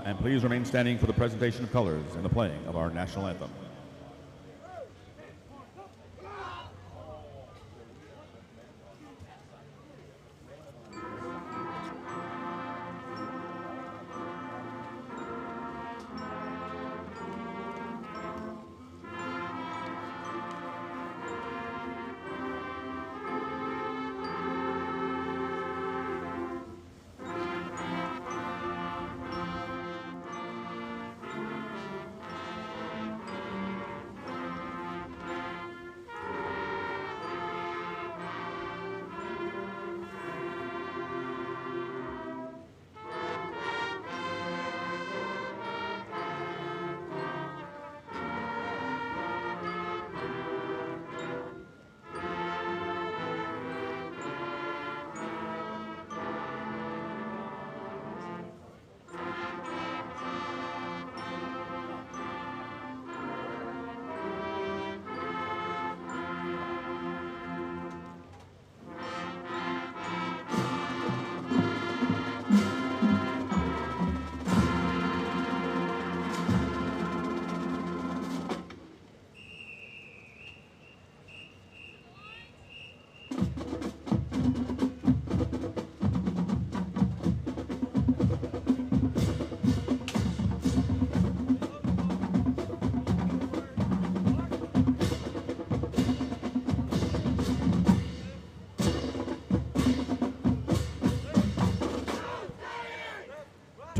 and please remain standing for the presentation of colors and the playing of our national anthem.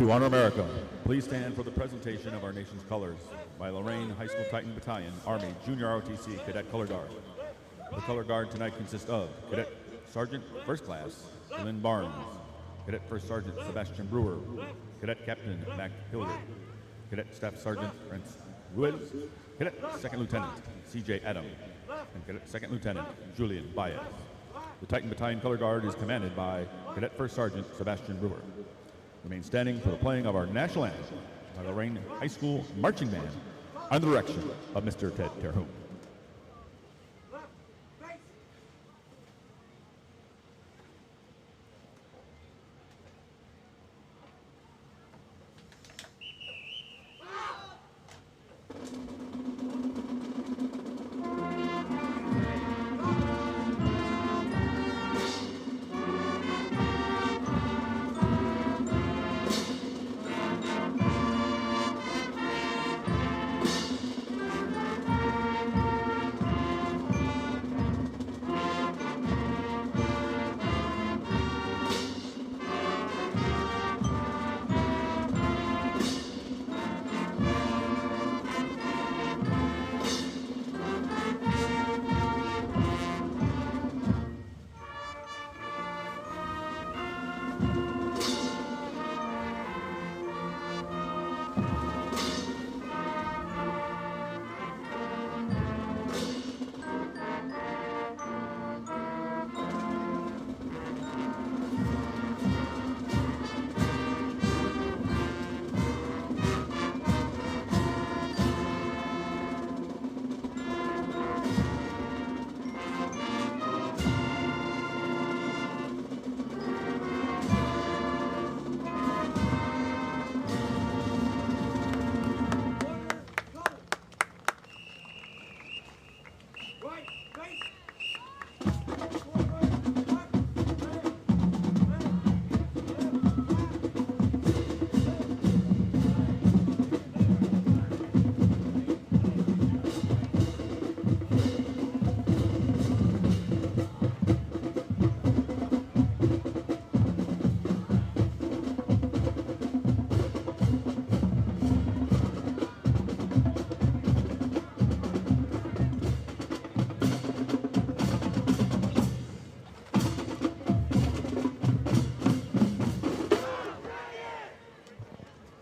To honor America, please stand for the presentation of our nation's colors by Lorain High School Titan Battalion, Army Junior ROTC Cadet Color Guard. The Color Guard tonight consists of Cadet Sergeant First Class Lynn Barnes, Cadet First Sergeant Sebastian Brewer, Cadet Captain Mac Hilliard, Cadet Staff Sergeant Prince Ruiz, Cadet Second Lieutenant CJ Adam, and Cadet Second Lieutenant Julian Baez. The Titan Battalion Color Guard is commanded by Cadet First Sergeant Sebastian Brewer. Remain standing for the playing of our national anthem by the Lorain High School Marching Band under the direction of Mr. Ted Terhune.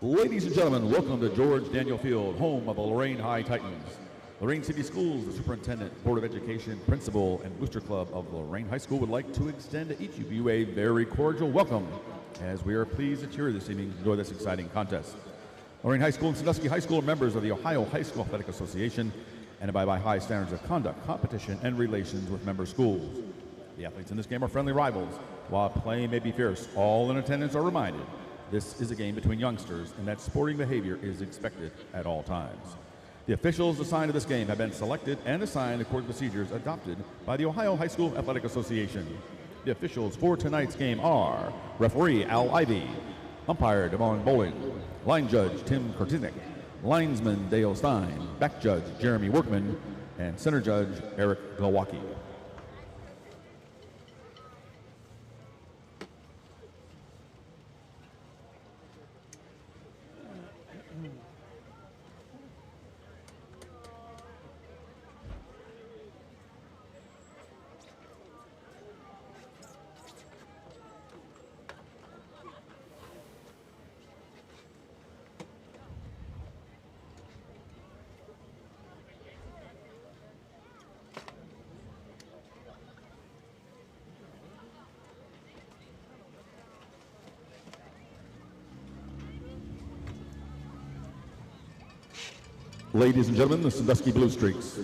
Ladies and gentlemen, welcome to George Daniel Field, home of the Lorain High Titans. Lorain City Schools, the Superintendent, Board of Education, Principal, and Booster Club of Lorain High School would like to extend to each of you a very cordial welcome as we are pleased that you're here this evening to enjoy this exciting contest. Lorain High School and Sandusky High School are members of the Ohio High School Athletic Association and abide by high standards of conduct, competition, and relations with member schools. The athletes in this game are friendly rivals. While play may be fierce, all in attendance are reminded This is a game between youngsters, and that sporting behavior is expected at all times. The officials assigned to this game have been selected and assigned according to procedures adopted by the Ohio High School Athletic Association. The officials for tonight's game are referee Al Ivy, umpire Devon Bowling, line judge Tim Kortiznik, linesman Dale Stein, back judge Jeremy Workman, and center judge Eric Glowacki. Ladies and gentlemen, the Sandusky Blue Streaks.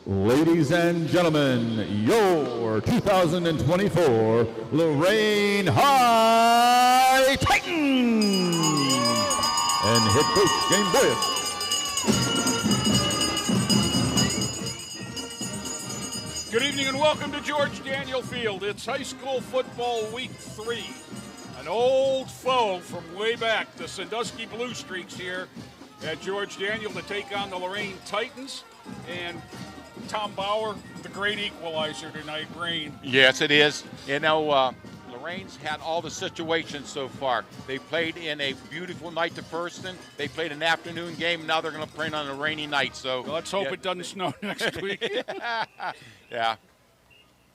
Ladies and gentlemen, your 2024 Lorain High Titans and head coach James Boyett. Good evening and welcome to George Daniel Field. It's high school football week 3. An old foe from way back, the Sandusky Blue Streaks here at George Daniel to take on the Lorain Titans. And Tom Bauer, the great equalizer tonight, rain. Yes, it is. You know, Lorain's had all the situations so far. They played in a beautiful night to Firsten. They played an afternoon game. Now they're going to play on a rainy night. So well, let's hope it doesn't snow next week. Yeah.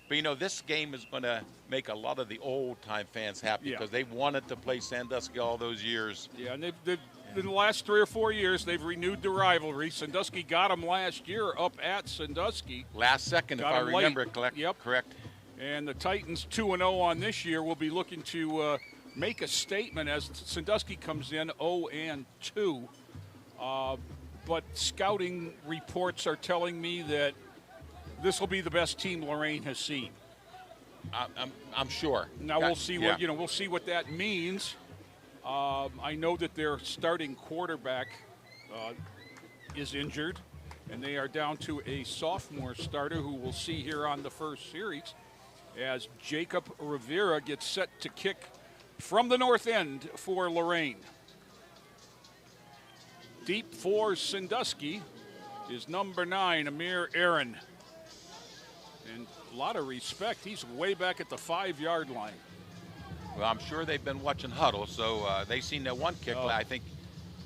But, you know, this game is going to make a lot of the old-time fans happy because they wanted to play Sandusky all those years. Yeah, and they've in the last 3 or 4 years, they've renewed the rivalry. Sandusky got them last year up at Sandusky. Last second, if I remember it correct. Yep. Correct. And the Titans 2-0 on this year will be looking to make a statement as Sandusky comes in 0-2. But scouting reports are telling me that this will be the best team Lorain has seen. I'm sure. Now we'll see what we'll see what that means. I know that their starting quarterback is injured, and they are down to a sophomore starter who we'll see here on the first series as Jacob Rivera gets set to kick from the north end for Lorain. Deep for Sandusky is number 9, Amir Aaron. And a lot of respect. He's way back at the 5-yard line. Well, I'm sure they've been watching huddle, so they've seen that one kick. I think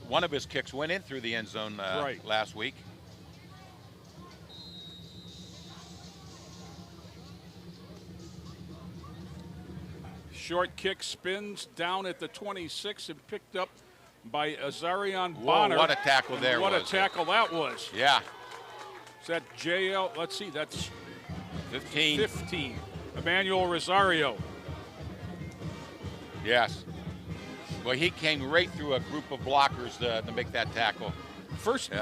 one of his kicks went in through the end zone last week. Short kick spins down at the 26 and picked up by Azarian Bonner. What a tackle there was. What a tackle that was. Yeah. Is that JL? Let's see, that's 15. 15. Emmanuel Rosario. Yes. Well, he came right through a group of blockers to make that tackle. First,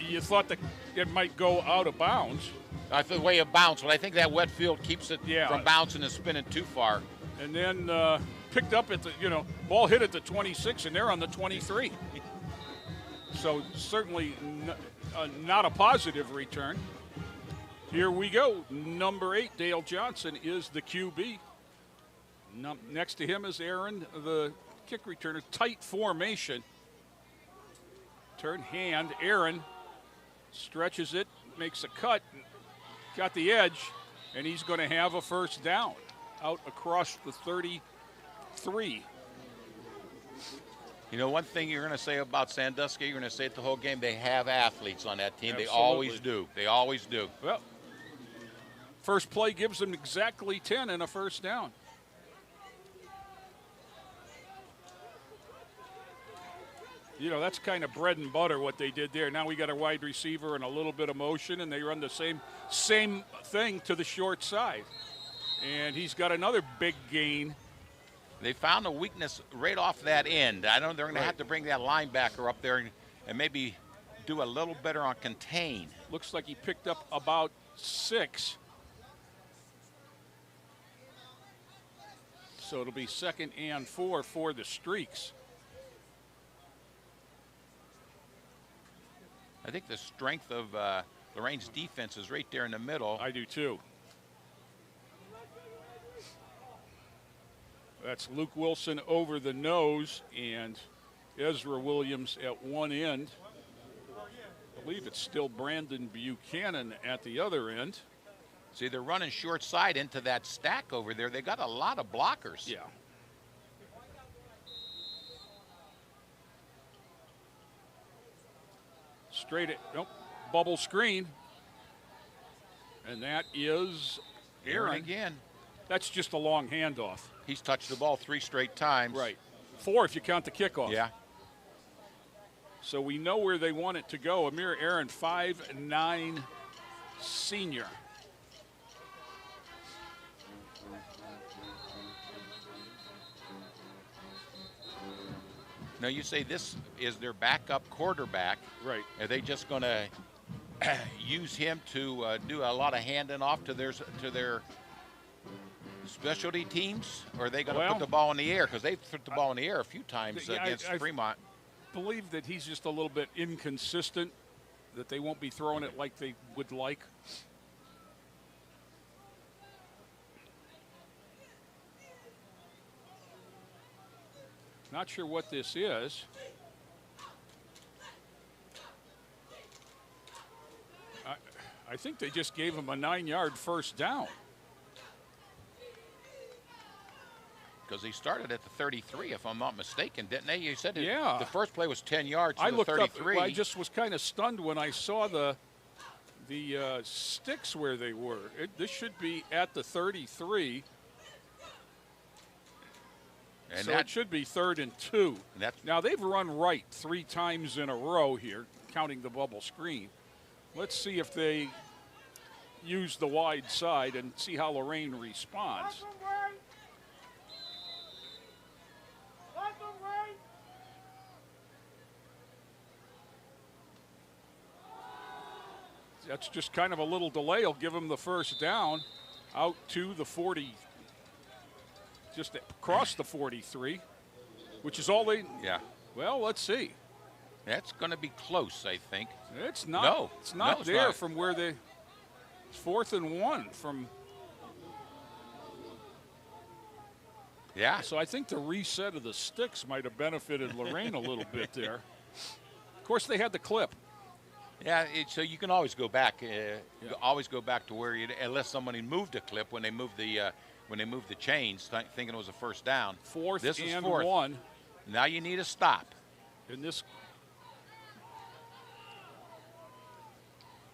you thought that it might go out of bounds. I thought the way it bounced, but I think that wet field keeps it from bouncing and spinning too far. And then picked up at the, ball hit at the 26, and they're on the 23. So certainly not a positive return. Here we go. Number 8, Dale Johnson, is the QB. Next to him is Aaron, the kick returner. Tight formation. Turn hand. Aaron stretches it, makes a cut, got the edge, and he's going to have a first down out across the 33. You know, one thing you're going to say about Sandusky, you're going to say it the whole game, they have athletes on that team. Absolutely. They always do. They always do. Well, first play gives them exactly 10 and a first down. That's kind of bread and butter what they did there. Now we got a wide receiver and a little bit of motion, and they run the same thing to the short side. And he's got another big gain. They found a weakness right off that end. I know they're going to have to bring that linebacker up there and maybe do a little better on contain. Looks like he picked up about 6. So it'll be 2nd and 4 for the Streaks. I think the strength of Lorain's defense is right there in the middle. I do too. That's Luke Wilson over the nose and Ezra Williams at one end. I believe it's still Brandon Buchanan at the other end. See, they're running short side into that stack over there. They got a lot of blockers. Yeah. Straight at, bubble screen. And that is Aaron again. That's just a long handoff. He's touched the ball 3 straight times. Right. 4 if you count the kickoff. Yeah. So we know where they want it to go. Amir Aaron, 5'9" senior. Now you say this is their backup quarterback. Right. Are they just going to use him to do a lot of handing off to their specialty teams, or are they going to put the ball in the air? Because they've put the ball in the air a few times against Fremont. I believe that he's just a little bit inconsistent, that they won't be throwing it like they would like. Not sure what this is. I think they just gave him a 9-yard first down. Because he started at the 33, if I'm not mistaken, didn't they? You said the first play was 10 yards to I the looked 33. Up, I just was kind of stunned when I saw the sticks where they were. This should be at the 33. And so it should be 3rd and 2. Now, they've run right 3 times in a row here, counting the bubble screen. Let's see if they use the wide side and see how Lorain responds. That's just kind of a little delay. Will give them the first down out to the 40, just across the 43, which is all they. Yeah. Well, let's see. That's going to be close, I think. It's not. No. It's not it's there not. from where they. It's 4th and 1 from. Yeah. So I think the reset of the sticks might have benefited Lorain a little bit there. Of course, they had the clip. Yeah, so you can always go back. Always go back to where you, unless somebody moved a clip when they moved the chains, thinking it was a first down. 4th This is and 4th. 1. Now you need a stop. In this.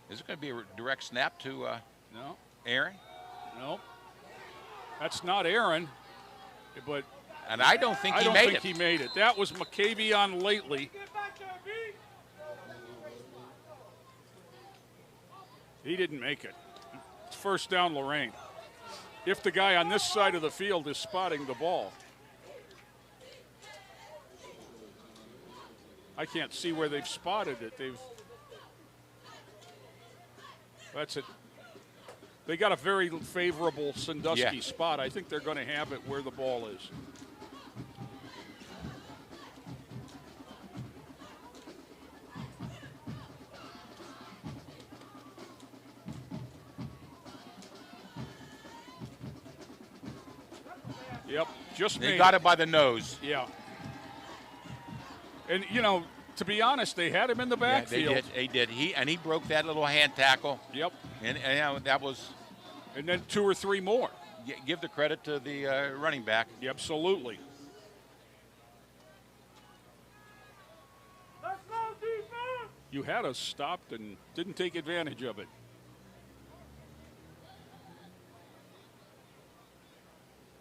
Is it going to be a direct snap to No. Aaron? No. That's not Aaron, but And I don't think I he don't made think it. he made it. That was McCavey on Lately. He didn't make it. It's first down, Lorain. If the guy on this side of the field is spotting the ball. I can't see where they've spotted it. That's it. They got a very favorable Sandusky spot. I think they're going to have it where the ball is. Yep, just They made got it by the nose. Yeah. And, you know, to be honest, they had him in the backfield. Yeah, they did. He broke that little hand tackle. Yep. And you know, that was. And then 2 or 3 more. Give the credit to the running back. Yeah, absolutely. You had us stopped and didn't take advantage of it.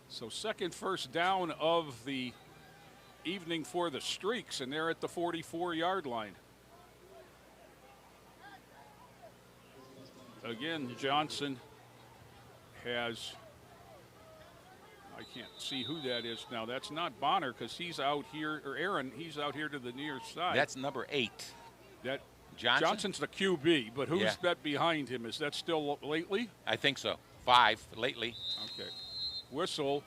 So second first down of the evening for the Streaks, and they're at the 44-yard line. Again, Johnson has, I can't see who that is now. That's not Bonner because he's out here, or Aaron, he's out here to the near side. That's number 8. That Johnson? Johnson's the QB, but who's that behind him? Is that still Lately? I think so. 5 lately. Okay. Whistle,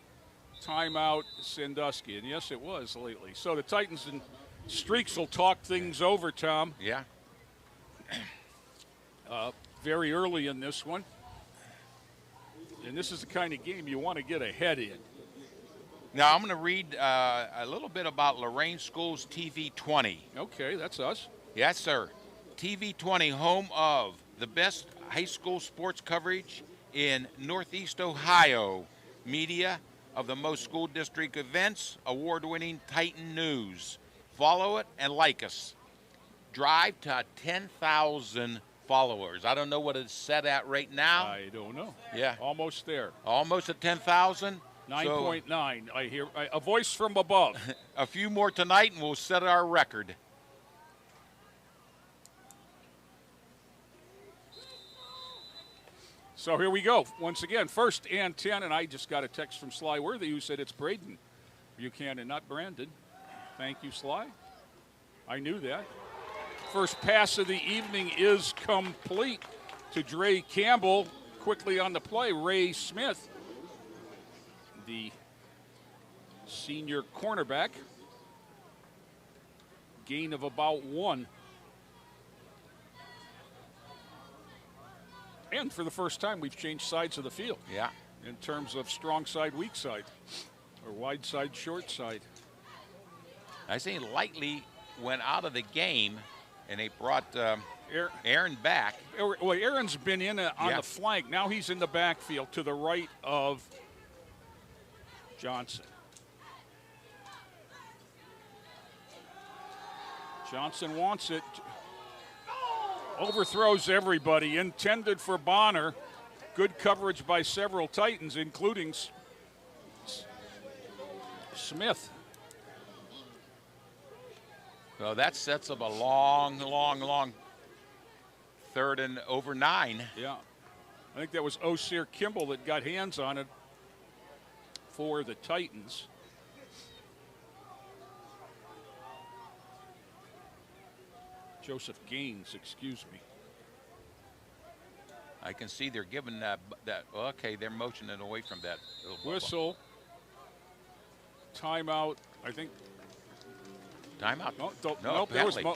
timeout, Sandusky. And yes, it was Lately. So the Titans and Streaks will talk things over, Tom. Yeah. Very early in this one. And this is the kind of game you want to get ahead in. Now I'm going to read a little bit about Lorain Schools TV 20. Okay, that's us. Yes, sir. TV 20, home of the best high school sports coverage in Northeast Ohio. Media of the most school district events, award-winning Titan News. Follow it and like us. Drive to 10,000 followers. I don't know what it's set at right now. I don't know. Yeah. Almost there. Almost at 10,000. 9.9. I hear a voice from above. A few more tonight and we'll set our record. So here we go. Once again, 1st and 10, and I just got a text from Sly Worthy who said it's Braden Buchanan, not Brandon. Thank you, Sly. I knew that. First pass of the evening is complete to Dre Campbell. Quickly on the play, Ray Smith, the senior cornerback. Gain of about 1. And for the first time, we've changed sides of the field. Yeah. In terms of strong side, weak side, or wide side, short side. I say Lightly went out of the game, and they brought Aaron back. Well, Aaron's been in on the flank. Now he's in the backfield to the right of Johnson. Johnson wants it. Overthrows everybody. Intended for Bonner. Good coverage by several Titans, including Smith. So that sets up a long 3rd and over 9. Yeah. I think that was Osir Kimball that got hands on it for the Titans. Joseph Gaines, excuse me. I can see they're giving that. Well, okay, they're motioning away from that little bubble. Whistle. Timeout. I think. Timeout. No, No, nope,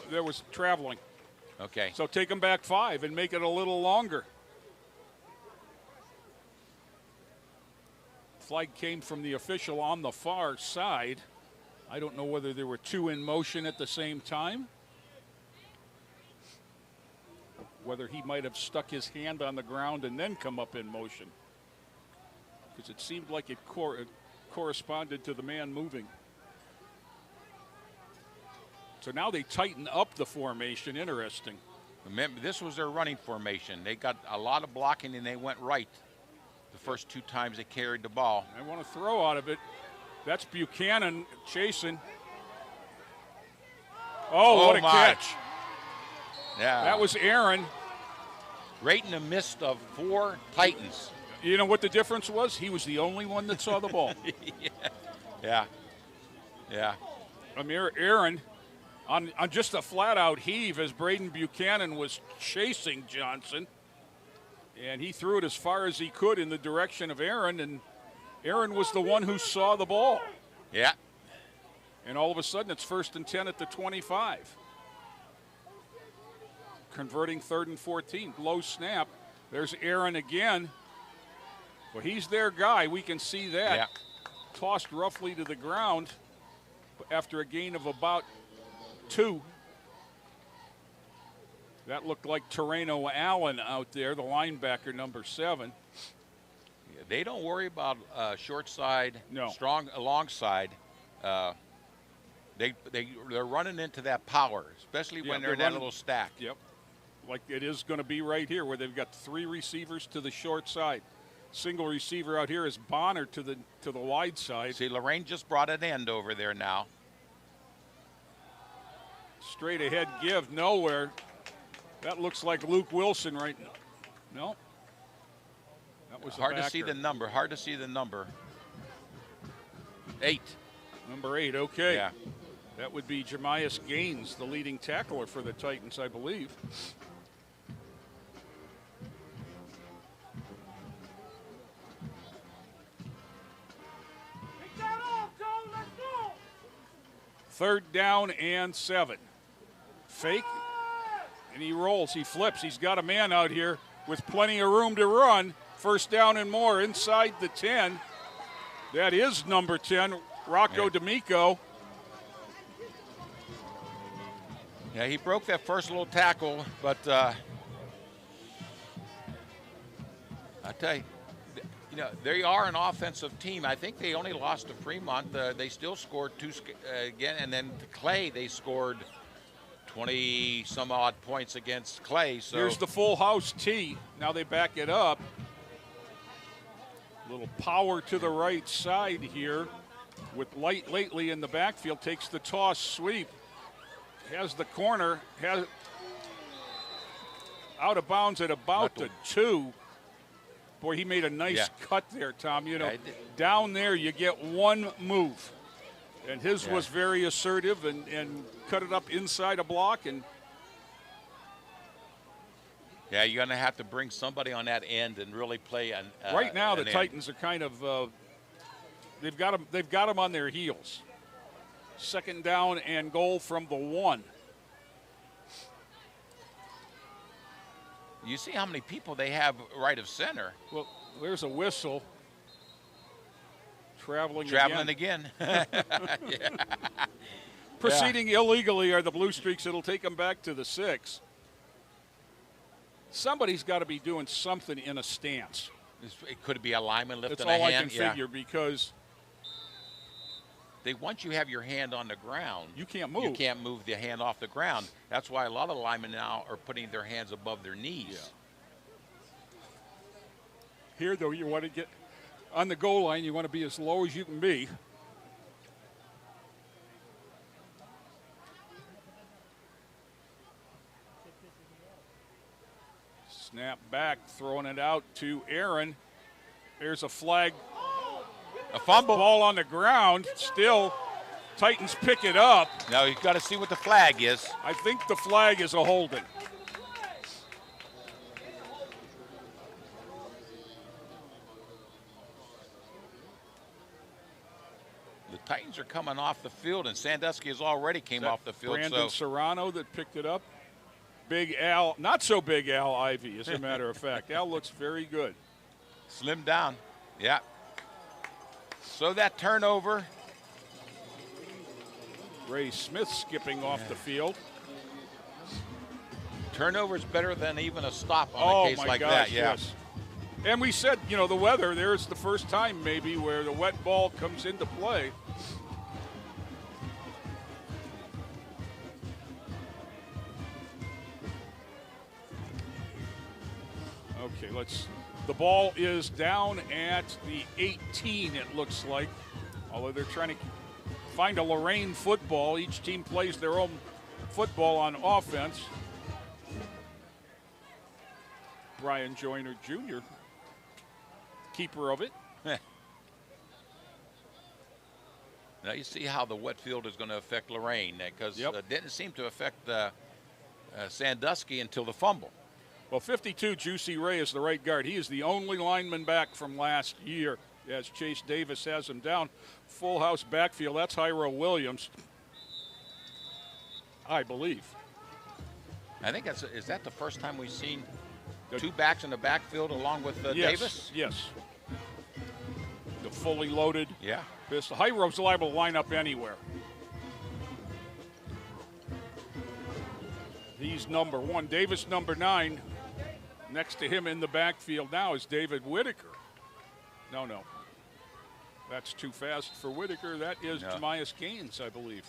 there was traveling. Okay. So take them back 5 and make it a little longer. Flag came from the official on the far side. I don't know whether there were 2 in motion at the same time. Whether he might have stuck his hand on the ground and then come up in motion. Because it seemed like it corresponded to the man moving. So now they tighten up the formation. Interesting. Remember, this was their running formation. They got a lot of blocking and they went right the first 2 times they carried the ball. I want to throw out of it. That's Buchanan chasing. Oh, what a catch. Yeah. That was Aaron. Right in the midst of 4 Titans. You know what the difference was? He was the only one that saw the ball. Yeah. Aaron, on just a flat-out heave as Braden Buchanan was chasing Johnson, and he threw it as far as he could in the direction of Aaron, and Aaron was the one who saw the ball. Yeah. And all of a sudden, it's 1st and 10 at the 25. Converting 3rd and 14. Low snap. There's Aaron again. Well, he's their guy. We can see that. Yeah. Tossed roughly to the ground after a gain of about 2. That looked like Terreno Allen out there, the linebacker, number 7. Yeah, they don't worry about short side, No. strong alongside. They're running into that power, especially when they're in that little stack. Yep. Like it is going to be right here where they've got 3 receivers to the short side. Single receiver out here is Bonner to the wide side. See, Lorain just brought an end over there now. Straight ahead give, nowhere. That looks like Luke Wilson right now. No. That was Hard to see the number. 8. Number 8, okay. Yeah. That would be Jemias Gaines, the leading tackler for the Titans, I believe. Third down and 7. Fake, and he rolls, he flips. He's got a man out here with plenty of room to run. First down and more inside the 10. That is number 10, Rocco D'Amico. Yeah, he broke that first little tackle, but I tell you, they are an offensive team. I think they only lost to Fremont. They still scored 2 again, and then to Clay, they scored 20-some-odd points against Clay. So here's the full house tee. Now they back it up. Little power to the right side here with Light lately in the backfield. Takes the toss sweep. Has the corner. Has out of bounds at about the 2. Boy, he made a nice cut there, Tom. Down there you get 1 move. And his was very assertive and cut it up inside a block. And yeah, you're going to have to bring somebody on that end and really play an right now the end. Titans are kind of they've got them on their heels. 2nd down and goal from the 1. You see how many people they have right of center. Well, there's a whistle. Traveling again. Proceeding illegally are the Blue Streaks. It'll take them back to the 6. Somebody's got to be doing something in a stance. It could be a lineman lifting That's all a hand. I can figure because once you have your hand on the ground, you can't move. You can't move the hand off the ground. That's why a lot of linemen now are putting their hands above their knees. Yeah. Here, though, you want to get on the goal line. You want to be as low as you can be. Snap back, throwing it out to Aaron. There's a flag. A fumble. Ball on the ground. Still, Titans pick it up. Now you've got to see what the flag is. I think the flag is a holding. are coming off the field, and Sandusky has already came off the field. Brandon Serrano that picked it up. Big Al, not so big Al Ivy, as a matter of fact. Al looks very good. Slimmed down, yeah. So that turnover. Ray Smith skipping off the field. Turnover is better than even a stop on a case like that. Yeah. Yes. And we said, you know, the weather, there's the first time maybe where the wet ball comes into play. Okay, the ball is down at the 18, it looks like. Although they're trying to find a Lorain football. Each team plays their own football on offense. Brian Joyner Jr., keeper of it. Now you see how the wet field is going to affect Lorain, because it didn't seem to affect Sandusky until the fumble. Well, 52, Juicy Ray is the right guard. He is the only lineman back from last year, as Chase Davis has him down. Full house backfield. That's Hyro Williams, I believe. I think is that the first time we've seen two backs in the backfield along with yes, Davis? Yes. The fully loaded. Yeah. Pistol. Hyro's liable to line up anywhere. He's number 1. Davis, number 9. Next to him in the backfield now is David Whitaker. No. That's too fast for Whitaker. That is Jemias Gaines, I believe.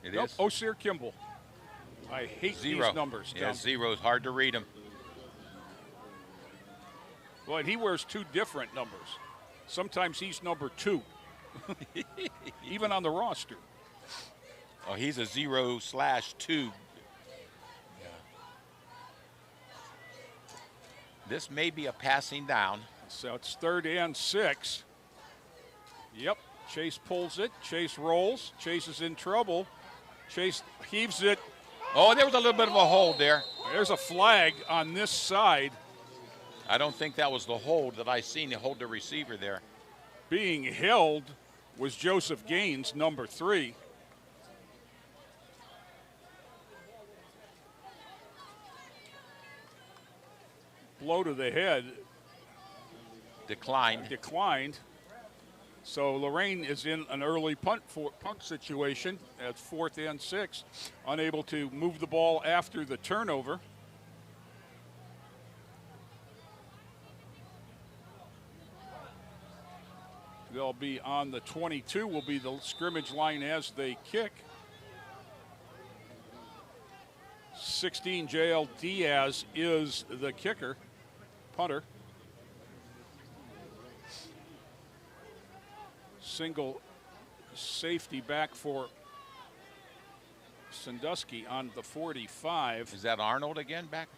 It is? Osir Kimball. I hate these numbers. Yeah, 0 is hard to read them. Well, and he wears 2 different numbers. Sometimes he's number 2, even on the roster. Oh, he's a 0/2. This may be a passing down. So it's 3rd and 6. Yep, Chase pulls it. Chase rolls. Chase is in trouble. Chase heaves it. Oh, there was a little bit of a hold there. There's a flag on this side. I don't think that was the hold that I seen to hold the receiver there. Being held was Joseph Gaines, number 3. Blow to the head. Declined. So Lorain is in an early punt situation at 4th and 6, unable to move the ball after the turnover. They'll be on the 22, will be the scrimmage line as they kick. 16, J.L. Diaz is the kicker, punter. Single safety back for Sandusky on the 45. Is that Arnold again back?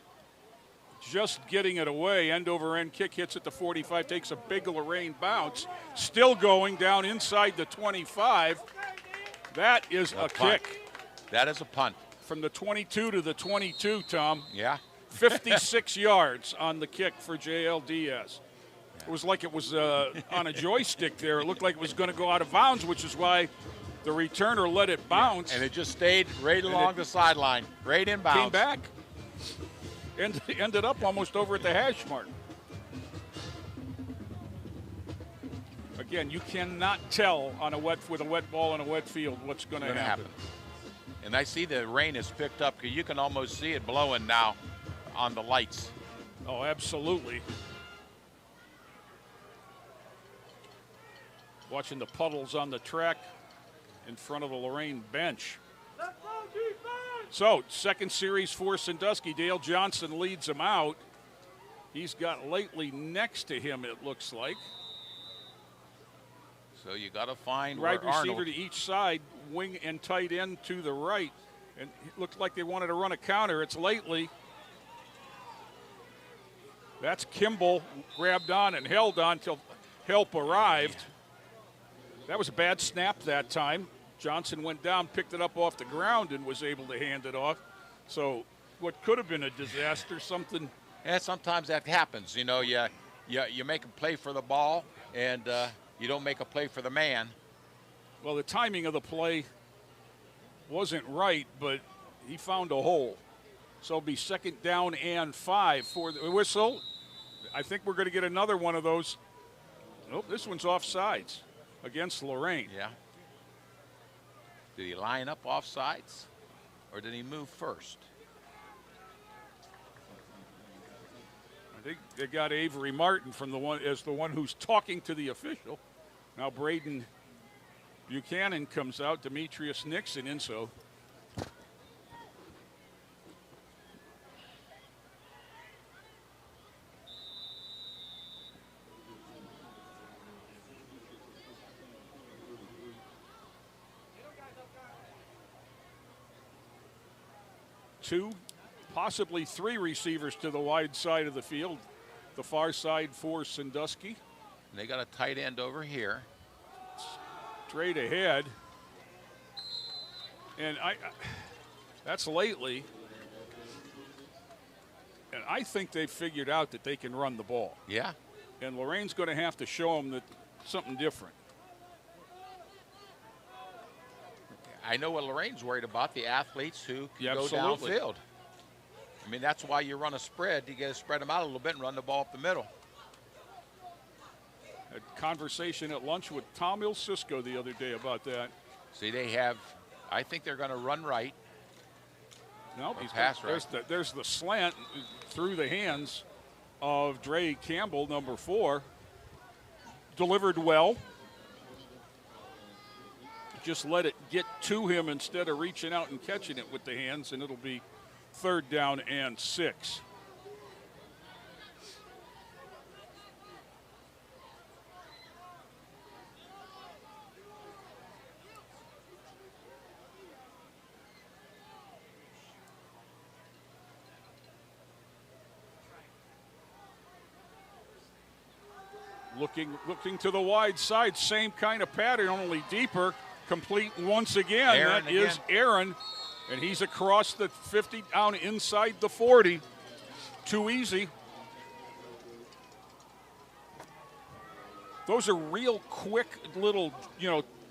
Just getting it away, end over end kick, hits at the 45, takes a big Lorain bounce, still going down inside the 25. That is a kick. That is a punt. From the 22 to the 22, Tom. Yeah. 56 yards on the kick for J.L. Diaz. It was like it was on a joystick there. It looked like it was going to go out of bounds, which is why the returner let it bounce. Yeah. And it just stayed right along the sideline, right in bounds. Came back. And ended up almost over at the hash mark. Again, you cannot tell on with a wet ball in a wet field what's going to happen. And I see the rain has picked up because you can almost see it blowing now on the lights. Oh, absolutely. Watching the puddles on the track in front of the Lorain bench. So, second series for Sandusky. Dale Johnson leads him out. He's got Lately next to him, it looks like. So you got to find right where receiver Arnold. To each side, wing and tight end to the right. And it looked like they wanted to run a counter. It's Lately. That's Kimball, grabbed on and held on till help arrived. That was a bad snap that time. Johnson went down, picked it up off the ground, and was able to hand it off. So what could have been a disaster, something. Yeah, sometimes that happens. You know, you make a play for the ball, and you don't make a play for the man. Well, the timing of the play wasn't right, but he found a hole. So it'll be 2nd down and 5 for the whistle. I think we're going to get another one of those. Nope, this one's offsides against Lorain. Yeah. Did he line up offsides, or did he move first? I think they got Avery Martin from the one who's talking to the official. Now Braden Buchanan comes out, Demetrius Nixon in, so. Two, possibly 3 receivers to the wide side of the field, the far side for Sandusky. And they got a tight end over here. Straight ahead. And that's lately. And I think they've figured out that they can run the ball. Yeah. And Lorain's going to have to show them that something different. I know what Lorain's worried about, the athletes who can go absolutely. downfield. I mean, that's why you run a spread. You got to spread them out a little bit and run the ball up the middle. A conversation at lunch with Tom Ilsisko the other day about that. See, they have, I think they're going to run right. No, pass right. There's the slant through the hands of Dre Campbell, number 4. Delivered well. Just let it get to him instead of reaching out and catching it with the hands, and it'll be 3rd down and 6. Looking to the wide side, same kind of pattern, only deeper. Complete once again. Aaron that is Aaron, and he's across the 50 down inside the 40. Too easy. Those are real quick little,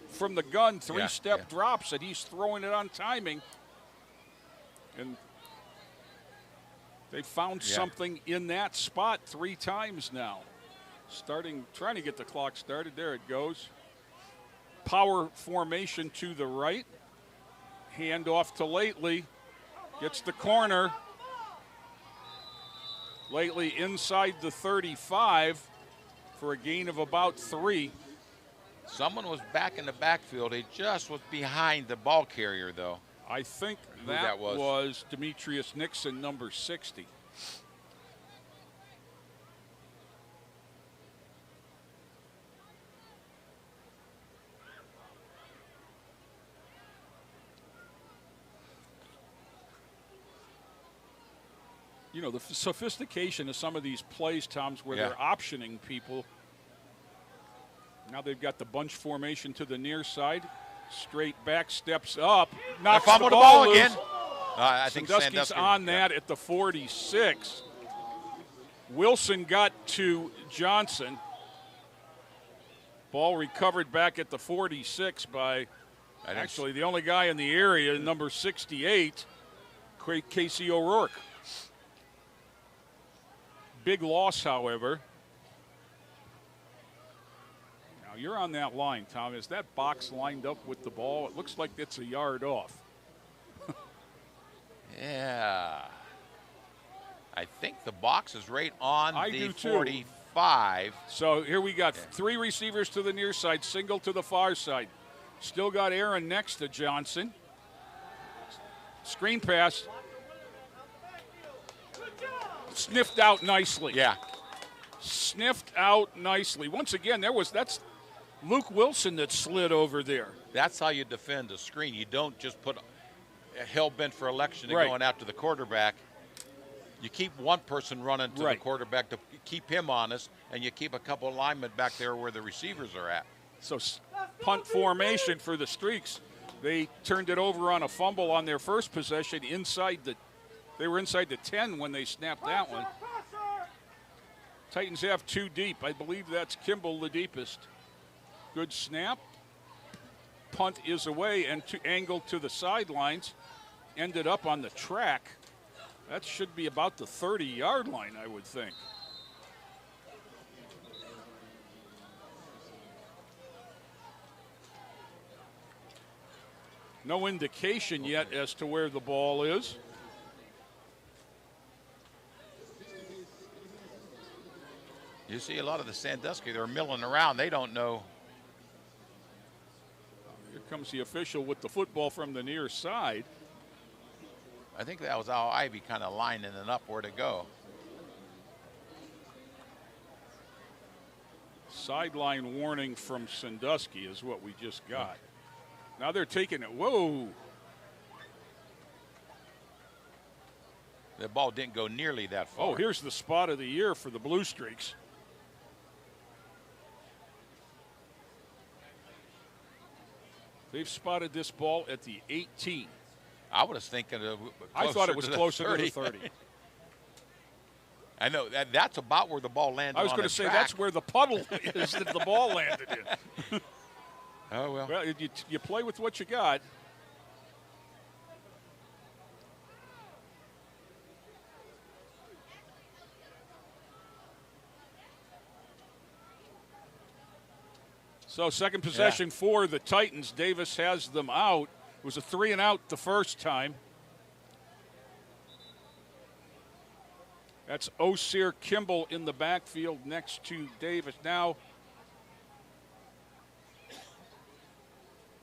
from the gun, 3-step drops, and he's throwing it on timing. And they found something in that spot 3 times now. Trying to get the clock started. There it goes. Power formation to the right. Hand off to Lately. Gets the corner. Lately inside the 35 for a gain of about 3. Someone was back in the backfield. He just was behind the ball carrier, though. I think that was Demetrius Nixon, number 60. The sophistication of some of these plays, Tom's, where they're optioning people. Now they've got the bunch formation to the near side. Straight back, steps up. Knocks the ball again. loose. I think Sandusky's on that at the 46. Wilson got to Johnson. Ball recovered back at the 46 by actually the only guy in the area, number 68, Casey O'Rourke. Big loss, however. Now you're on that line, Tom. Is that box lined up with the ball? It looks like it's a yard off. Yeah. I think the box is right on the 45. So here we got 3 receivers to the near side, single to the far side. Still got Aaron next to Johnson. Screen pass. Sniffed out nicely. Yeah. Sniffed out nicely. Once again, that's Luke Wilson that slid over there. That's how you defend a screen. You don't just put hell-bent for election and going after the quarterback. You keep one person running to the quarterback to keep him honest, and you keep a couple of linemen back there where the receivers are at. So punt formation for the Streaks. They turned it over on a fumble on their first possession they were inside the 10 when they snapped that one. Titans have 2 deep. I believe that's Kimball the deepest. Good snap. punt is away and angled to the sidelines. Ended up on the track. That should be about the 30-yard line, I would think. No indication yet as to where the ball is. You see a lot of the Sandusky, they're milling around. They don't know. Here comes the official with the football from the near side. I think that was Al Ivy kind of lining it up where to go. Sideline warning from Sandusky is what we just got. Now they're taking it. Whoa. The ball didn't go nearly that far. Oh, here's the spot of the year for the Blue Streaks. They've spotted this ball at the 18. I was thinking of I thought it was closer to the 30. I know that's about where the ball landed. I was going to say that's where the puddle is that the ball landed in. Oh, well. Well, you play with what you got. So second possession for the Titans. Davis has them out. It was a 3-and-out the first time. That's Osir Kimball in the backfield next to Davis. Now,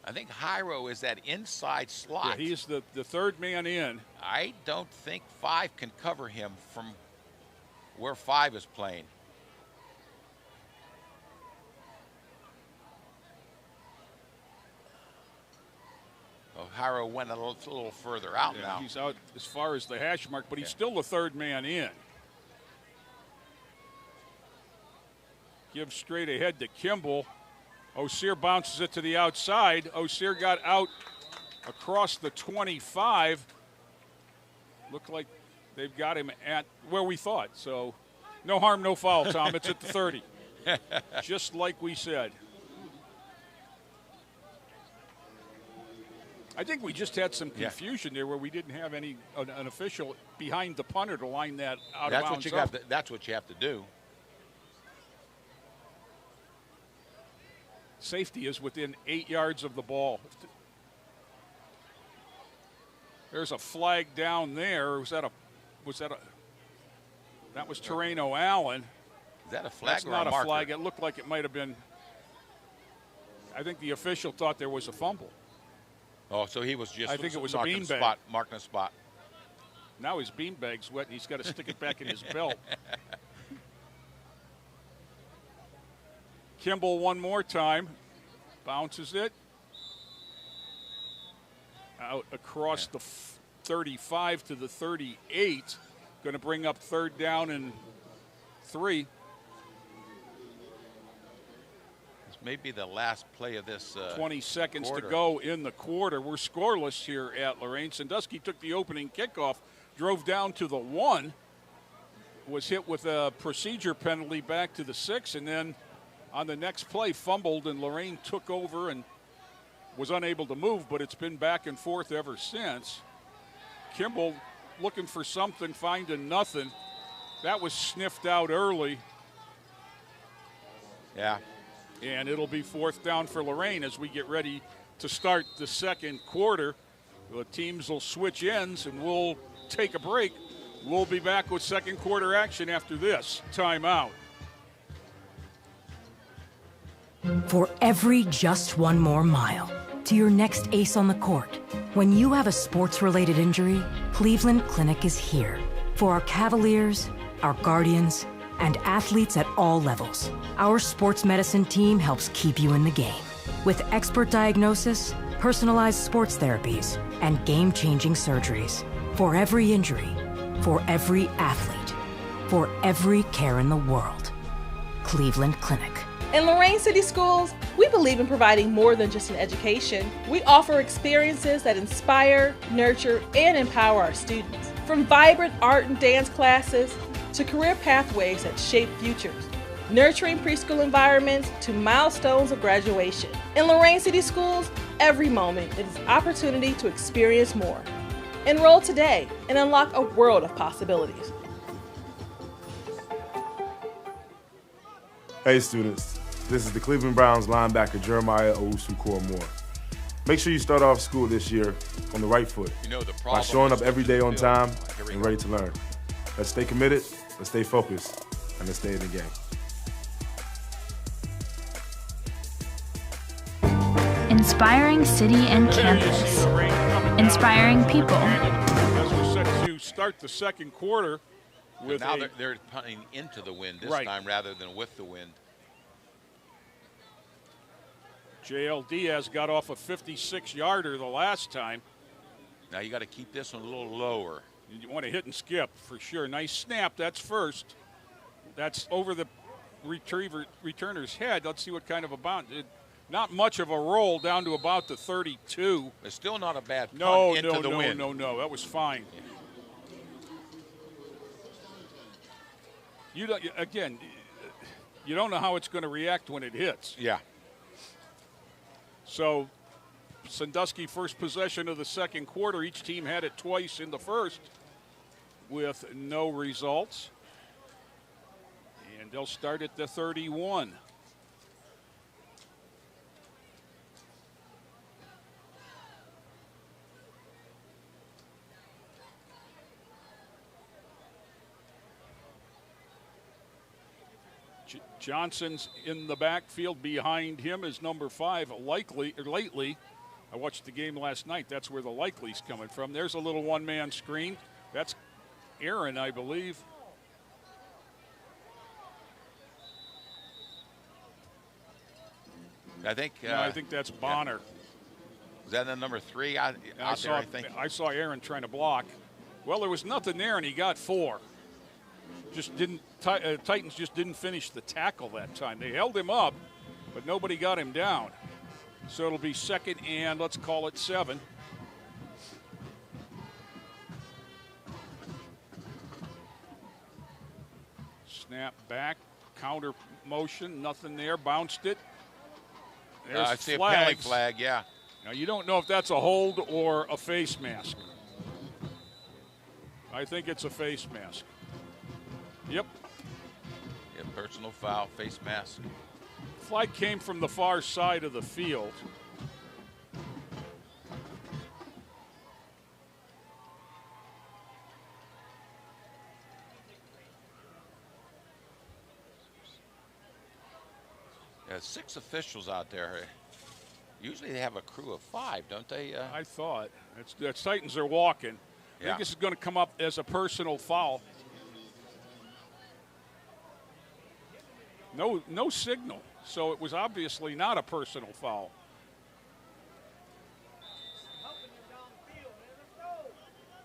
I think Hyro is that inside slot. yeah, he's the third man in. I don't think 5 can cover him from where 5 is playing. Well, Hyro went a little further out now. He's out as far as the hash mark, but he's still the third man in. Give straight ahead to Kimball. Osir bounces it to the outside. Osir got out across the 25. Looked like they've got him at where we thought. So no harm, no foul, Tom. It's at the 30. Just like we said. I think we just had some confusion there where we didn't have an official behind the punter to line that out of bounds. That's what you have to do. Safety is within 8 yards of the ball. There's a flag down there. That was Terreno Allen. Is that a flag? That's not a flag. It looked like it might have been. I think the official thought there was a fumble. Oh, so he was just. I think it was a beanbag. Marking a spot. Now his beanbag's wet, and he's got to stick it back in his belt. Kimball one more time. Bounces it. Out across the 35 to the 38. Going to bring up third down and 3. This may be the last play of this 20 seconds quarter. To go in the quarter. We're scoreless here at Lorain. Sandusky took the opening kickoff, drove down to the 1, was hit with a procedure penalty back to the 6, and then on the next play fumbled, and Lorain took over and was unable to move, but it's been back and forth ever since. Kimball looking for something, finding nothing. That was sniffed out early. Yeah. And it'll be fourth down for Lorain as we get ready to start the second quarter. The teams will switch ends, and we'll take a break. We'll be back with second quarter action after this timeout. For every just one more mile to your next ace on the court, when you have a sports-related injury, Cleveland Clinic is here. For our Cavaliers, our Guardians, and athletes at all levels, our sports medicine team helps keep you in the game. With expert diagnosis, personalized sports therapies, and game-changing surgeries. For every injury, for every athlete, for every care in the world. Cleveland Clinic. In Lorain City Schools, we believe in providing more than just an education. We offer experiences that inspire, nurture, and empower our students. From vibrant art and dance classes to career pathways that shape futures, nurturing preschool environments to milestones of graduation. In Lorain City Schools, every moment is an opportunity to experience more. Enroll today and unlock a world of possibilities. Hey students, this is the Cleveland Browns linebacker Jeremiah Owusu-Koramoah. Make sure you start off school this year on the right foot by showing up every day on time and ready to learn. Let's stay committed, let's stay focused, and let's stay in the game. Inspiring city and campus. Inspiring people. As we're set to start the second quarter with now they're punting into the wind this time rather than with the wind. JL Diaz got off a 56-yarder the last time. Now you got to keep this one a little lower. You want to hit and skip for sure. Nice snap. That's first. That's over the returner's head. Let's see what kind of a bounce. Not much of a roll down to about the 32. It's still not a bad punt into the wind. No. That was fine. Yeah. You don't know how it's going to react when it hits. Yeah. So, Sandusky first possession of the second quarter. Each team had it twice in the first with no results. And they'll start at the 31. Johnson's in the backfield. Behind him is number 5, lately. I watched the game last night. That's where the likely's coming from. There's a little one-man screen. That's Aaron, I believe. I think that's Bonner. Is that the number 3 I saw Aaron trying to block. Well, there was nothing there, and he got 4. Titans just didn't finish the tackle that time. They held him up, but nobody got him down. So it'll be second and let's call it 7. Snap back, counter motion, nothing there, bounced it. There's I see a penalty flag, yeah. Now you don't know if that's a hold or a face mask. I think it's a face mask. Yep. Yeah, personal foul, face mask. Flag came from the far side of the field. Yeah, 6 officials out there. Usually they have a crew of 5, don't they? I thought. That's Titans are walking. I think this is going to come up as a personal foul. No signal, so it was obviously not a personal foul.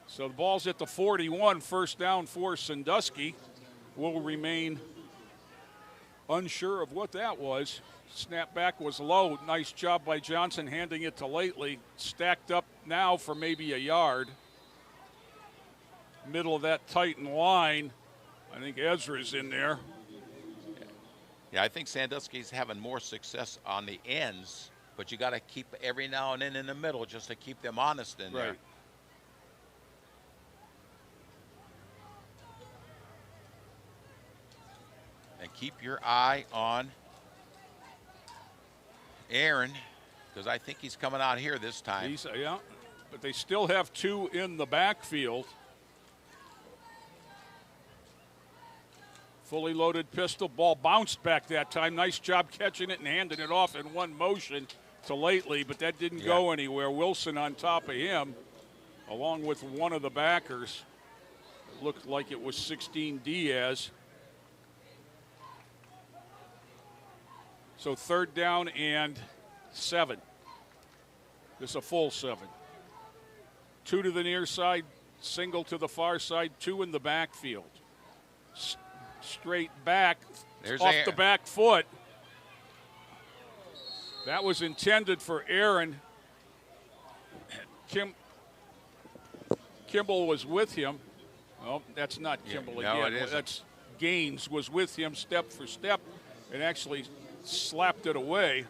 So the ball's at the 41, first down for Sandusky. Will remain unsure of what that was. Snap back was low. Nice job by Johnson handing it to Lately. Stacked up now for maybe a yard. Middle of that Titan line. I think Ezra's in there. Yeah, I think Sandusky's having more success on the ends, but you got to keep every now and then in the middle just to keep them honest in there. And keep your eye on Aaron, because I think he's coming out here this time. Yeah, but they still have 2 in the backfield. Fully loaded pistol, ball bounced back that time. Nice job catching it and handing it off in one motion to Lately, but that didn't go anywhere. Wilson on top of him, along with one of the backers. It looked like it was 16 Diaz. So third down and 7. This is a full 7. 2 to the near side, single to the far side, 2 in the backfield. Straight back, off the back foot. That was intended for Aaron. Kimball was with him. Well, that's not Kimball again. It isn't. That's Gaines was with him step for step and actually slapped it away.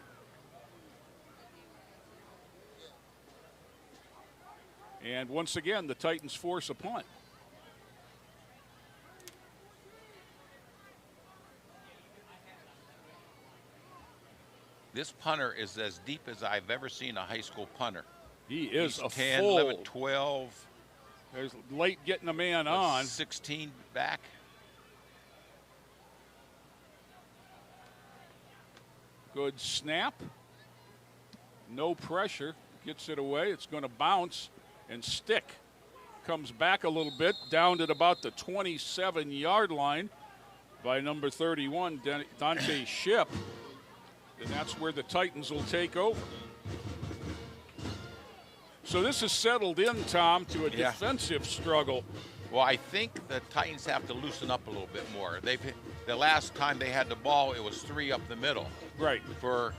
And once again, the Titans force a punt. This punter is as deep as I've ever seen a high school punter. He is He's a 10, full 11, 12. There's late getting a man on. 16 back. Good snap. No pressure. Gets it away. It's going to bounce and stick. Comes back a little bit, down at about the 27-yard line by number 31, Dante Ship. And that's where the Titans will take over. So this has settled in, Tom, to a defensive struggle. Well, I think the Titans have to loosen up a little bit more. The last time they had the ball, it was 3 up the middle. Right. For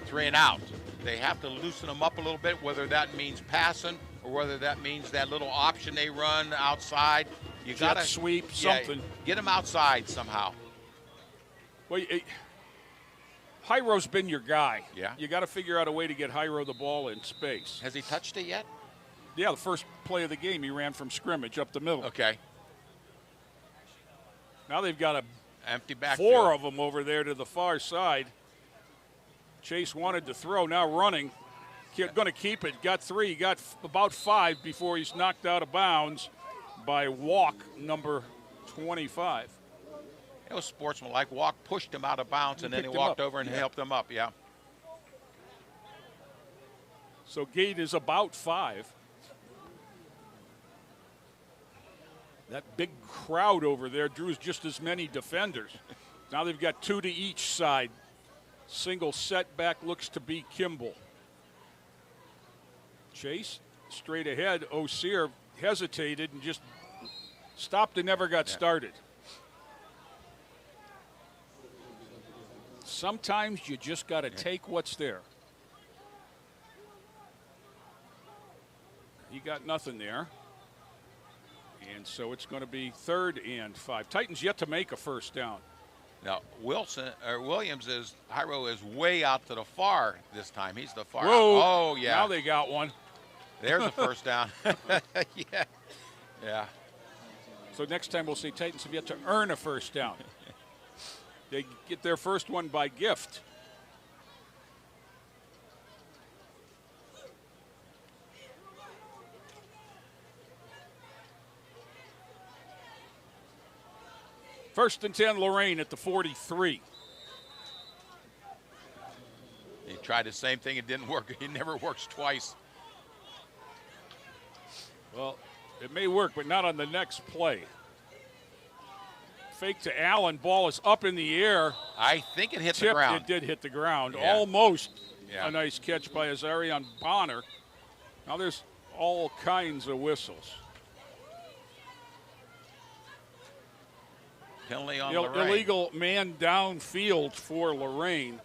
3 and out. They have to loosen them up a little bit, whether that means passing or whether that means that little option they run outside. You got to sweep, something. Get them outside somehow. Well, Hyro's been your guy. Yeah. You got to figure out a way to get Hyro the ball in space. Has he touched it yet? Yeah, the first play of the game, he ran from scrimmage up the middle. Okay. Now they've got a empty backfield. 4 of them over there to the far side. Chase wanted to throw, now running. Going to keep it. Got 3, got about 5 before he's knocked out of bounds by Walk, number 25. It was sportsmanlike. Walk pushed him out of bounds, and then he walked over and helped him up, yeah. So gate is about 5. That big crowd over there drews just as many defenders. Now they've got 2 to each side. Single setback looks to be Kimball. Chase straight ahead. O'Sear hesitated and just stopped and never got started. Sometimes you just got to take what's there. He got nothing there. And so it's going to be 3rd and 5. Titans yet to make a first down. Now, Hyro is way out to the far this time. He's the far. Whoa. Oh, yeah. Now they got one. There's a first down. Yeah. Yeah. So next time we'll say Titans have yet to earn a first down. They get their first one by gift. First and 10, Lorain at the 43. He tried the same thing. It didn't work. He never works twice. Well, it may work, but not on the next play. Fake to Allen. Ball is up in the air. I think it hit the ground. It did hit the ground. Yeah. Almost Yeah. a nice catch by Azarian Bonner. Now there's all kinds of whistles. Penalty on Lorain. Illegal man downfield for Lorain.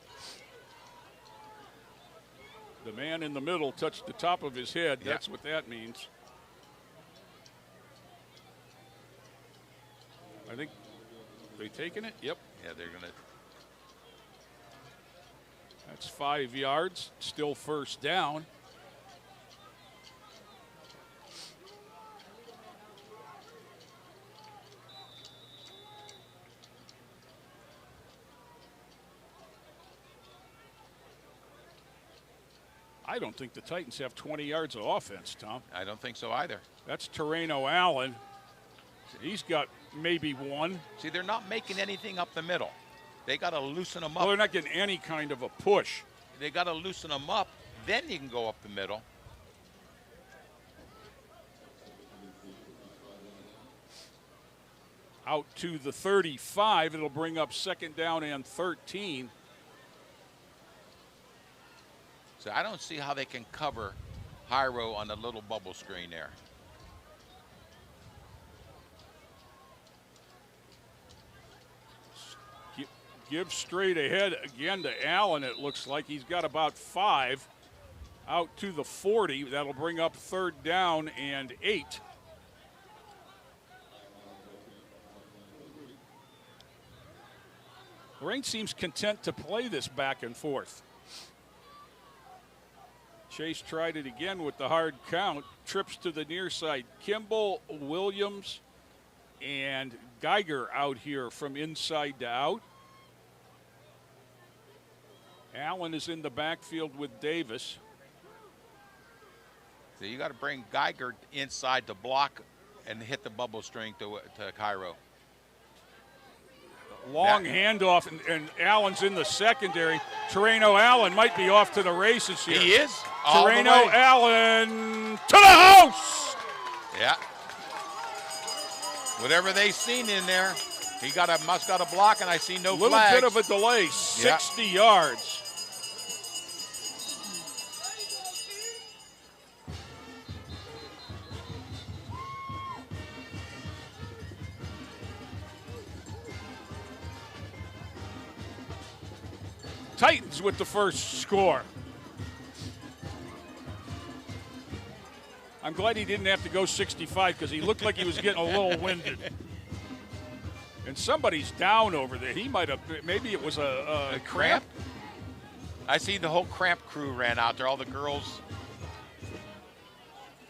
The man in the middle touched the top of his head. Yeah. That's what that means. I think they taking it? Yep. Yeah, they're going to. That's 5 yards. Still first down. I don't think the Titans have 20 yards of offense, Tom. I don't think so either. That's Terreno Allen. He's got maybe 1. See, they're not making anything up the middle. They got to loosen them up. Well, they're not getting any kind of a push. They got to loosen them up. Then you can go up the middle. Out to the 35. It'll bring up 2nd down and 13. So I don't see how they can cover Hyro on the little bubble screen there. Give straight ahead again to Allen. It looks like he's got about 5. Out to the 40. That'll bring up 3rd down and 8. Lorain seems content to play this back and forth. Chase tried it again with the hard count. Trips to the near side. Kimball, Williams, and Geiger out here from inside to out. Allen is in the backfield with Davis. So you got to bring Geiger inside to block and hit the bubble string to Cairo. Long handoff, and Allen's in the secondary. Terreno Allen might be off to the races here. He is. Terreno Allen to the house. Yeah. Whatever they seen in there, he must got a block, and I see no flags. Little bit of a delay, 60 yards. Titans with the first score. I'm glad he didn't have to go 65 because he looked like he was getting a little winded. And somebody's down over there. He might have, maybe it was a cramp. I see the whole cramp crew ran out there, all the girls.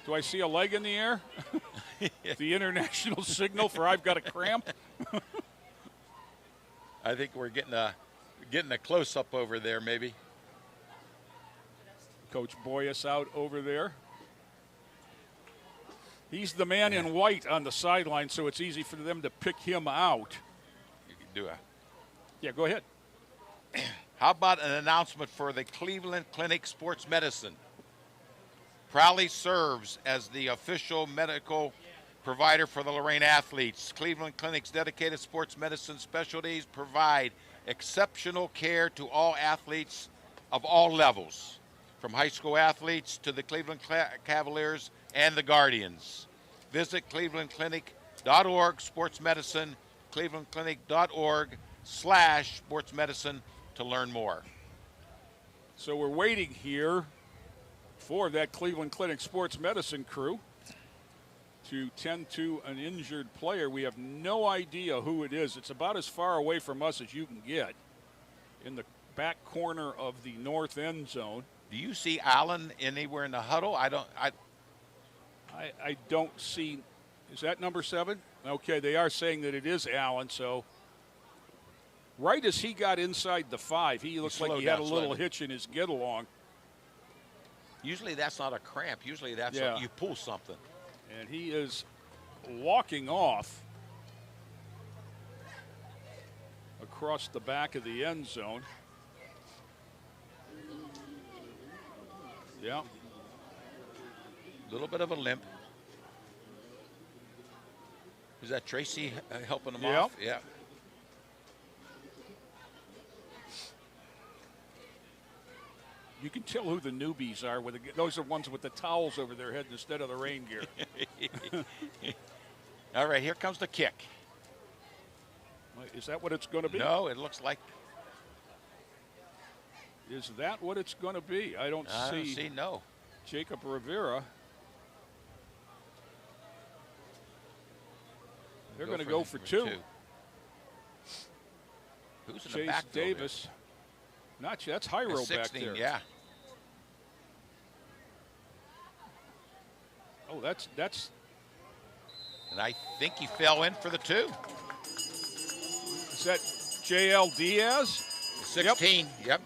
Do I see a leg in the air? The international signal for I've got a cramp? I think we're getting a close-up over there, maybe. Coach Boyas out over there. He's the man in white on the sideline, so it's easy for them to pick him out. You can do it. Yeah, go ahead. How about an announcement for the Cleveland Clinic Sports Medicine? Proudly serves as the official medical provider for the Lorain athletes. Cleveland Clinic's dedicated sports medicine specialties provide exceptional care to all athletes of all levels, from high school athletes to the Cleveland Cavaliers and the Guardians. Visit clevelandclinic.org, sports medicine, clevelandclinic.org/sports medicine to learn more. So we're waiting here for that Cleveland Clinic Sports Medicine crew to tend to an injured player. We have no idea who it is. It's about as far away from us as you can get, in the back corner of the north end zone. Do you see Allen anywhere in the huddle? I don't see. Is that number 7? Okay, they are saying that it is Allen. So right as he got inside the 5, he looks like he had a little hitch in his get along. Usually that's not a cramp. Usually that's you pull something. And he is walking off across the back of the end zone. Yeah. A little bit of a limp. Is that Tracy helping him off? Yeah. You can tell who the newbies are. Those are ones with the towels over their head instead of the rain gear. All right, here comes the kick. Is that what it's going to be? No, it looks like. Is that what it's going to be? I don't see no. Jacob Rivera. They're going to go for two. Who's in Chase the backfield Davis. Here? Not yet. That's Hyro 16, back there. Yeah. Oh, that's. And I think he fell in for the 2. Is that J.L. Diaz? 16. Yep.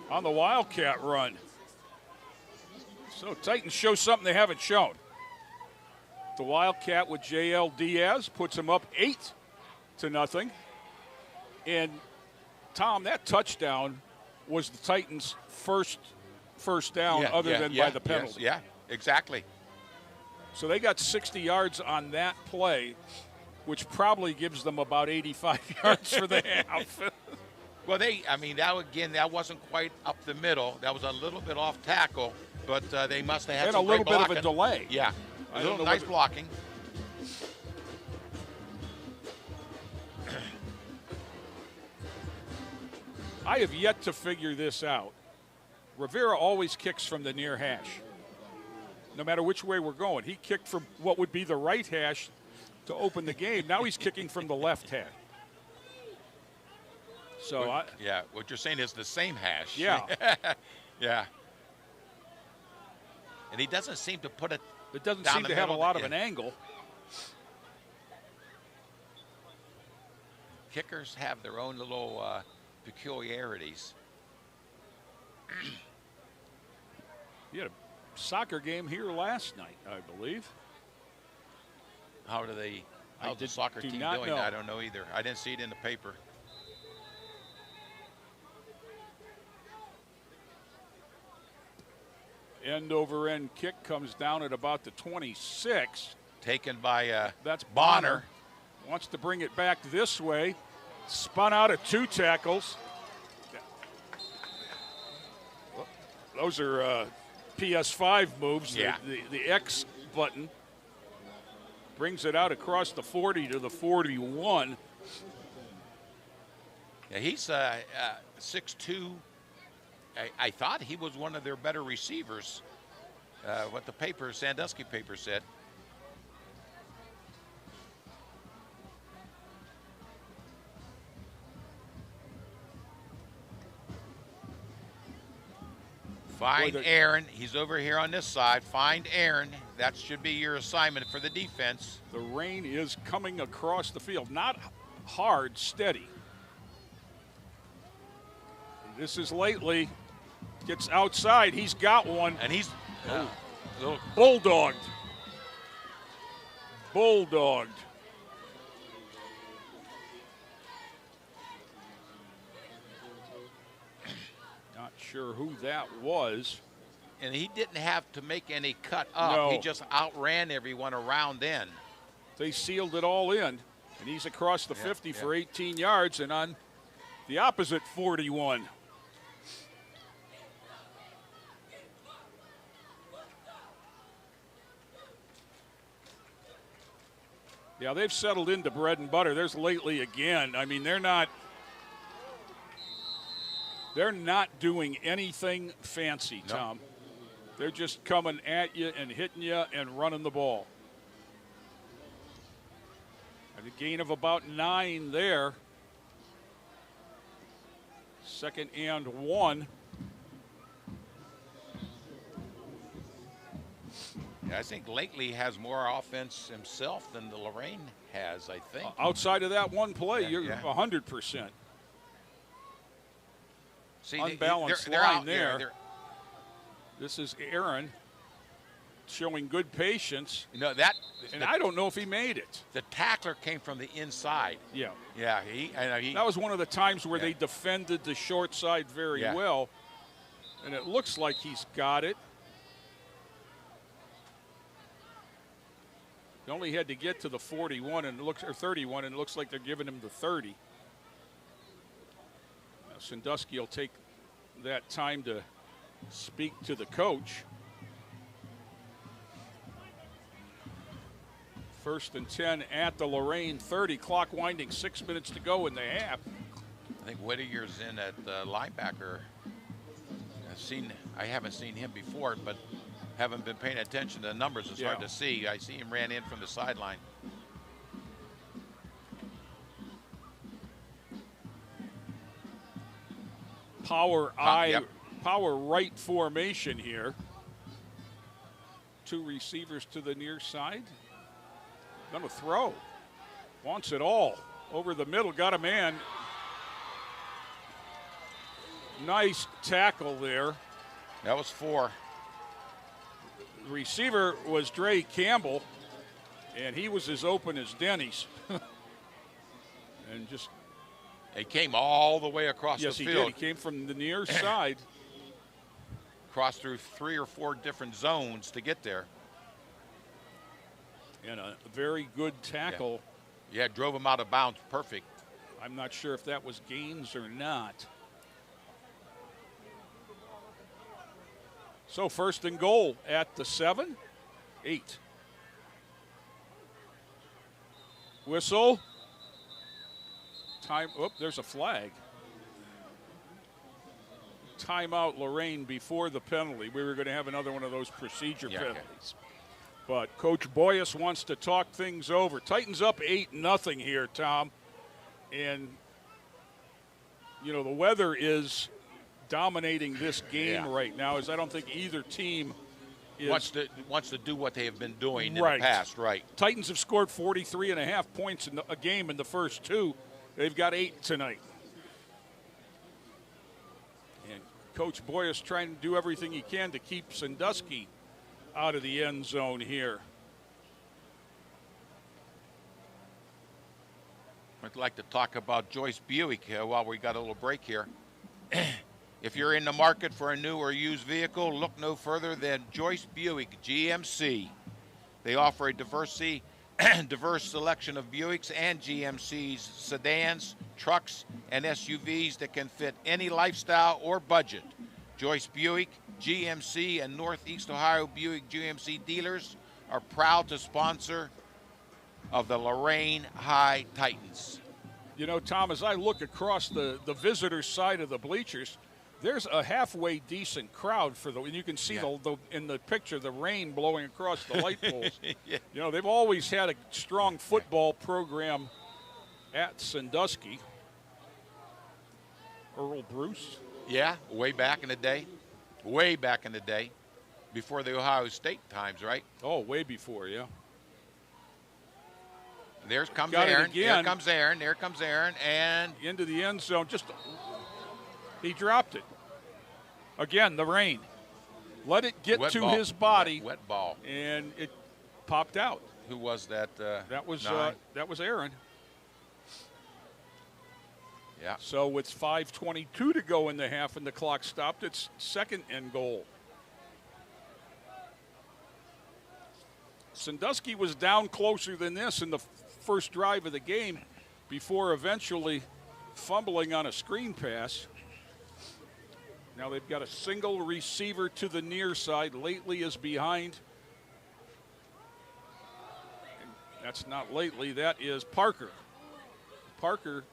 On the Wildcat run. So Titans show something they haven't shown. The Wildcat with J.L. Diaz puts him up 8-0. And Tom, that touchdown was the Titans' first down other than by the penalty. Yes, yeah, exactly. So they got 60 yards on that play, which probably gives them about 85 yards for the half. Well, that wasn't quite up the middle. That was a little bit off tackle, but they must have had some great blocking. A little bit of a delay. Yeah, a little nice blocking. I have yet to figure this out. Rivera always kicks from the near hash, no matter which way we're going. He kicked from what would be the right hash to open the game. Now he's kicking from the left hash. So what you're saying is the same hash. Yeah. Yeah. And he doesn't seem to put it. It doesn't seem to have a lot of an angle. Kickers have their own little peculiarities. You had a soccer game here last night, I believe. How's the soccer team doing? I don't know either. I didn't see it in the paper. End over end kick comes down at about the 26. Taken by that's Bonner. Wants to bring it back this way. Spun out of 2 tackles. Those are PS5 moves. Yeah. The X button brings it out across the 40 to the 41. Yeah, he's 6'2". I thought he was one of their better receivers, what the Sandusky paper said. Find Aaron. He's over here on this side. Find Aaron. That should be your assignment for the defense. The rain is coming across the field. Not hard, steady. This is Lately. Gets outside. He's got one. And he's bulldogged. Bulldogged. Not sure who that was. And he didn't have to make any cut up. No. He just outran everyone around in. They sealed it all in. And he's across the 50 for 18 yards and on the opposite 41. Yeah, they've settled into bread and butter. There's Lately again. I mean, they're not doing anything fancy, Tom. They're just coming at you and hitting you and running the ball. And a gain of about 9 there. 2nd and 1. I think Lately has more offense himself than the Lorain has, I think. Outside of that one play, you're 100%. See, unbalanced they're line out there. This is Aaron showing good patience. You know, I don't know if he made it. The tackler came from the inside. Yeah. Yeah, that was one of the times where they defended the short side very well. And it looks like he's got it. He only had to get to the 41 or 31, and it looks like they're giving him the 30. Now Sandusky will take that time to speak to the coach. 1st and 10 at the Lorain 30. Clock winding, 6 minutes to go in the half. I think Whittier's in at linebacker. I haven't seen him before, but haven't been paying attention to the numbers. It's hard to see. I see him ran in from the sideline. Power right formation here. 2 receivers to the near side. Gonna throw. Wants it all. Over the middle, got a man. Nice tackle there. That was 4. The receiver was Dre Campbell, and he was as open as Denny's. And just. He came all the way across the field. Yes, he did. He came from the near side. Crossed through 3 or 4 different zones to get there. And a very good tackle. Yeah, drove him out of bounds. Perfect. I'm not sure if that was Gaines or not. So 1st and goal at the 7, 8. Whistle. Time. Oh, there's a flag. Timeout, Lorain, before the penalty. We were going to have another one of those procedure penalties. But Coach Boyes wants to talk things over. Titans up 8-0 here, Tom. And you know, the weather is dominating this game right now, as I don't think either team wants to do what they have been doing in right. the past, right? Titans have scored 43.5 points in a game in the first 2. They've got 8 tonight. And Coach Boyes trying to do everything he can to keep Sandusky out of the end zone here. I'd like to talk about Joyce Buick while we got a little break here. If you're in the market for a new or used vehicle, look no further than Joyce Buick GMC. They offer a diverse selection of Buicks and GMC's sedans, trucks, and SUVs that can fit any lifestyle or budget. Joyce Buick, GMC, and Northeast Ohio Buick GMC dealers are proud to sponsor of the Lorain High Titans. You know, Tom, as I look across the visitor side of the bleachers, there's a halfway decent crowd for and you can see in the picture the rain blowing across the light poles. Yeah. You know, they've always had a strong football program at Sandusky. Earl Bruce. Yeah, way back in the day. Way back in the day. Before the Ohio State times, right? Oh, way before, yeah. There comes Aaron. There comes Aaron. There comes Aaron. And into the end zone. He dropped it. Again, the rain. Let it get to his body. Wet ball. And it popped out. Who was that? That was Aaron. Yeah. So with 5:22 to go in the half and the clock stopped, it's second and goal. Sandusky was down closer than this in the first drive of the game before eventually fumbling on a screen pass. Now they've got a single receiver to the near side. Lately is behind. And that's not Lately, that is Parker. Parker.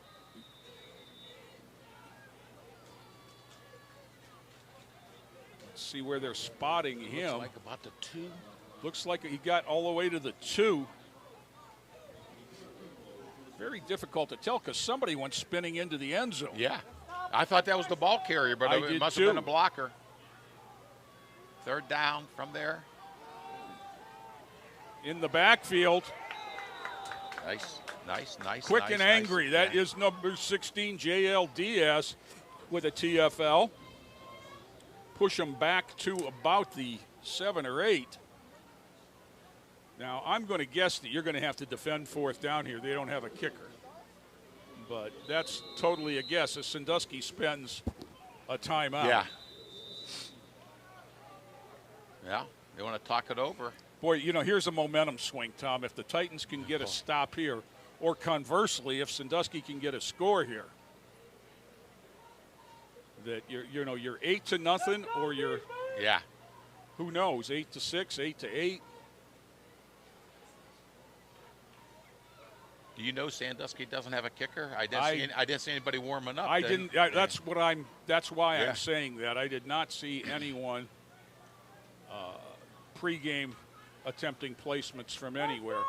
Let's see where they're spotting him. Looks like about the 2. Looks like he got all the way to the 2. Very difficult to tell because somebody went spinning into the end zone. Yeah. I thought that was the ball carrier, but it must have been a blocker. Third down from there. In the backfield. Nice. Quick and angry. That is number 16, J.L. Diaz with a TFL. Push him back to about the 7 or 8. Now, I'm going to guess that you're going to have to defend fourth down here. They don't have a kicker. But that's totally a guess as Sandusky spends a timeout. Yeah, they want to talk it over. Boy, you know, here's a momentum swing, Tom. If the Titans can get a stop here, or conversely, if Sandusky can get a score here, that you're 8-0 or you're who knows, 8-6, 8-8. Do you know Sandusky doesn't have a kicker? I didn't see anybody warming up. I didn't. That's why I'm saying that. I did not see anyone pregame attempting placements from anywhere.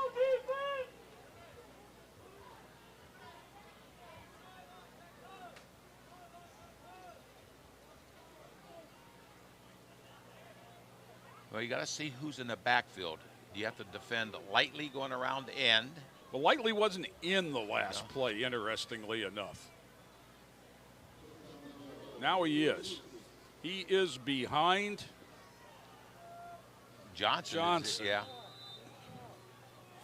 Well, you got to see who's in the backfield. Do you have to defend lightly going around the end? Well, Lightly wasn't in the last play, interestingly enough. Now he is. He is behind Johnson. Yeah.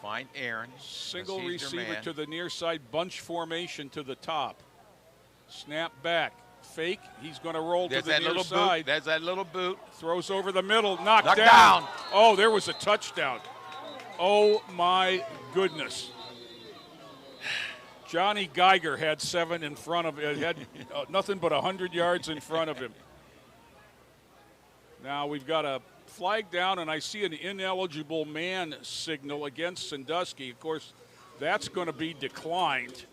Find Aaron. Single receiver to the near side, bunch formation to the top. Snap back. Fake. He's going to roll to the near side. There's that little boot. Throws over the middle. Knocked down. Oh, there was a touchdown. Oh, my goodness. Johnny Geiger had 7 in front of him. Had nothing but 100 yards in front of him. Now we've got a flag down, and I see an ineligible man signal against Sandusky. Of course, that's going to be declined.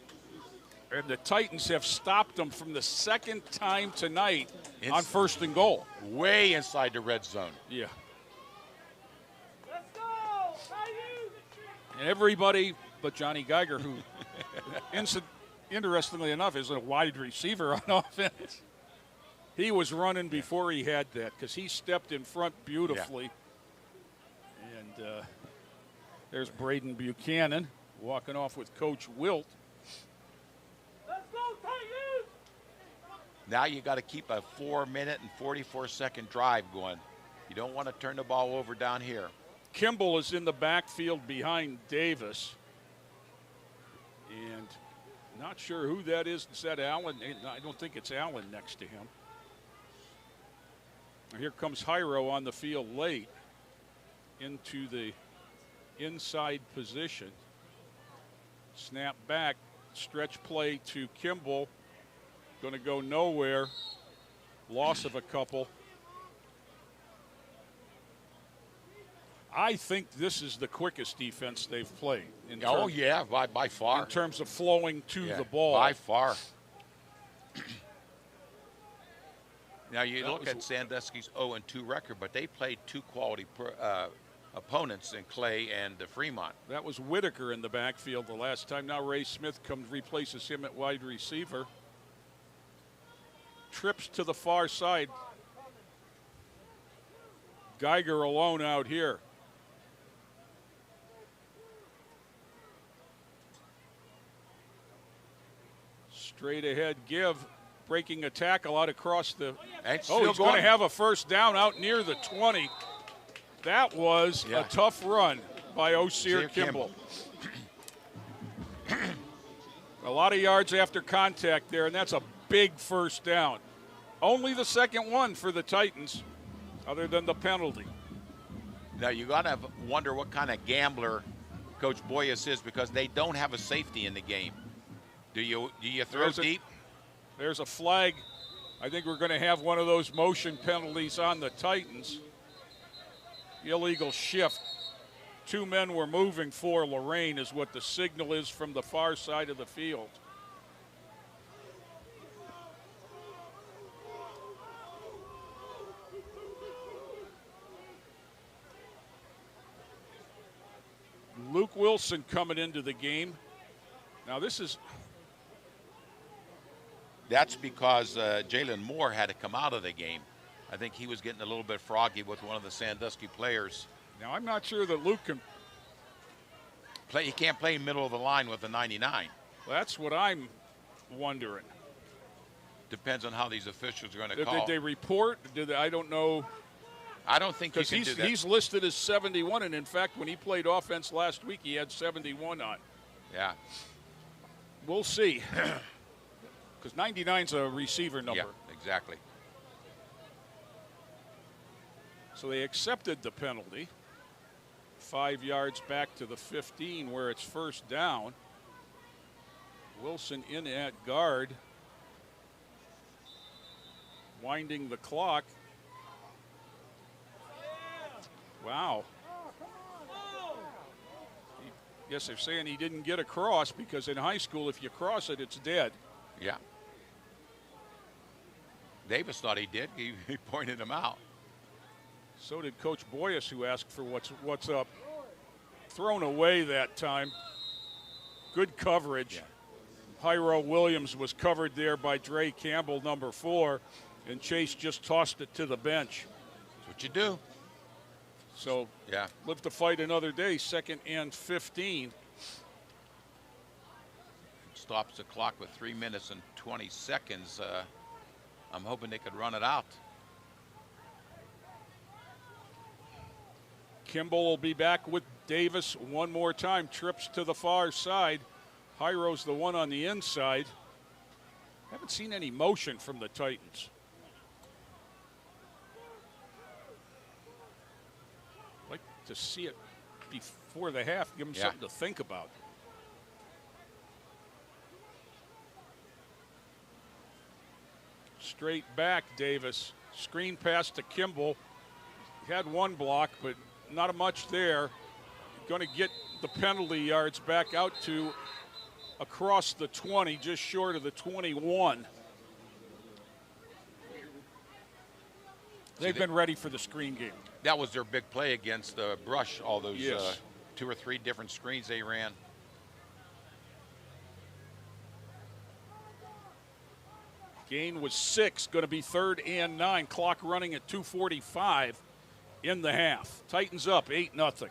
And the Titans have stopped them from the second time tonight on 1st and goal. Way inside the red zone. Yeah. And everybody but Johnny Geiger, who interestingly enough, is a wide receiver on offense. He was running before he had that because he stepped in front beautifully. Yeah. And there's Braden Buchanan walking off with Coach Wilt. Let's go, Titans! Now you got to keep a 4-minute and 44-second drive going. You don't want to turn the ball over down here. Kimball is in the backfield behind Davis. And not sure who that is. Is that Allen? I don't think it's Allen next to him. Here comes Jairo on the field late into the inside position. Snap back, stretch play to Kimball. Going to go nowhere. Loss of a couple. I think this is the quickest defense they've played. Yeah, by far. In terms of flowing to the ball. By far. Now, you look at Sandusky's 0-2 record, but they played two quality opponents in Clay and Fremont. That was Whitaker in the backfield the last time. Now Ray Smith replaces him at wide receiver. Trips to the far side. Geiger alone out here. Straight ahead give. Breaking a tackle out across the. He's going to have a first down out near the 20. That was a tough run by Osir Kimball. A lot of yards after contact there, and that's a big first down. Only the second one for the Titans, other than the penalty. Now you got to wonder what kind of gambler Coach Boyas is, because they don't have a safety in the game. Do you throw deep? There's a flag. I think we're going to have one of those motion penalties on the Titans. Illegal shift. Two men were moving for Lorain is what the signal is from the far side of the field. Luke Wilson coming into the game. Now this is... That's because Jalen Moore had to come out of the game. I think he was getting a little bit froggy with one of the Sandusky players. Now, I'm not sure that Luke can play. He can't play middle of the line with the 99. That's what I'm wondering. Depends on how these officials are going to call. Did they report? I don't know. I don't think you can do that. He's listed as 71, and in fact, when he played offense last week, he had 71 on. Yeah. We'll see. Because 99's a receiver number. Yeah, exactly. So they accepted the penalty. 5 yards back to the 15 where it's first down. Wilson in at guard. Winding the clock. Wow. Yes, they're saying he didn't get across because in high school, if you cross it, it's dead. Yeah. Davis thought he did. He pointed him out. So did Coach Boyas, who asked for what's up. Thrown away that time. Good coverage. Yeah. Jairo Williams was covered there by Dre Campbell, number 4, and Chase just tossed it to the bench. That's what you do. So live to fight another day, 2nd and 15. Stops the clock with 3 minutes and 20 seconds. I'm hoping they could run it out. Kimball will be back with Davis one more time. Trips to the far side. Jairo's the one on the inside. Haven't seen any motion from the Titans. Like to see it before the half. Give them something to think about. Straight back, Davis. Screen pass to Kimball. He had one block, but not much there. Going to get the penalty yards back out to across the 20, just short of the 21. They've been ready for the screen game. That was their big play against Brush, all those 2 or 3 different screens they ran. Gain was 6, going to be 3rd and 9. Clock running at 2:45 in the half. Titans up 8-0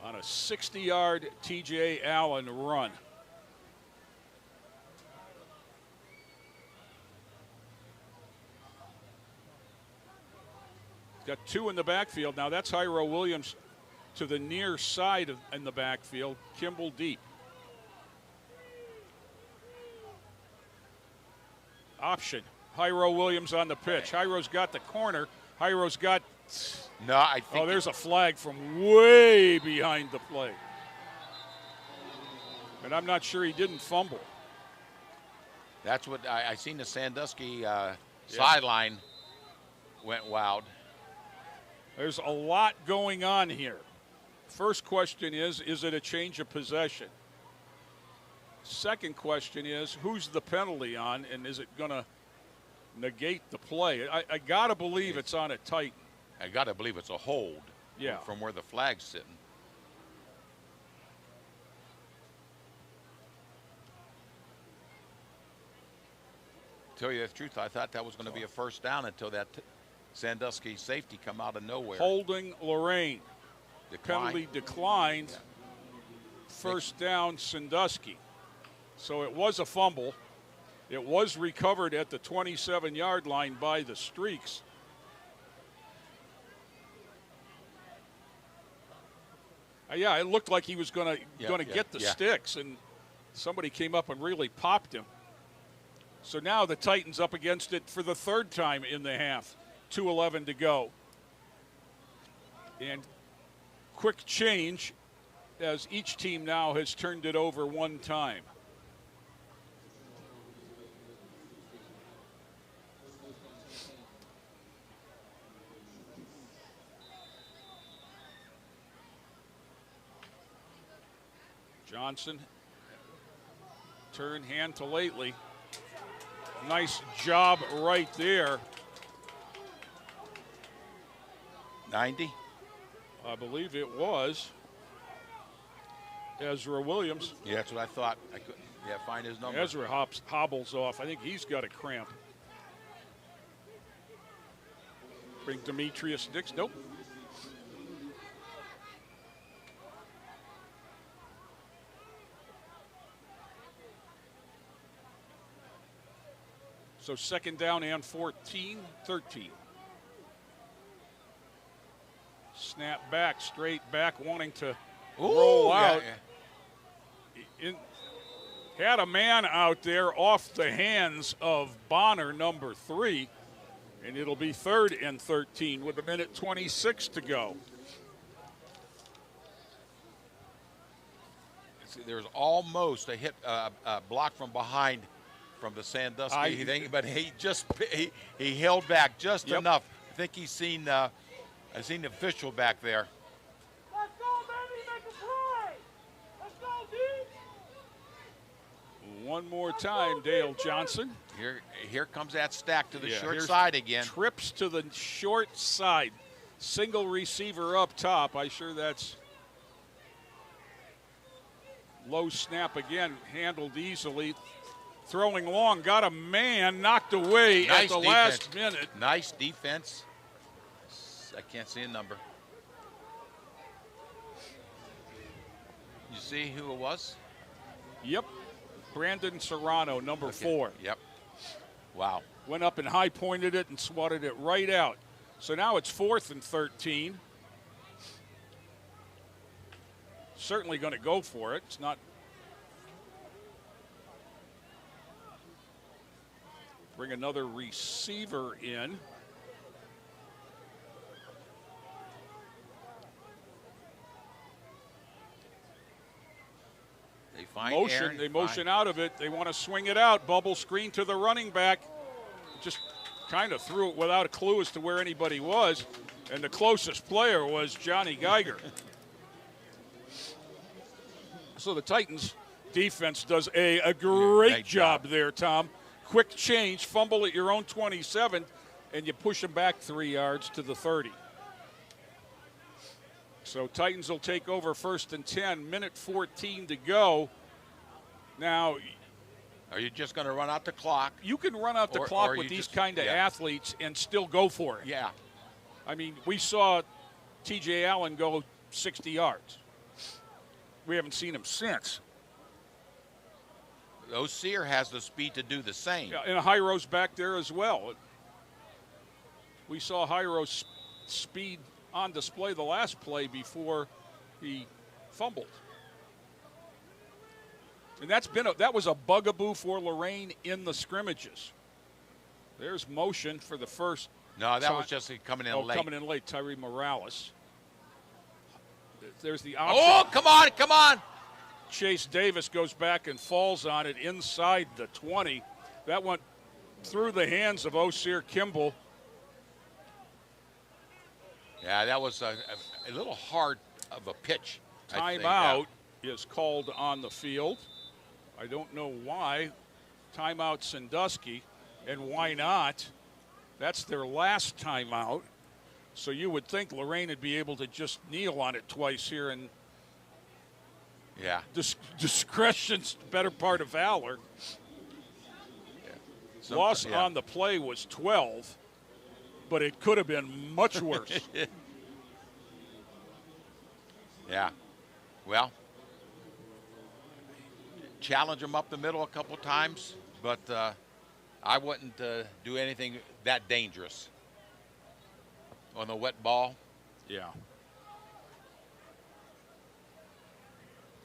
on a 60-yard T.J. Allen run. Got 2 in the backfield. Now that's Hyro Williams to the near side in the backfield. Kimball deep. Option. Hyro Williams on the pitch. Hyro's got the corner. Hyro's got. No, I think. Oh, there's a flag from way behind the play. And I'm not sure he didn't fumble. That's what I seen the Sandusky sideline went wild. There's a lot going on here. First question is it a change of possession? Second question is, who's the penalty on, and is it going to negate the play? I got to believe it's on a Titan. I got to believe it's a hold from where the flag's sitting. Tell you the truth, I thought that was going to be a first down until that Sandusky safety come out of nowhere. Holding Lorain. The penalty declined. First down, Sandusky. So it was a fumble. It was recovered at the 27-yard line by the Streaks. Yeah, it looked like he was going to get the sticks, and somebody came up and really popped him. So now the Titans up against it for the 3rd time in the half. 2:11 to go. And quick change as each team now has turned it over 1 time. Johnson, turn hand to Lately. Nice job right there. 90? I believe it was. Ezra Williams. Yeah, that's what I thought. I couldn't find his number. Ezra hobbles off. I think he's got a cramp. Bring Demetrius Dix. Nope. So 2nd down and 14, 13. Snap back, straight back, wanting to roll out. Had a man out there off the hands of Bonner, number 3, and it'll be 3rd and 13 with 1:26 to go. There's almost a hit, block from behind from the Sandusky thing, but he held back just enough. I think he's seen. I've seen the official back there. Let's go, baby, make a play. Let's go, D. One more time, Dale Johnson. Here comes that stack to the short side again. Trips to the short side. Single receiver up top. I'm sure that's low snap again, handled easily. Throwing long, got a man knocked away at the last minute. Nice defense. I can't see a number. You see who it was? Yep. Brandon Serrano, number 4. Yep. Wow. Went up and high pointed it and swatted it right out. So now it's 4th and 13. Certainly going to go for it. It's not. Bring another receiver in. They find motion. Aaron. They motion out of it. They want to swing it out. Bubble screen to the running back. Just kind of threw it without a clue as to where anybody was. And the closest player was Johnny Geiger. So the Titans defense does a great job there, Tom. Quick change, fumble at your own 27, and you push them back 3 yards to the 30. So Titans will take over 1st and 10, 1:14 to go. Now, Are you just going to run out the clock? You can run out the clock with these kind of athletes and still go for it. Yeah. I mean, we saw T.J. Allen go 60 yards. We haven't seen him since. O'Sear has the speed to do the same. Yeah, and Hyro's back there as well. We saw Hyro's speed on display the last play before he fumbled. And that was a bugaboo for Lorain in the scrimmages. There's motion for the first. No, that was just coming in late. Coming in late, Tyree Morales. There's the option. Oh, come on. Chase Davis goes back and falls on it inside the 20. That went through the hands of O'Sear Kimball. Yeah, that was a little hard of a pitch. Timeout is called on the field. I don't know why. Timeout Sandusky, and why not? That's their last timeout. So you would think Lorain would be able to just kneel on it twice here, and discretion's the better part of valor. Yeah. Loss on the play was 12, but it could have been much worse. Yeah. Well, challenge them up the middle a couple times, but I wouldn't do anything that dangerous on the wet ball. Yeah.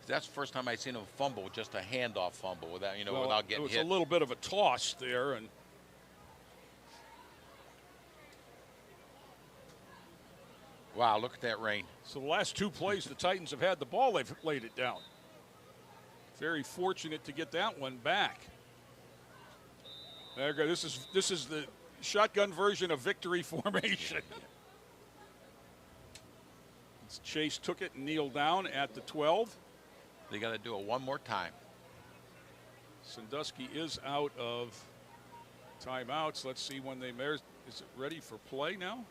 That's the first time I've seen him fumble, just a handoff fumble without getting hit. It was a little bit of a toss there, and wow, look at that rain. So the last two plays the Titans have had the ball, they've laid it down. Very fortunate to get that one back. There you go. This is the shotgun version of victory formation. Chase took it and kneeled down at the 12. They got to do it one more time. Sandusky is out of timeouts. Let's see when they measure. Is it ready for play now?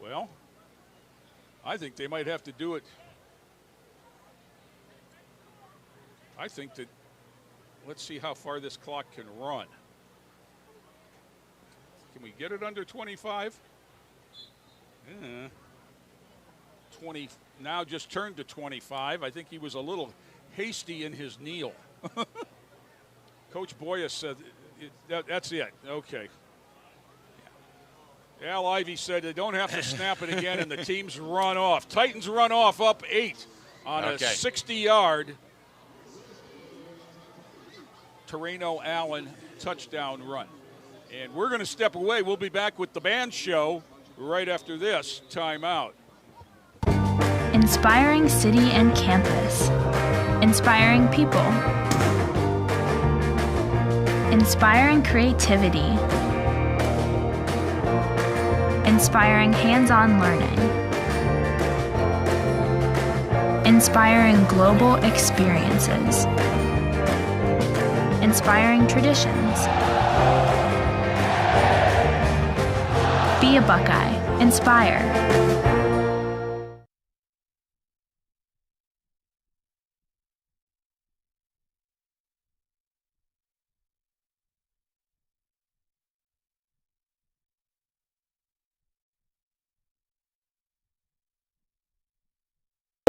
Well, I think they might have to do it. I think that, let's see how far this clock can run. Can we get it under 25? 20 now just turned to 25. I think he was a little hasty in his kneel. Coach Boyas said that's it. Okay. Al Ivy said they don't have to snap it again, and the teams run off. Titans run off up 8 on a 60-yard Toreno Allen touchdown run. And we're going to step away. We'll be back with the band show right after this timeout. Inspiring city and campus. Inspiring people. Inspiring creativity. Inspiring hands-on learning. Inspiring global experiences. Inspiring traditions. Be a Buckeye. Inspire.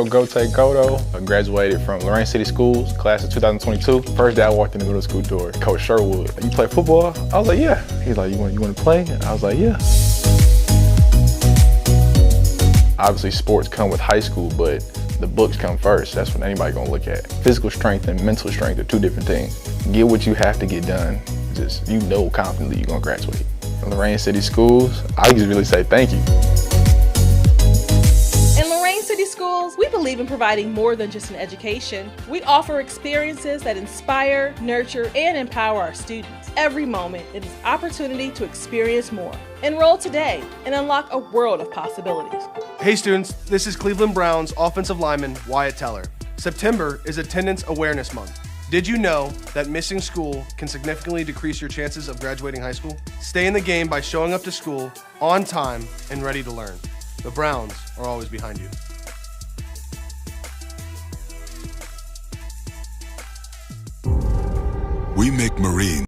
Gote Goto. I graduated from Lorain City Schools, class of 2022. First day I walked in the middle school door, Coach Sherwood, "You play football?" I was like, "Yeah." He's like, you want to play?" I was like, "Yeah." Obviously sports come with high school, but the books come first. That's what anybody gonna look at. Physical strength and mental strength are two different things. Get what you have to get done. Just, confidently you're gonna graduate. From Lorain City Schools, I just really say thank you. In Lorain City Schools, we believe in providing more than just an education. We offer experiences that inspire, nurture, and empower our students. Every moment, it is opportunity to experience more. Enroll today and unlock a world of possibilities. Hey students, this is Cleveland Browns offensive lineman Wyatt Teller. September is Attendance Awareness Month. Did you know that missing school can significantly decrease your chances of graduating high school? Stay in the game by showing up to school on time and ready to learn. The Browns are always behind you. We make Marine.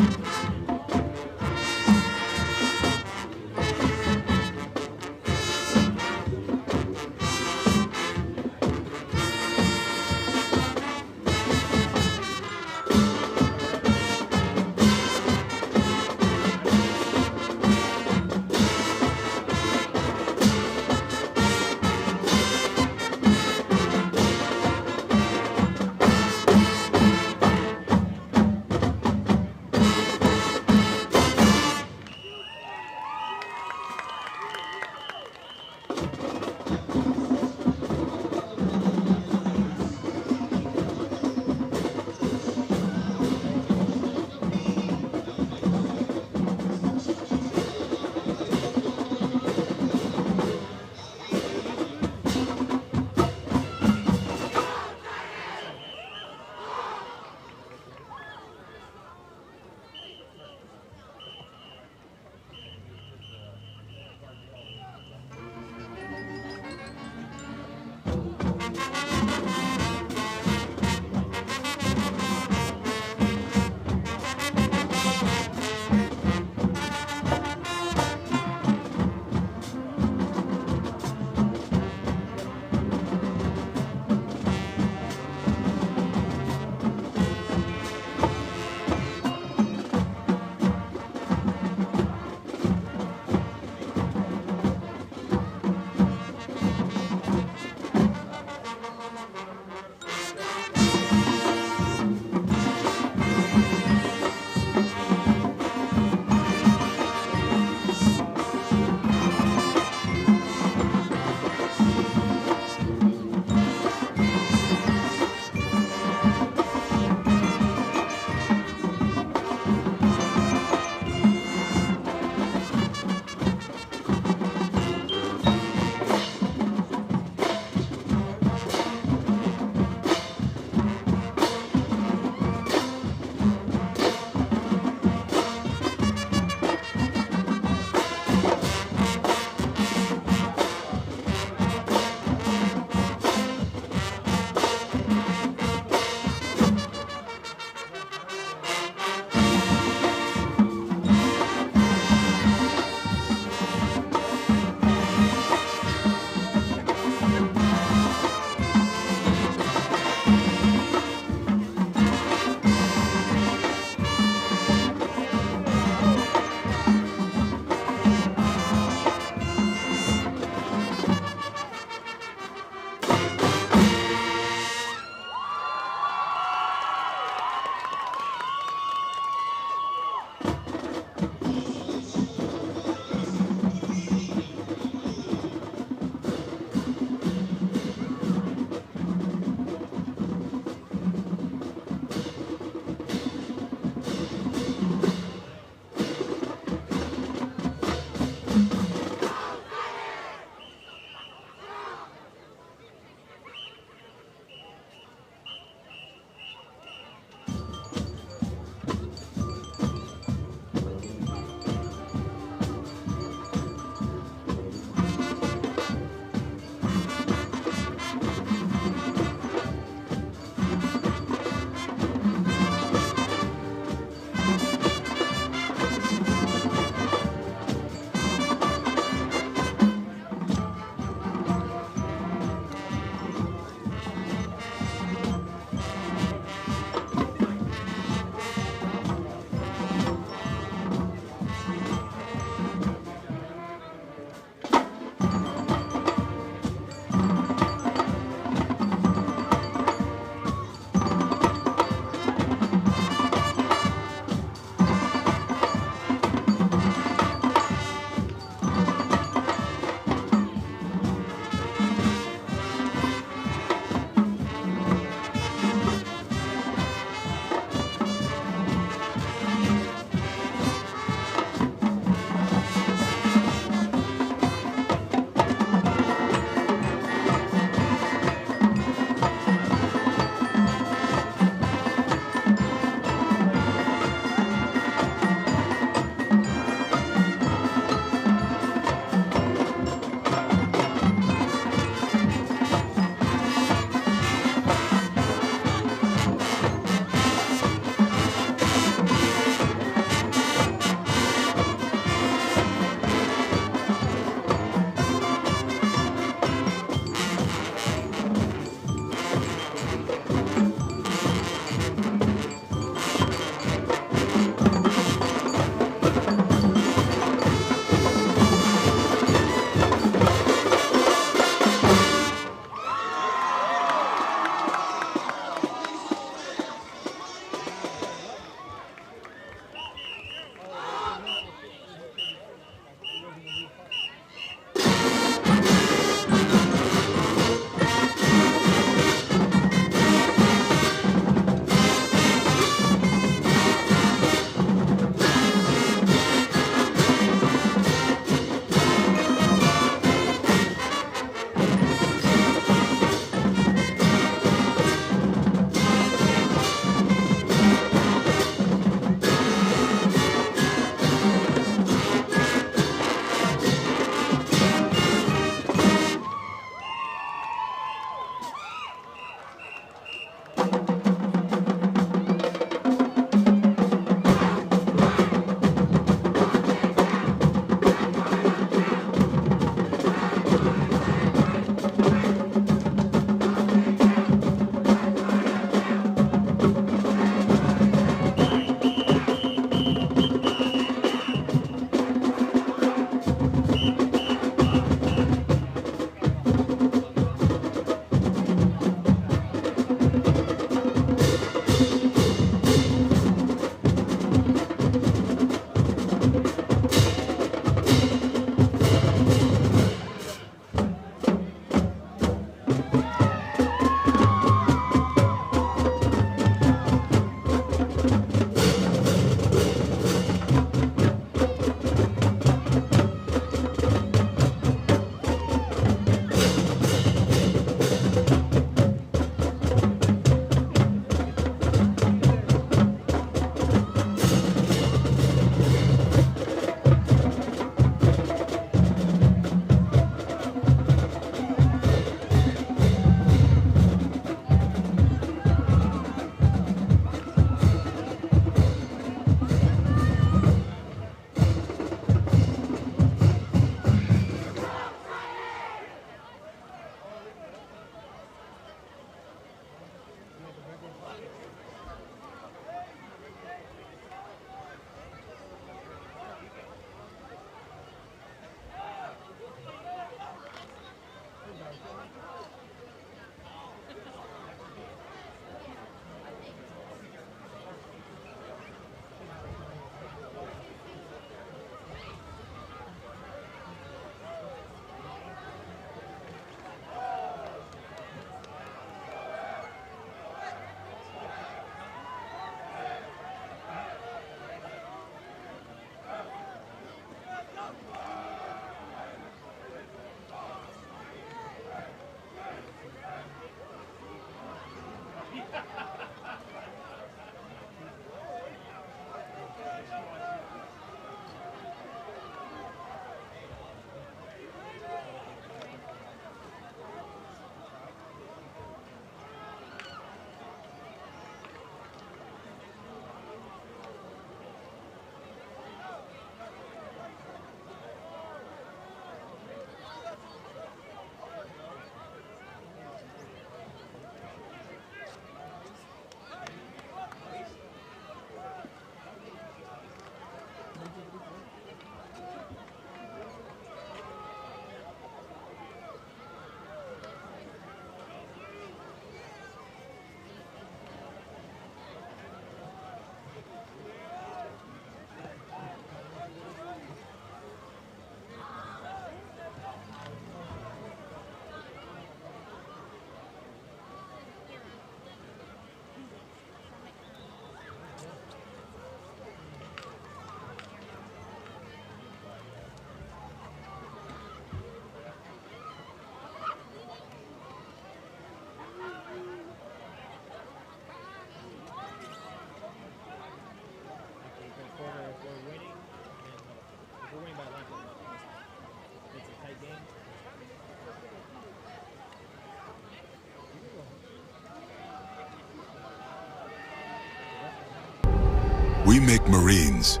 We make Marines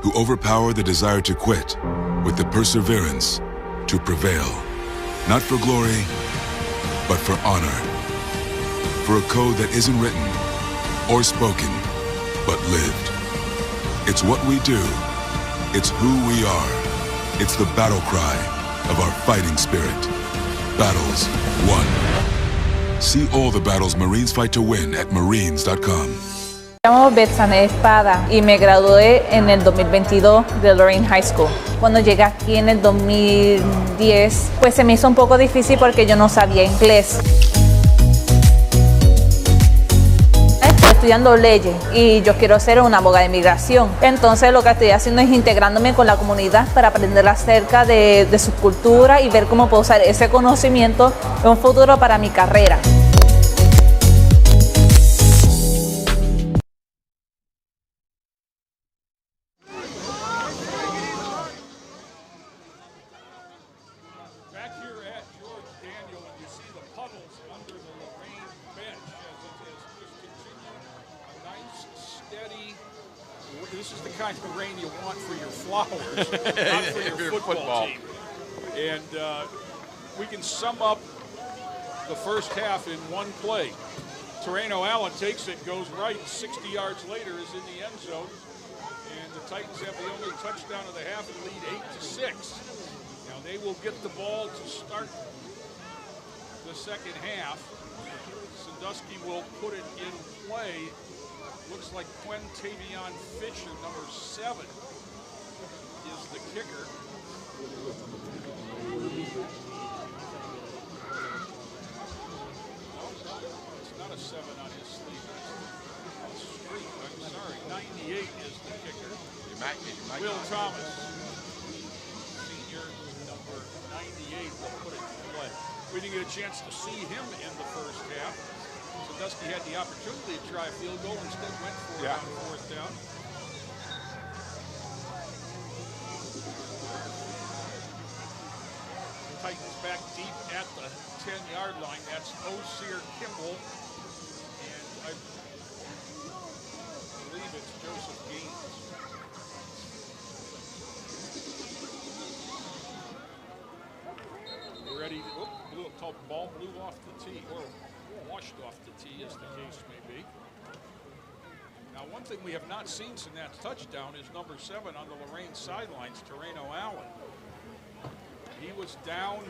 who overpower the desire to quit with the perseverance to prevail. Not for glory, but for honor. For a code that isn't written or spoken, but lived. It's what we do. It's who we are. It's the battle cry of our fighting spirit. Battles won. See all the battles Marines fight to win at marines.com. Me llamo Betsane Espada y me gradué en el 2022 de Lorain High School. Cuando llegué aquí en el 2010, pues se me hizo un poco difícil porque yo no sabía inglés. Estoy estudiando leyes y yo quiero ser una abogada de inmigración. Entonces lo que estoy haciendo es integrándome con la comunidad para aprender acerca de su cultura y ver cómo puedo usar ese conocimiento en un futuro para mi carrera. This is the kind of rain you want for your flowers, not for your football team. And we can sum up the first half in one play. Terreno Allen takes it, goes right, 60 yards later is in the end zone. And the Titans have the only touchdown of the half and lead 8-6. Now they will get the ball to start the second half. Sandusky will put it in play. Looks like Quintavion Fisher, number 7, is the kicker. No, it's not a 7 on his sleeve. It's a streak, I'm sorry. 98 is the kicker. Will Thomas, senior, number 98, will put it in play. We didn't get a chance to see him in the first half. Sandusky had the opportunity to try a field goal, instead went for it on fourth down. Titans back deep at the 10-yard line. That's Osir Kimball, and I believe it's Joseph Gaines. We're ready. Ball blew off the tee, or washed off the tee, as the case may be. Now, one thing we have not seen since that touchdown is number 7 on the Lorain sidelines, Terreno Allen. He was down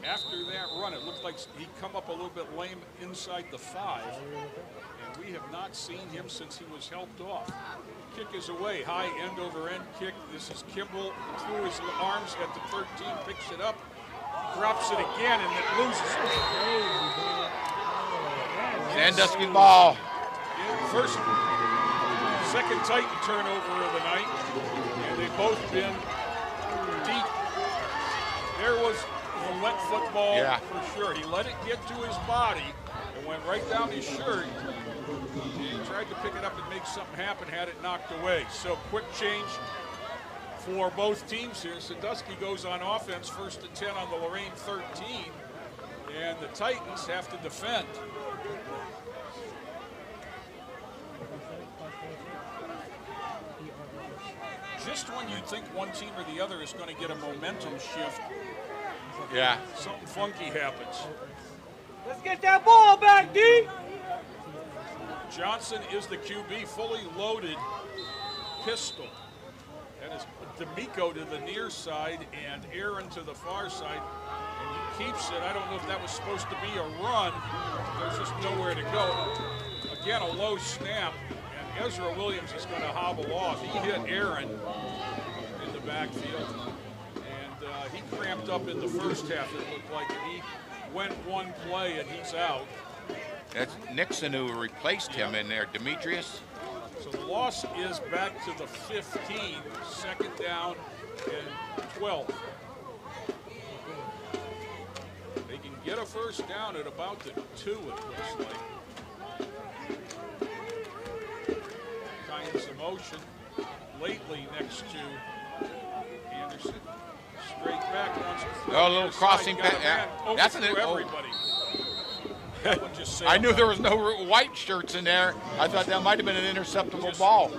after that run. It looked like he'd come up a little bit lame inside the 5, and we have not seen him since he was helped off. Kick is away, high end-over-end kick. This is Kimball through his arms at the 13, picks it up, drops it again, and it loses it. Sandusky ball. First, second Titan turnover of the night, and they've both been deep. There was the let football for sure. He let it get to his body and went right down his shirt. He tried to pick it up and make something happen, had it knocked away. So quick change for both teams here. Sandusky goes on offense, 1st and 10 on the Lorain 13, and the Titans have to defend. Just when you think one team or the other is going to get a momentum shift, something funky happens. Let's get that ball back, D. Johnson is the QB, fully loaded pistol. That is D'Amico to the near side and Aaron to the far side. And he keeps it. I don't know if that was supposed to be a run. There's just nowhere to go. Again, a low snap. And Ezra Williams is going to hobble off. He hit Aaron in the backfield. And he cramped up in the first half, it looked like. And he went one play and he's out. That's Nixon who replaced him in there, Demetrius. So the loss is back to the 15, 2nd down and 12. They can get a first down at about the 2, it looks like. Kinds of motion lately next to Anderson. Straight back once. Oh, a little crossing pass. That's an everybody. I knew there was no white shirts in there. I thought that might have been an interceptable ball.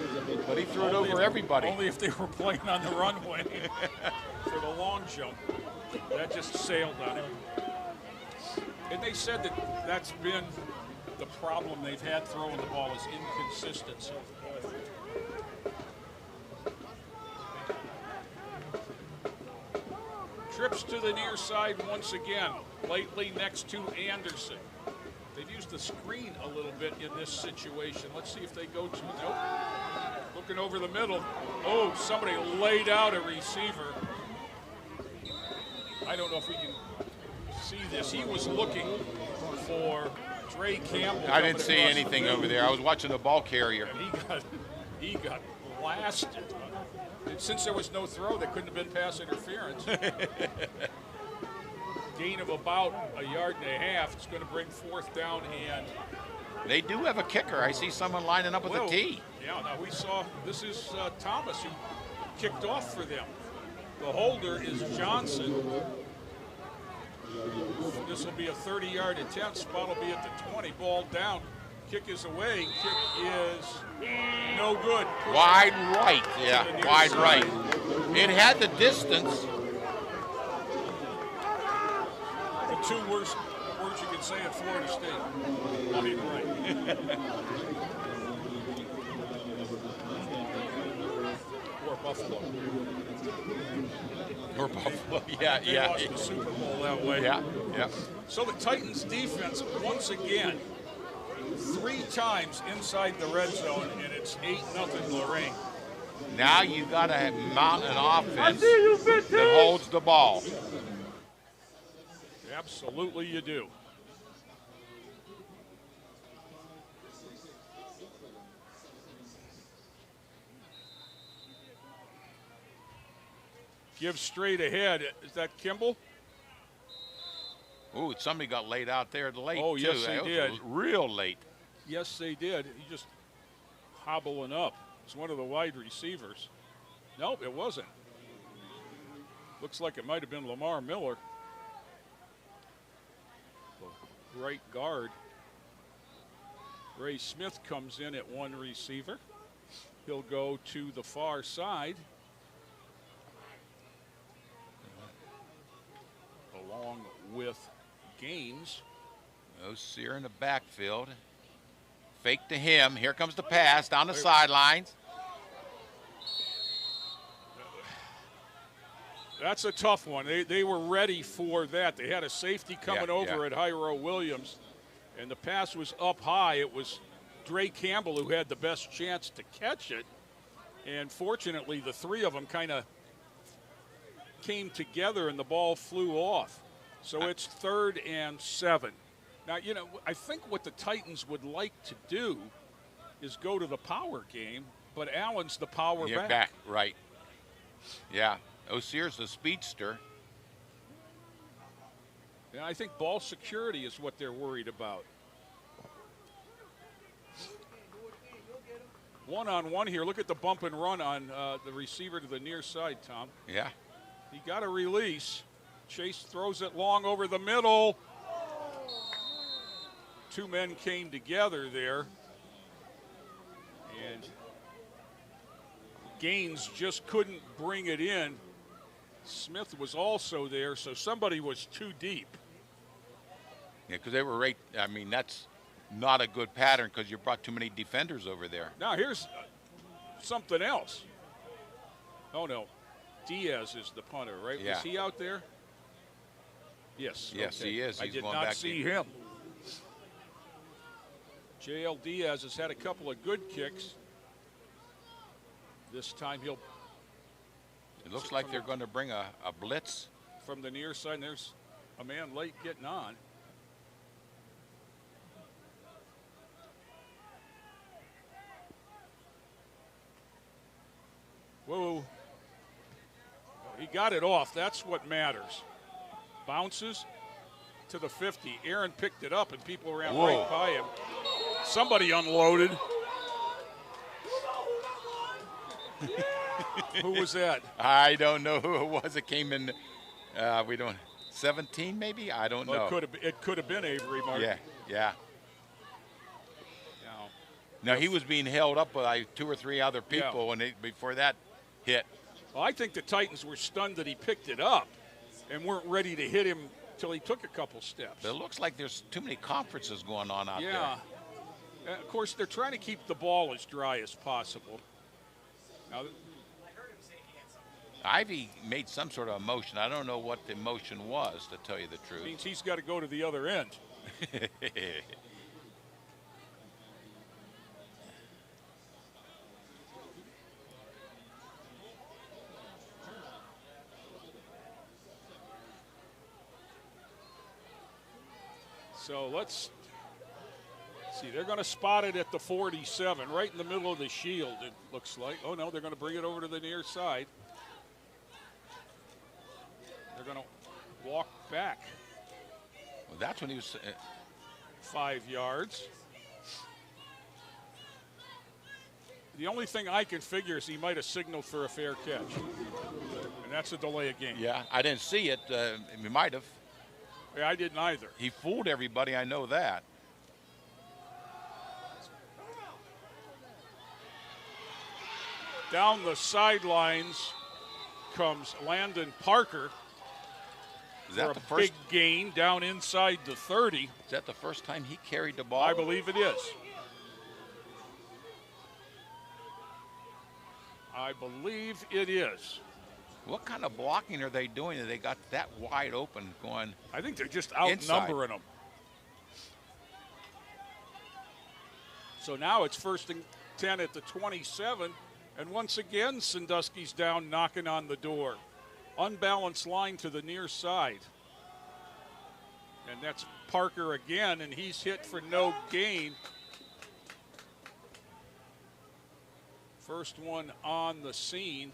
But he threw it over everybody. Only if they were playing on the runway for the long jump. That just sailed on him. And they said that that's been the problem they've had throwing the ball is inconsistency. Trips to the near side once again. Lately next to Anderson. They've used the screen a little bit in this situation. Let's see if they go to, nope. Looking over the middle. Oh, somebody laid out a receiver. I don't know if we can see this. He was looking for Dre Campbell. I didn't see anything over there. I was watching the ball carrier. And he got blasted. And since there was no throw, there couldn't have been pass interference. Gain of about a yard and a half. It's going to bring 4th down and. They do have a kicker. I see someone lining up with a tee. Yeah, now we saw, this is Thomas who kicked off for them. The holder is Johnson. This will be a 30-yard attempt. Spot will be at the 20. Ball down. Kick is away. Kick is no good. Wide right. Yeah, wide right. It had the distance. The 2 worst words you can say at Florida State. Wide right. Or Buffalo. Or Buffalo. Yeah, they lost the Super Bowl that way. Yeah, yeah. So the Titans defense, once again, 3 times inside the red zone, and it's 8-0 Lorain. Now you got to mount an offense that holds the ball. Absolutely you do. Give straight ahead. Is that Kimball? Ooh, somebody got laid out there late, oh, too. Yes, they did. Real late. Yes, they did. He just hobbling up. It's one of the wide receivers. Nope, it wasn't. Looks like it might have been Lamar Miller. The right guard. Ray Smith comes in at one receiver. He'll go to the far side. Along with Gaines. Sear in the backfield. Fake to him. Here comes the pass down the sidelines. That's a tough one. They were ready for that. They had a safety coming over at Hyro Williams, and the pass was up high. It was Dre Campbell who had the best chance to catch it, and fortunately the 3 of them kind of came together and the ball flew off. So it's 3rd and 7. Now, you know, I think what the Titans would like to do is go to the power game, but Allen's the power back. Right. Yeah. O'Sear's the speedster. Yeah, I think ball security is what they're worried about. One-on-one here. Look at the bump and run on the receiver to the near side, Tom. Yeah. He got a release. Chase throws it long over the middle. 2 men came together there. And Gaines just couldn't bring it in. Smith was also there, so somebody was too deep. Yeah, because they were right. I mean, that's not a good pattern because you brought too many defenders over there. Now here's something else. Oh, no. Diaz is the punter, right? Yeah. Was he out there? Yes. Yes, okay. he is. I He's did going not back see in. him. J.L. Diaz has had a couple of good kicks. This time he'll. It looks like they're going to bring a blitz. From the near side, and there's a man late getting on. Whoa. He got it off. That's what matters. Bounces to the 50. Aaron picked it up, and people ran right by him. Somebody unloaded. Who was that? I don't know who it was. It came in, 17 maybe? I don't know. It could have been Avery Martin. Yeah. Now, No, he was being held up by like 2 or 3 other people before that hit. Well, I think the Titans were stunned that he picked it up and weren't ready to hit him till he took a couple steps. But it looks like there's too many conferences going on out there. Yeah. Of course, they're trying to keep the ball as dry as possible. Now, Ivy made some sort of motion. I don't know what the motion was, to tell you the truth. Means he's got to go to the other end. So let's see. They're going to spot it at the 47, right in the middle of the shield, it looks like. Oh, no, they're going to bring it over to the near side. They're going to walk back. Well, that's when he was 5 yards. The only thing I can figure is he might have signaled for a fair catch. And that's a delay of game. Yeah, I didn't see it. He might have. Yeah, I didn't either. He fooled everybody, I know that. Down the sidelines comes Landon Parker. Is that for the a first big gain down inside the 30. Is that the first time he carried the ball? I believe it is. I believe it is. What kind of blocking are they doing that they got that wide open going? I think they're just outnumbering them. So now it's 1st and 10 at the 27. And once again, Sandusky's down knocking on the door. Unbalanced line to the near side. And that's Parker again, and he's hit for no gain. First one on the scene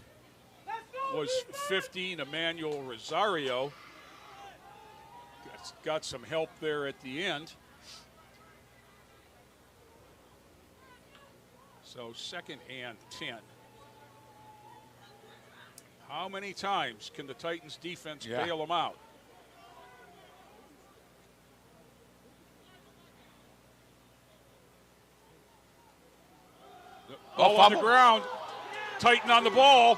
was 15, Emmanuel Rosario. Got some help there at the end. So 2nd and 10. How many times can the Titans defense bail them out? Ball on the ground. Titan on the ball.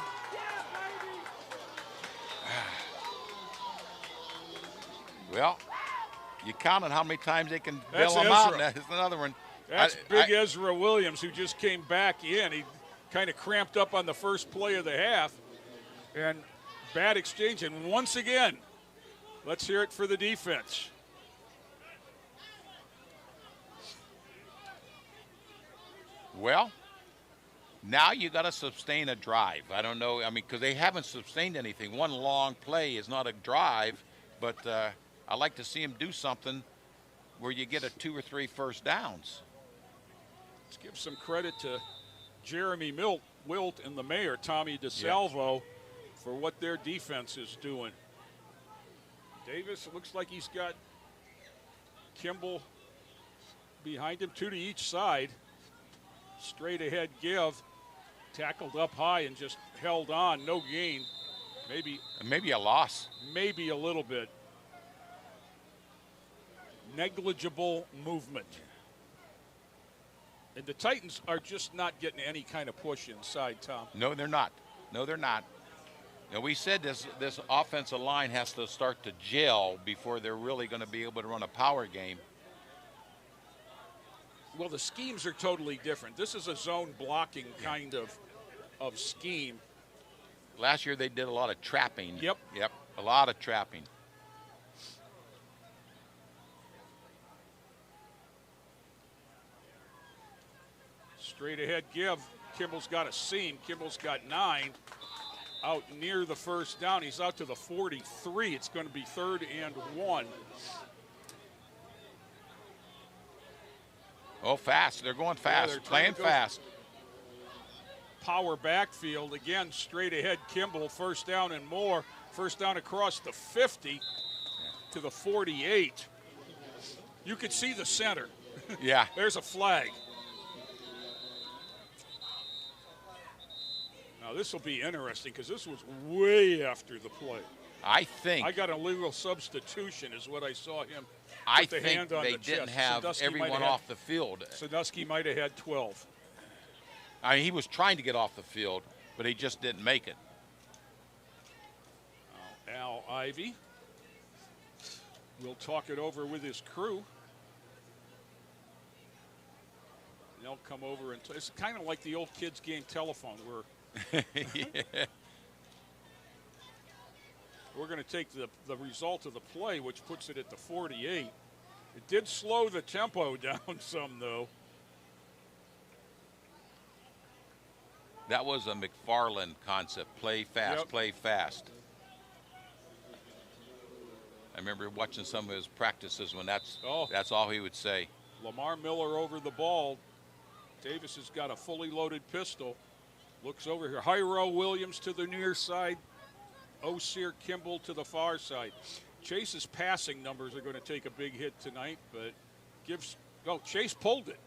Well, you counted how many times they can bail them out. That's another one. That's big Ezra Williams, who just came back in. He kind of cramped up on the first play of the half. And bad exchange. And once again, let's hear it for the defense. Well, now you got to sustain a drive. I don't know. I mean, because they haven't sustained anything. One long play is not a drive, but I like to see them do something where you get a 2 or 3 first downs. Let's give some credit to Jeremy Wilt and the mayor, Tommy DeSalvo, for what their defense is doing. Davis, it looks like he's got Kimball behind him, 2 to each side. Straight ahead give. Tackled up high and just held on. No gain. Maybe a loss. Maybe a little bit. Negligible movement. And the Titans are just not getting any kind of push inside, Tom. No, they're not. No, they're not. Now, we said this offensive line has to start to gel before they're really going to be able to run a power game. Well, the schemes are totally different. This is a zone blocking kind of scheme. Last year they did a lot of trapping. Yep, a lot of trapping. Straight ahead give. Kimball's got a seam. Kimball's got 9. Out near the first down. He's out to the 43. It's going to be 3rd and 1. Oh, fast. They're going fast. They're playing fast. Power backfield. Again, straight ahead Kimball. First down and more. First down across the 50 to the 48. You could see the center. Yeah. There's a flag. Now, this will be interesting because this was way after the play. I think. I got a legal substitution is what I saw him I put the think hand on they the didn't chest. have Sandusky everyone off the field. Sandusky might have had 12. I mean, he was trying to get off the field, but he just didn't make it. Al Ivy will talk it over with his crew. They'll come over and it's kind of like the old kids game telephone where Yeah. we're going to take the result of the play, which puts it at the 48. It did slow the tempo down some, though. That was a McFarland concept, play fast, play fast. I remember watching some of his practices when that's all he would say. Lamar Miller over the ball. Davis has got a fully loaded pistol. Looks over here. Hyro Williams to the near side. Osir Kimball to the far side. Chase's passing numbers are going to take a big hit tonight, but Chase pulled it.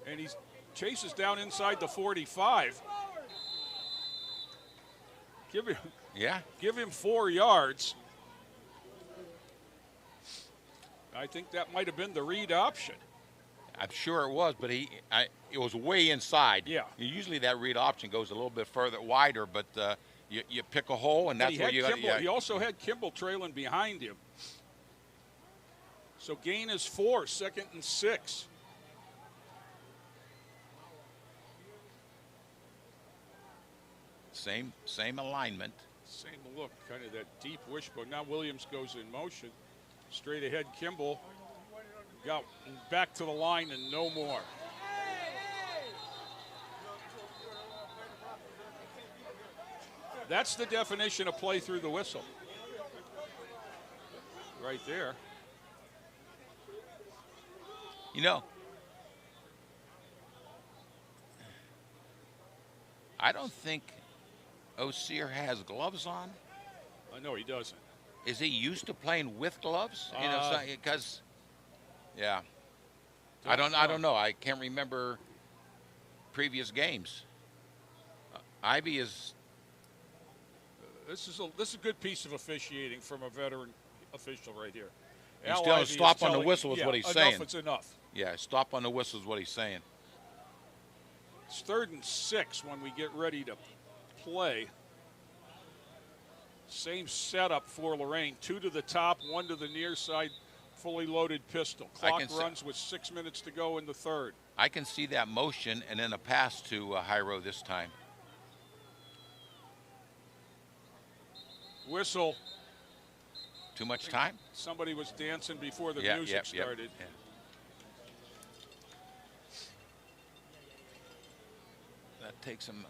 And Chase is down inside the 45. Give him 4 yards. I think that might have been the read option. I'm sure it was, but it was way inside. Yeah. Usually that read option goes a little bit further, wider, but you pick a hole, and that's where you got. He also had Kimball trailing behind him. So gain is 4, 2nd and 6. Same alignment. Same look, kind of that deep wishbone. Now Williams goes in motion. Straight ahead, Kimball got back to the line and no more. That's the definition of play through the whistle. Right there. You know, I don't think Osir has gloves on. No, he doesn't. Is he used to playing with gloves? Because, I don't know. I can't remember previous games. Ivy is. This is a good piece of officiating from a veteran official right here. He's telling stop on the whistle is what he's saying. Enough is enough. Yeah, stop on the whistle is what he's saying. It's 3rd and 6 when we get ready to play. Same setup for Lorain. 2 to the top, 1 to the near side, fully loaded pistol. Clock runs with 6 minutes to go in the 3rd. I can see that motion and then a pass to Hyro this time. Whistle. Too much time? Somebody was dancing before the music started. Yeah. That takes him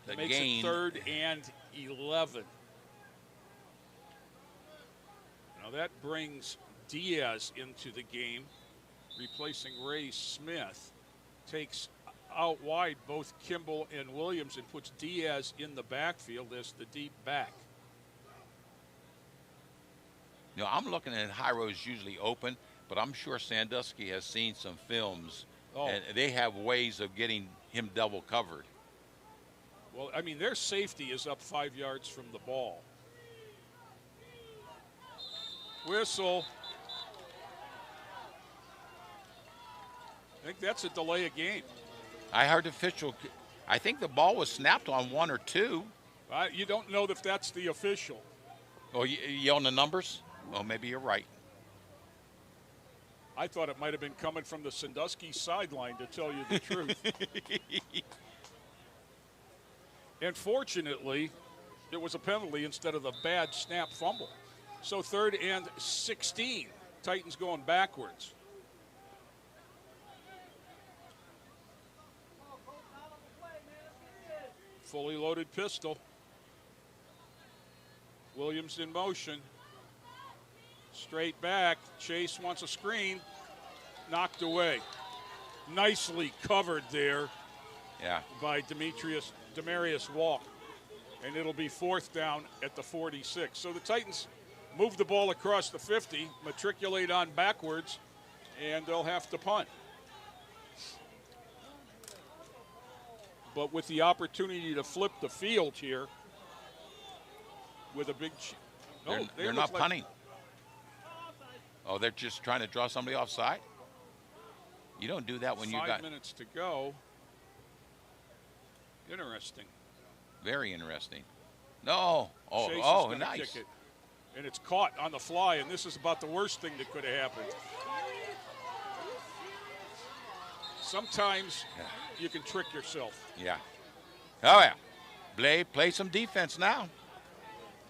the makes gain. It 3rd and 11. Now that brings Diaz into the game, replacing Ray Smith. Takes out wide both Kimball and Williams and puts Diaz in the backfield as the deep back. You know, I'm looking at Hyro's usually open, but I'm sure Sandusky has seen some films, and they have ways of getting him double covered. Well, I mean, their safety is up 5 yards from the ball. Whistle. I think that's a delay of game. I heard the official. I think the ball was snapped on 1 or 2. You don't know if that's the official. Oh, you on the numbers? Well, maybe you're right. I thought it might have been coming from the Sandusky sideline, to tell you the truth. And fortunately, it was a penalty instead of the bad snap fumble. So 3rd and 16. Titans going backwards. Fully loaded pistol. Williams in motion. Straight back. Chase wants a screen. Knocked away. Nicely covered there by Demarius Walk. And it'll be 4th down at the 46. So the Titans move the ball across the 50, matriculate on backwards, and they'll have to punt. But with the opportunity to flip the field here with a big They're not punting. Oh, they're just trying to draw somebody offside? You don't do that when you got 5 minutes to go. Interesting. Very interesting. No. Chase Oh, is nice. kick it. And it's caught on the fly, and this is about the worst thing that could have happened. Sometimes you can trick yourself. Yeah. Oh, yeah. Play some defense now.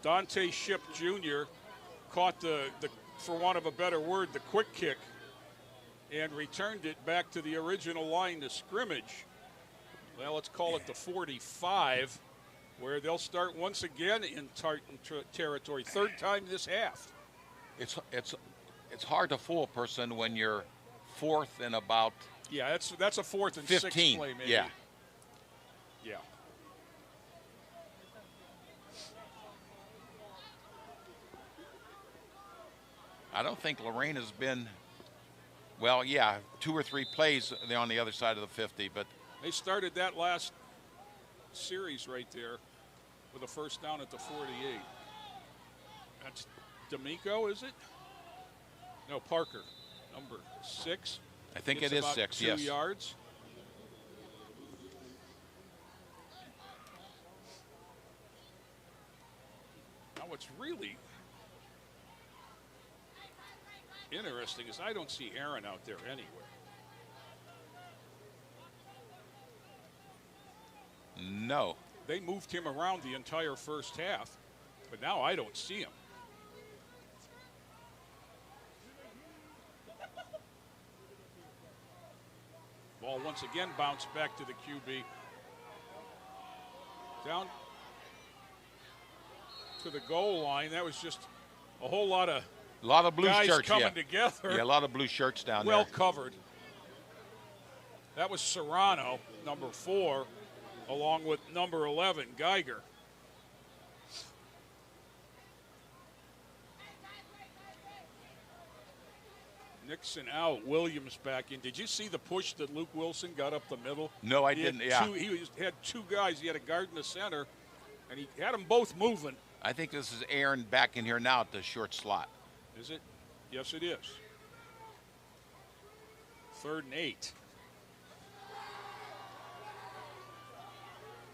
Dante Ship Jr. caught the, for want of a better word, the quick kick and returned it back to the original line of scrimmage. Well, let's call it the 45, where they'll start once again in Tartan territory. Third time this half. It's hard to fool a person when you're fourth and about. Yeah, that's a 4th and 15. 6 play, maybe. Yeah. Yeah. I don't think Lorain has been, well, yeah, 2 or 3 plays they're on the other side of the 50, but. They started that last series right there with a first down at the 48. That's D'Amico, is it? No, Parker, number 6. I think it's it is about 6, 2 yes. yards. Now what's really interesting is I don't see Aaron out there anywhere. No. They moved him around the entire first half, but now I don't see him. Ball once again bounced back to the QB. Down to the goal line. That was just a whole lot of blue guys shirts coming together. Yeah, a lot of blue shirts down well there. covered. That was Serrano, number 4, along with number 11, Geiger. Nixon out, Williams back in. Did you see the push that Luke Wilson got up the middle? No, I didn't, yeah. He had 2 guys. He had a guard in the center, and he had them both moving. I think this is Aaron back in here now at the short slot. Is it? Yes, it is. 3rd and 8.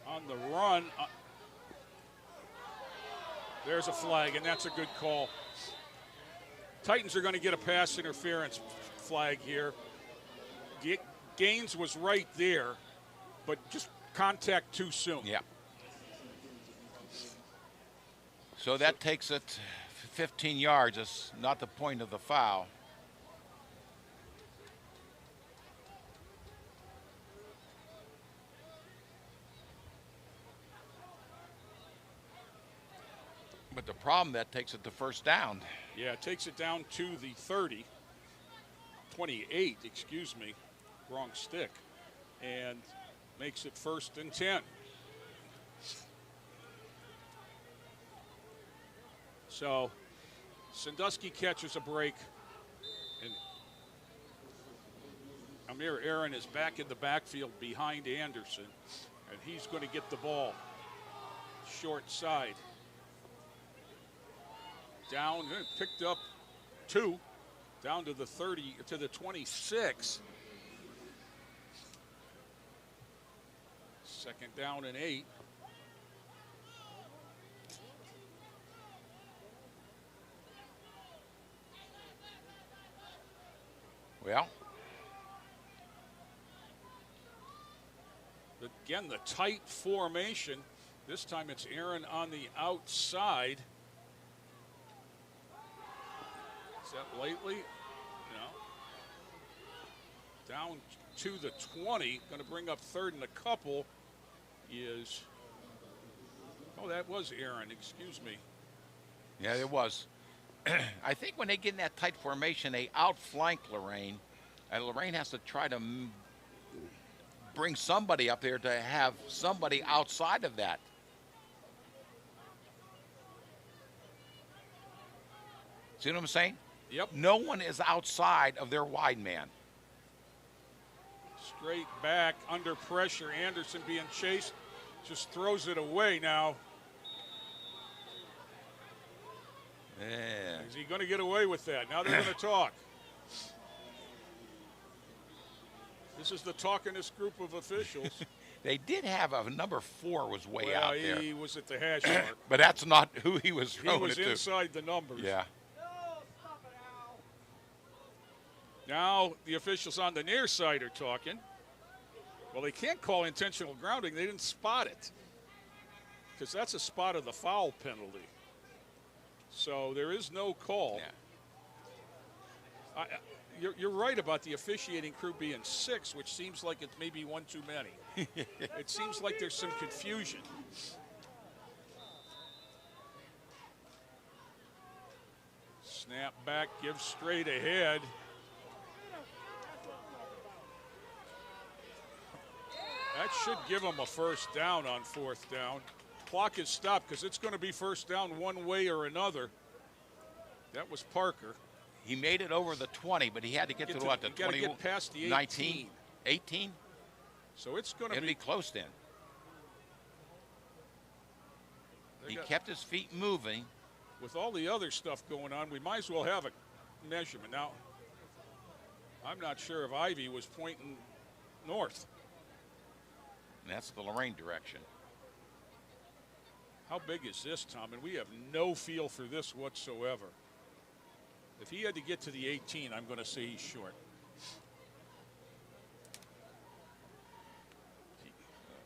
On the run. There's a flag, and that's a good call. Titans are going to get a pass interference flag here. Gaines was right there, but just contact too soon. Yeah. So that takes it 15 yards. That's not the point of the foul. But the problem, that takes it to first down. Yeah, it takes it down to the 30. 28, excuse me. Wrong stick. And makes it 1st and 10. So Sandusky catches a break. And Amir Aaron is back in the backfield behind Anderson. And he's going to get the ball short side. Down, picked up 2, down to the 30, to the 26. 2nd down and 8. Well, again, the tight formation. This time it's Aaron on the outside. Is that lately? No. Down to the 20. Going to bring up 3rd and a couple is. Oh, that was Aaron. Excuse me. yeah, it was. I think when they get in that tight formation, they outflank Lorain. And Lorain has to try to bring somebody up there to have somebody outside of that. See what I'm saying? Yep. No one is outside of their wide man. Straight back, under pressure. Anderson being chased, just throws it away now. Yeah. Is he going to get away with that? Now they're going to talk. This is the talkingest group of officials. They did have a number 4 was way out there. He was at the hash mark. But that's not who he was throwing He was it to. inside the numbers. Yeah. Now the officials on the near side are talking. Well, they can't call intentional grounding. They didn't spot it because that's a spot of the foul penalty. So there is no call. Yeah. You're right about the officiating crew being 6, which seems like it's maybe one too many. It seems like there's some confusion. Snap back, give straight ahead. That should give them a first down on 4th down. Clock is stopped because it's going to be first down one way or another. That was Parker. He made it over the 20, but he had to get to what, the 20? Get past the 18. 19? 18? So it's going to be close then. He kept his feet moving. With all the other stuff going on, we might as well have a measurement. Now, I'm not sure if Ivy was pointing north. And that's the Lorain direction. How big is this, Tom? And we have no feel for this whatsoever. If he had to get to the 18, I'm going to say he's short.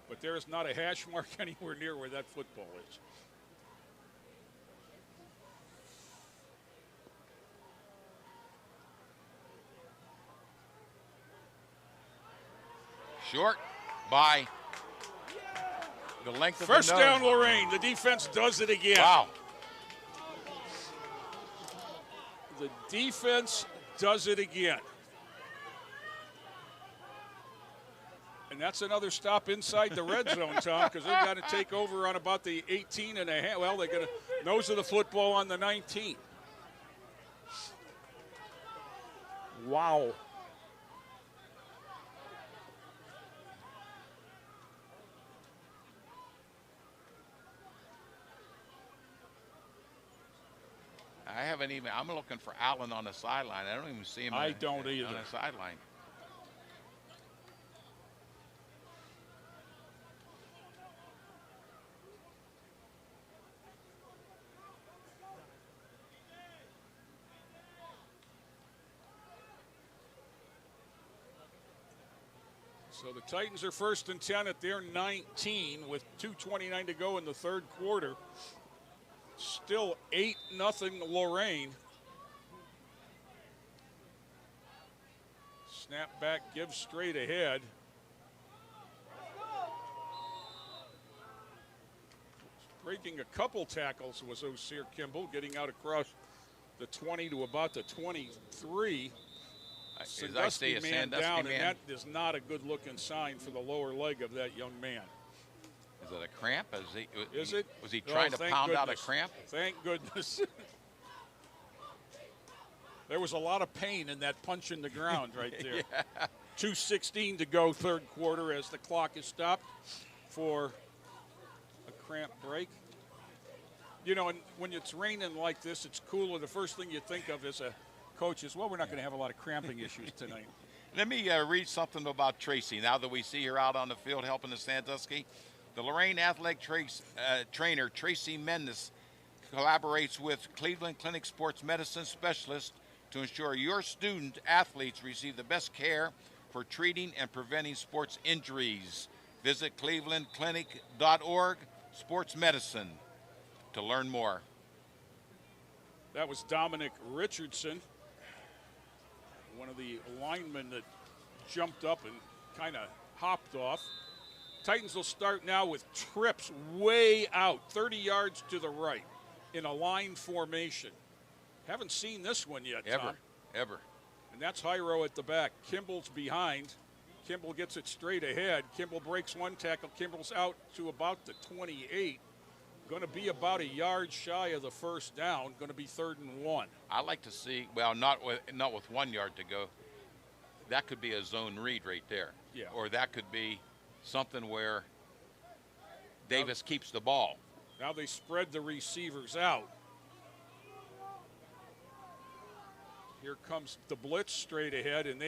But there is not a hash mark anywhere near where that football is. Short by the length of First the nose. down, Lorain. The defense does it again. Wow. The defense does it again. And that's another stop inside the red zone, Tom, because they've got to take over on about the 18 and a half. Well, they're going to nose of the football on the 19. Wow. I haven't even, I'm looking for Allen on the sideline. I don't even see him I don't either. on the sideline. So the Titans are 1st and 10 at their 19 with 2:29 to go in the 3rd quarter. Still 8-0 Lorain. Snap back, give straight ahead. Breaking a couple tackles was Osir Kimball, getting out across the 20 to about the 23. Sandusky man down, and that is not a good-looking sign for the lower leg of that young man. Is it a cramp? Is it? Was he trying to pound out a cramp? Thank goodness. There was a lot of pain in that punch in the ground right there. Yeah. 2:16 to go, 3rd quarter, as the clock is stopped for a cramp break. You know, and when it's raining like this, it's cooler. The first thing you think of as a coach is, well, we're not going to have a lot of cramping issues tonight. Let me read something about Tracy. Now that we see her out on the field helping the Sandusky, the Lorain athletic trainer Tracy Mendes collaborates with Cleveland Clinic sports medicine specialist to ensure your student athletes receive the best care for treating and preventing sports injuries. Visit clevelandclinic.org sports medicine to learn more. That was Dominic Richardson, one of the linemen that jumped up and kind of hopped off. Titans will start now with trips way out, 30 yards to the right in a line formation. Haven't seen this one yet, Tom. Ever. And that's Hyro at the back. Kimball's behind. Kimball gets it straight ahead. Kimball breaks one tackle. Kimball's out to about the 28. Going to be about a yard shy of the first down. Going to be 3rd and 1. I like to see, well, not with 1 yard to go. That could be a zone read right there. Yeah. Or that could be something where Davis keeps the ball. Now they spread the receivers out. Here comes the blitz straight ahead, and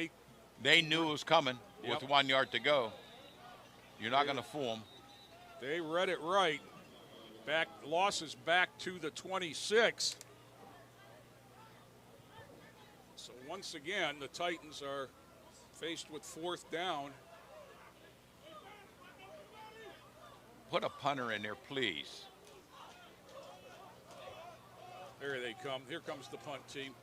they knew it was coming with 1 yard to go. You're not going to fool them. They read it right. Losses back to the 26. So once again, the Titans are faced with 4th down. Put a punter in there, please. There they come. Here comes the punt team.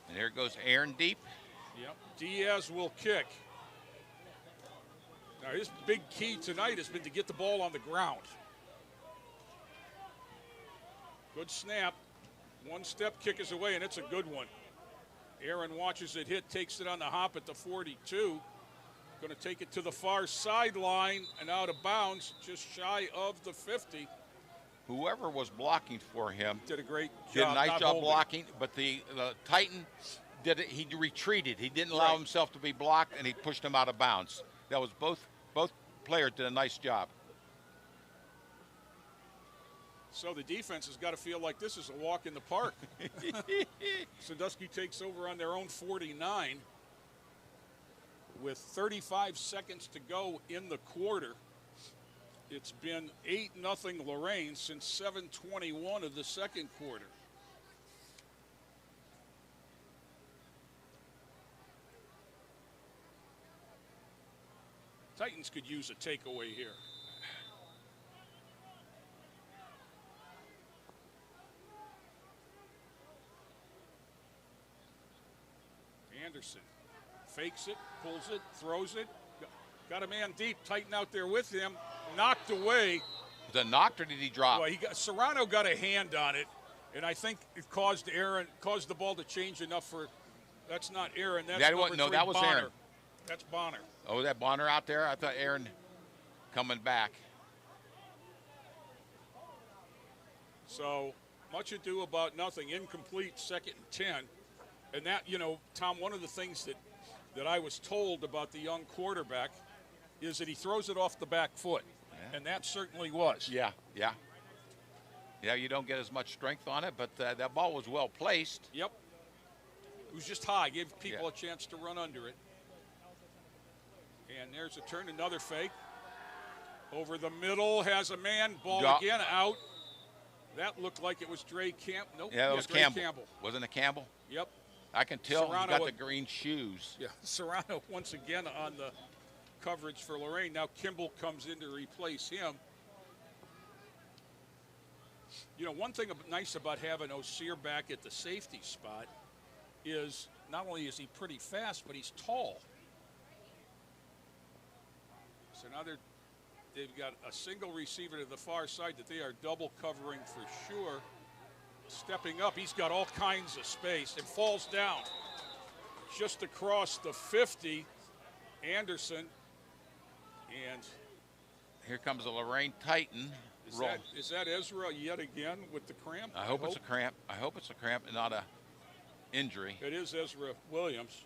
And here goes Aaron deep. Yep, Diaz will kick. Now his big key tonight has been to get the ball on the ground. Good snap. 1-step kick is away, and it's a good one. Aaron watches it hit, takes it on the hop at the 42. Going to take it to the far sideline and out of bounds, just shy of the 50. Whoever was blocking for him did a great job. Did a nice job blocking, but the Titan did it. He retreated. He didn't allow himself to be blocked, and he pushed him out of bounds. That was both players did a nice job. So the defense has got to feel like this is a walk in the park. Sandusky takes over on their own 49 with 35 seconds to go in the quarter. It's been 8-0 Lorain since 7:21 of the second quarter. Titans could use a takeaway here. Anderson fakes it, pulls it, throws it. Got a man deep, Titan out there with him. Knocked away. Was it knocked or did he drop? Well, Serrano got a hand on it, and I think it caused the ball to change enough for. That's not Aaron. That's that was Bonner. Aaron. That's Bonner. Oh, that Bonner out there? I thought Aaron coming back. So much ado about nothing. Incomplete, 2nd and 10. And that, Tom, one of the things that I was told about the young quarterback is that he throws it off the back foot. Yeah. And that certainly was. Yeah, you don't get as much strength on it, but that ball was well placed. Yep. It was just high, gave people a chance to run under it. And there's a turn, another fake. Over the middle, has a man, ball again out. That looked like it was Dre Campbell. Nope. Yeah, it was Campbell. Wasn't it Campbell? Yep. I can tell Serrano, he got the green shoes. Yeah, Serrano once again on the coverage for Lorain. Now Kimball comes in to replace him. One thing nice about having Osir back at the safety spot is not only is he pretty fast, but he's tall. So now they've got a single receiver to the far side that they are double covering for sure. Stepping up, he's got all kinds of space and falls down just across the 50. Anderson. And here comes a Lorain Titan. Is that Ezra yet again with the cramp? I hope it's a cramp. I hope it's a cramp and not a injury. It is Ezra Williams.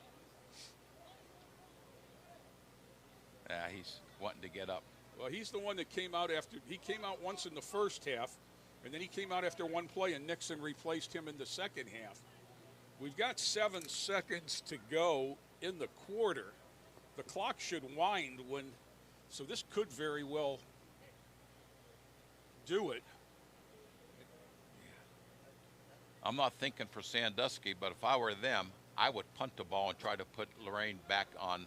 Yeah, he's wanting to get up. Well, he's the one that came out after. He came out once in the first half, and then he came out after one play, and Nixon replaced him in the second half. We've got 7 seconds to go in the quarter. The clock should wind so this could very well do it. I'm not thinking for Sandusky, but if I were them, I would punt the ball and try to put Lorain back on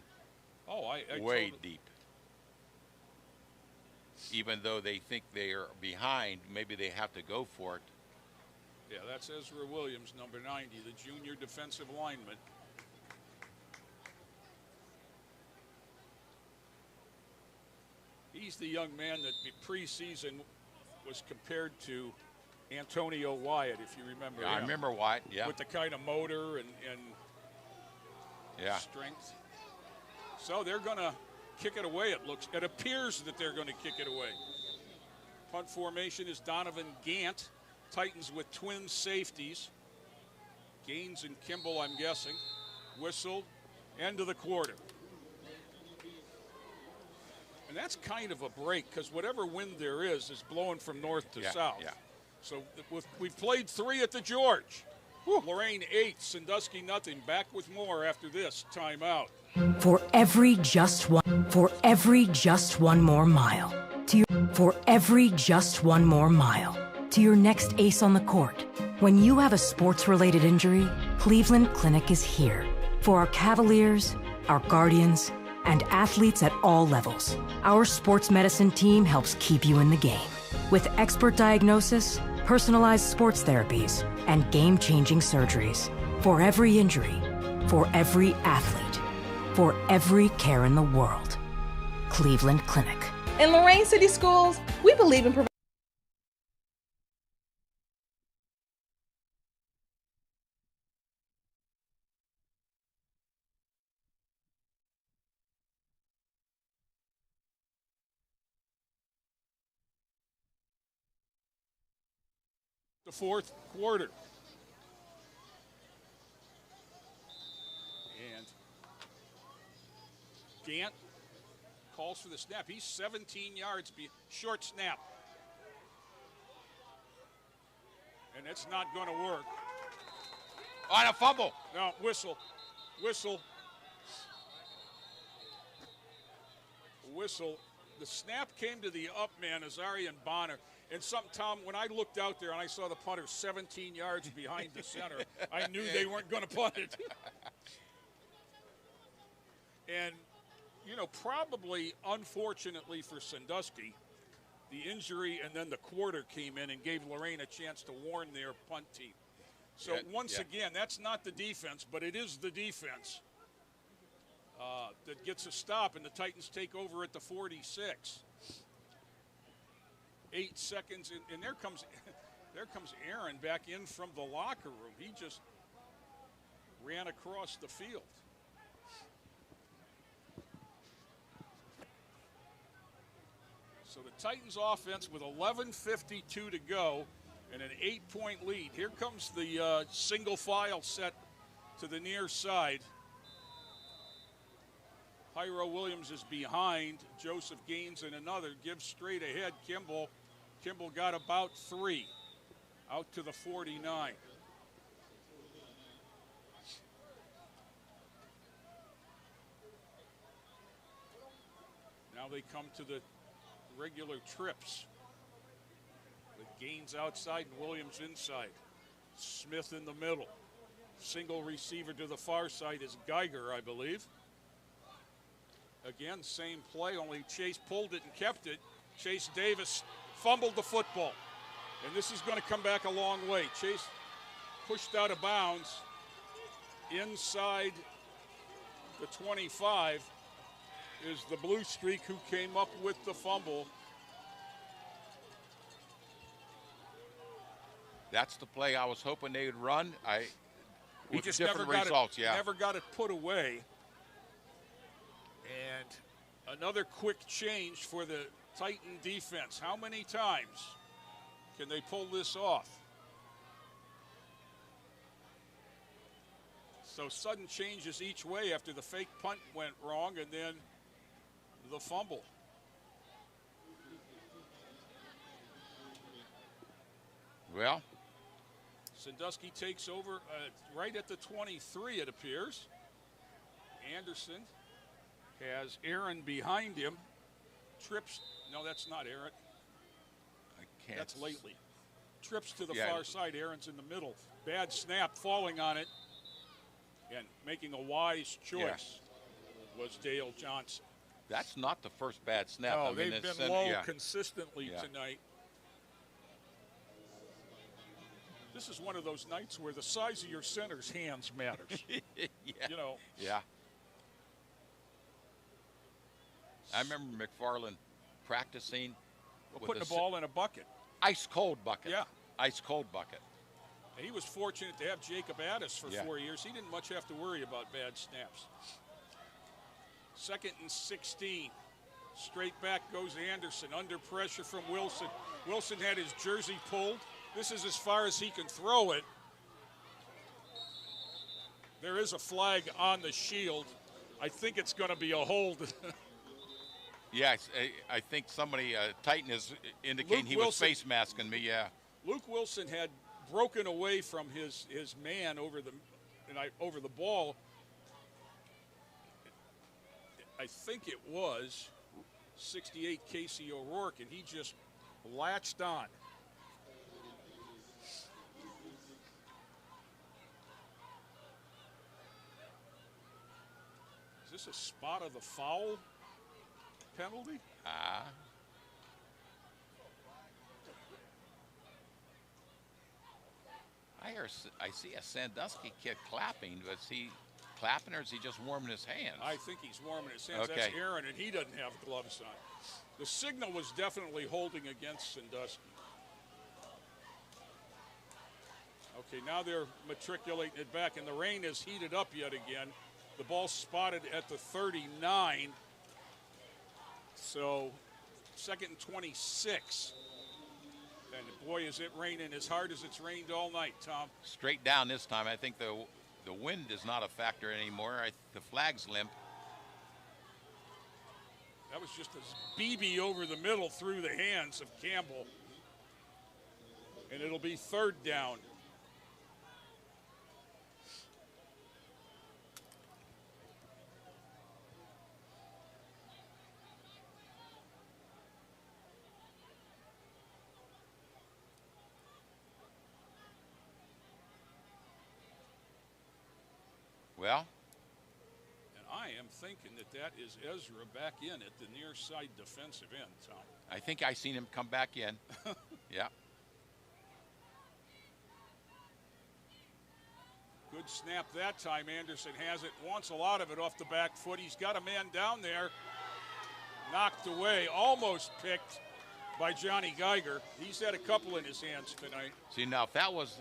way deep. Even though they think they are behind, maybe they have to go for it. Yeah, that's Ezra Williams, number 90, the junior defensive lineman. He's the young man that preseason was compared to Antonio Wyatt, if you remember. Yeah, I remember Wyatt, yeah. With the kind of motor and strength. So they're going to kick it away, it appears that they're going to kick it away. Punt formation is Donovan Gant. Titans with twin safeties. Gaines and Kimball, I'm guessing. Whistled. End of the quarter. And that's kind of a break because whatever wind there is blowing from north to south. Yeah. So we played 3 at the George. Lorain 8, Sandusky nothing. Back with more after this timeout. For every just one more mile to your next ace on the court. When you have a sports-related injury, Cleveland Clinic is here. For our Cavaliers, our Guardians, and athletes at all levels, our sports medicine team helps keep you in the game. With expert diagnosis, personalized sports therapies, and game-changing surgeries. For every injury, for every athlete, for every care in the world. Cleveland Clinic. In Lorain City Schools, we believe in providing the fourth quarter. And Gant calls for the snap. He's 17 yards, short snap. And it's not going to work. On a fumble. No, whistle. The snap came to the up man, Azarian Bonner. And Tom, when I looked out there and I saw the punter 17 yards behind the center, I knew they weren't going to punt it. And, probably unfortunately for Sandusky, the injury and then the quarter came in and gave Lorain a chance to warn their punt team. So once again, that's not the defense, but it is the defense that gets a stop, and the Titans take over at the 46. 8 seconds, and there comes Aaron back in from the locker room. He just ran across the field. So the Titans offense with 11:52 to go and an 8-point lead. Here comes the single file set to the near side. Pyro Williams is behind. Joseph Gaines in another. Gives straight ahead. Kimball got about 3. Out to the 49. Now they come to the regular trips. With Gaines outside and Williams inside. Smith in the middle. Single receiver to the far side is Geiger, I believe. Again, same play, only Chase pulled it and kept it. Chase Davis fumbled the football. And this is going to come back a long way. Chase pushed out of bounds inside the 25 is the Blue Streak who came up with the fumble. That's the play I was hoping they would run. He just never got it put away. And another quick change for the Titan defense. How many times can they pull this off? So sudden changes each way after the fake punt went wrong and then the fumble. Well, Sandusky takes over right at the 23, it appears. Anderson has Aaron behind him. Trips. No, that's not Aaron. That's Lately. Trips to the far side. Aaron's in the middle. Bad snap, falling on it. And making a wise choice was Dale Johnson. That's not the first bad snap. No, they've been low consistently tonight. This is one of those nights where the size of your center's hands matters. Yeah. I remember McFarland practicing. Putting the ball in a bucket. Ice cold bucket. Yeah. Ice cold bucket. And he was fortunate to have Jacob Addis for 4 years. He didn't much have to worry about bad snaps. 2nd and 16. Straight back goes Anderson. Under pressure from Wilson. Wilson had his jersey pulled. This is as far as he can throw it. There is a flag on the shield. I think it's going to be a hold. Yes, I think somebody, Titan, is indicating Luke he Wilson, was face masking me, yeah. Luke Wilson had broken away from his man over the ball. I think it was 68 Casey O'Rourke, and he just latched on. Is this a spot of the foul penalty? I see a Sandusky kid clapping, but is he clapping or is he just warming his hands? I think he's warming his hands. Okay. That's Aaron, and he doesn't have gloves on. The signal was definitely holding against Sandusky. Okay, now they're matriculating it back, and the rain has heated up yet again. The ball spotted at the 39. So, 2nd and 26. And boy, is it raining as hard as it's rained all night, Tom. Straight down this time. I think the wind is not a factor anymore. The flag's limp. That was just a BB over the middle through the hands of Campbell. And it'll be 3rd down. Well, and I am thinking that is Ezra back in at the near side defensive end, Tom. I think I seen him come back in. Yeah. Good snap that time. Anderson has it, wants a lot of it off the back foot. He's got a man down there. Knocked away, almost picked by Johnny Geiger. He's had a couple in his hands tonight. See, now if that was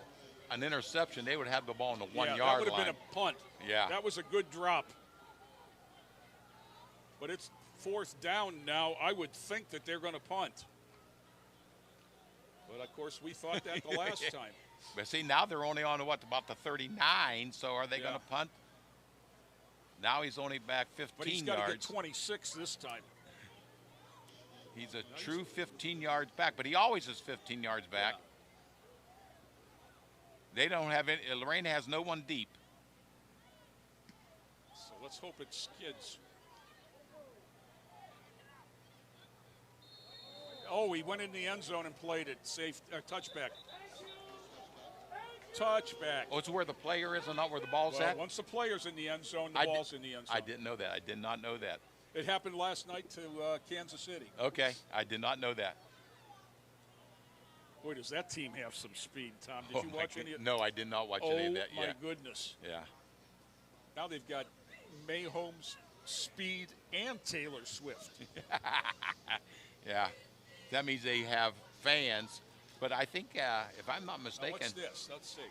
an interception, they would have the ball on the 1 yard line. That would have been a punt. Yeah. That was a good drop. But it's 4th down now. I would think that they're going to punt. But, of course, we thought that the last time. But see, now they're only on, about the 39, so are they going to punt? Now he's only back 15 yards. But he's got to get 26 this time. He's a true 15 yards back, but he always is 15 yards back. Yeah. They don't have any. Lorain has no one deep. So let's hope it skids. Oh, he went in the end zone and played it. Safe touchback. Touchback. Oh, it's where the player is and not where the ball's at? Once the player's in the end zone, the ball's in the end zone. I didn't know that. I did not know that. It happened last night to Kansas City. Okay, I did not know that. Boy, does that team have some speed, Tom. Did you watch any of it? No, I did not watch any of that yet. Oh, my goodness. Yeah. Now they've got Mayholm's speed and Taylor Swift. Yeah. That means they have fans. But I think, if I'm not mistaken. Now what's this? Let's see.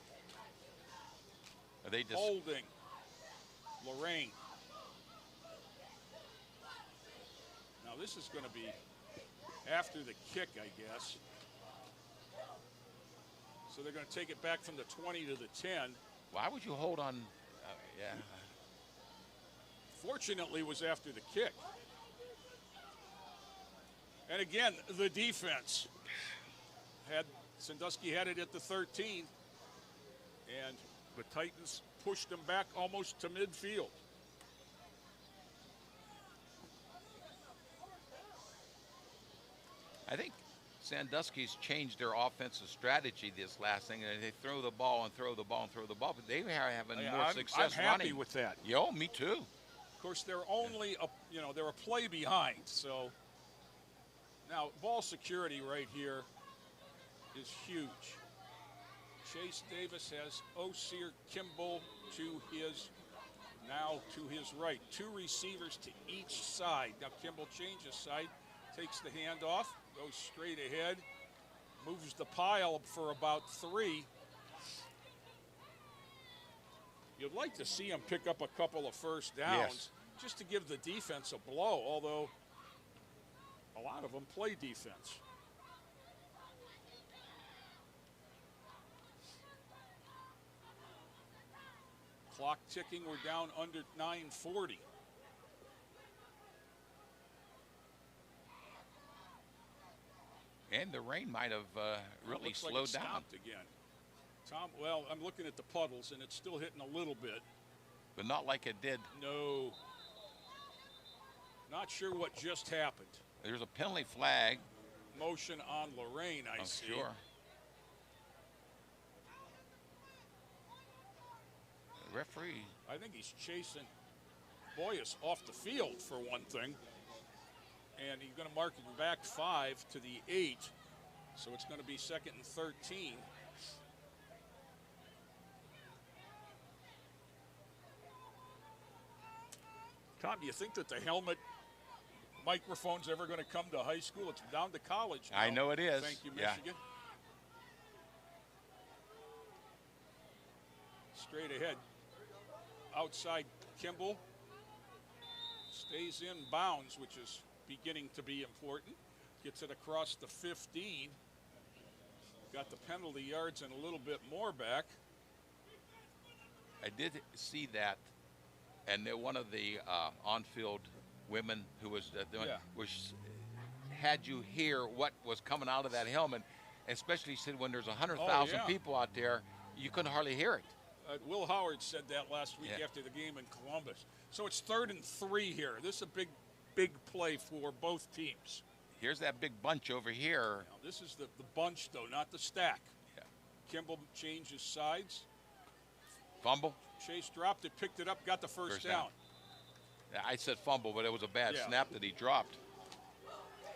Are they just holding Lorain. Now this is going to be after the kick, I guess. So they're going to take it back from the 20 to the 10. Why would you hold on? Yeah. Fortunately, it was after the kick. And again, the defense Sandusky had it at the 13, and the Titans pushed them back almost to midfield. I think Sandusky's changed their offensive strategy this last thing, and they throw the ball and throw the ball and throw the ball, but they are having more success I'm happy running. with that. Yo, me too. Of course, they're only they're a play behind. So now ball security right here is huge. Chase Davis has Osir Kimball to his right. 2 receivers to each side. Now Kimball changes side, takes the handoff, goes straight ahead, moves the pile for about 3. You'd like to see him pick up a couple of first downs just to give the defense a blow, although a lot of them play defense. Clock ticking, we're down under 9:40. And the rain might have really looks slowed like it down. Stopped again. Tom, well, I'm looking at the puddles, and it's still hitting a little bit. But not like it did. No. Not sure what just happened. There's a penalty flag. Motion on Lorain, I see. Sure. The referee. I think he's chasing Boyas off the field for one thing. And he's going to mark it back 5 to the 8. So it's going to be 2nd and 13. Tom, do you think that the helmet microphone's ever going to come to high school? It's down to college now. I know it is. Thank you, Yeah. Michigan. Straight ahead. Outside Kimball. Stays in bounds, which is beginning to be important. Gets it across the 15. Got the penalty yards and a little bit more back. I did see that, and one of the on-field women who was doing had you hear what was coming out of that helmet, especially said when there's 100,000 people out there, you couldn't hardly hear it. Will Howard said that last week after the game in Columbus. So it's 3rd and 3 here. This is a big play for both teams. Here's that big bunch over here. Now, this is the bunch, though, not the stack. Yeah. Kimball changes sides. Fumble. Chase dropped it, picked it up, got the first down. I said fumble, but it was a bad snap that he dropped.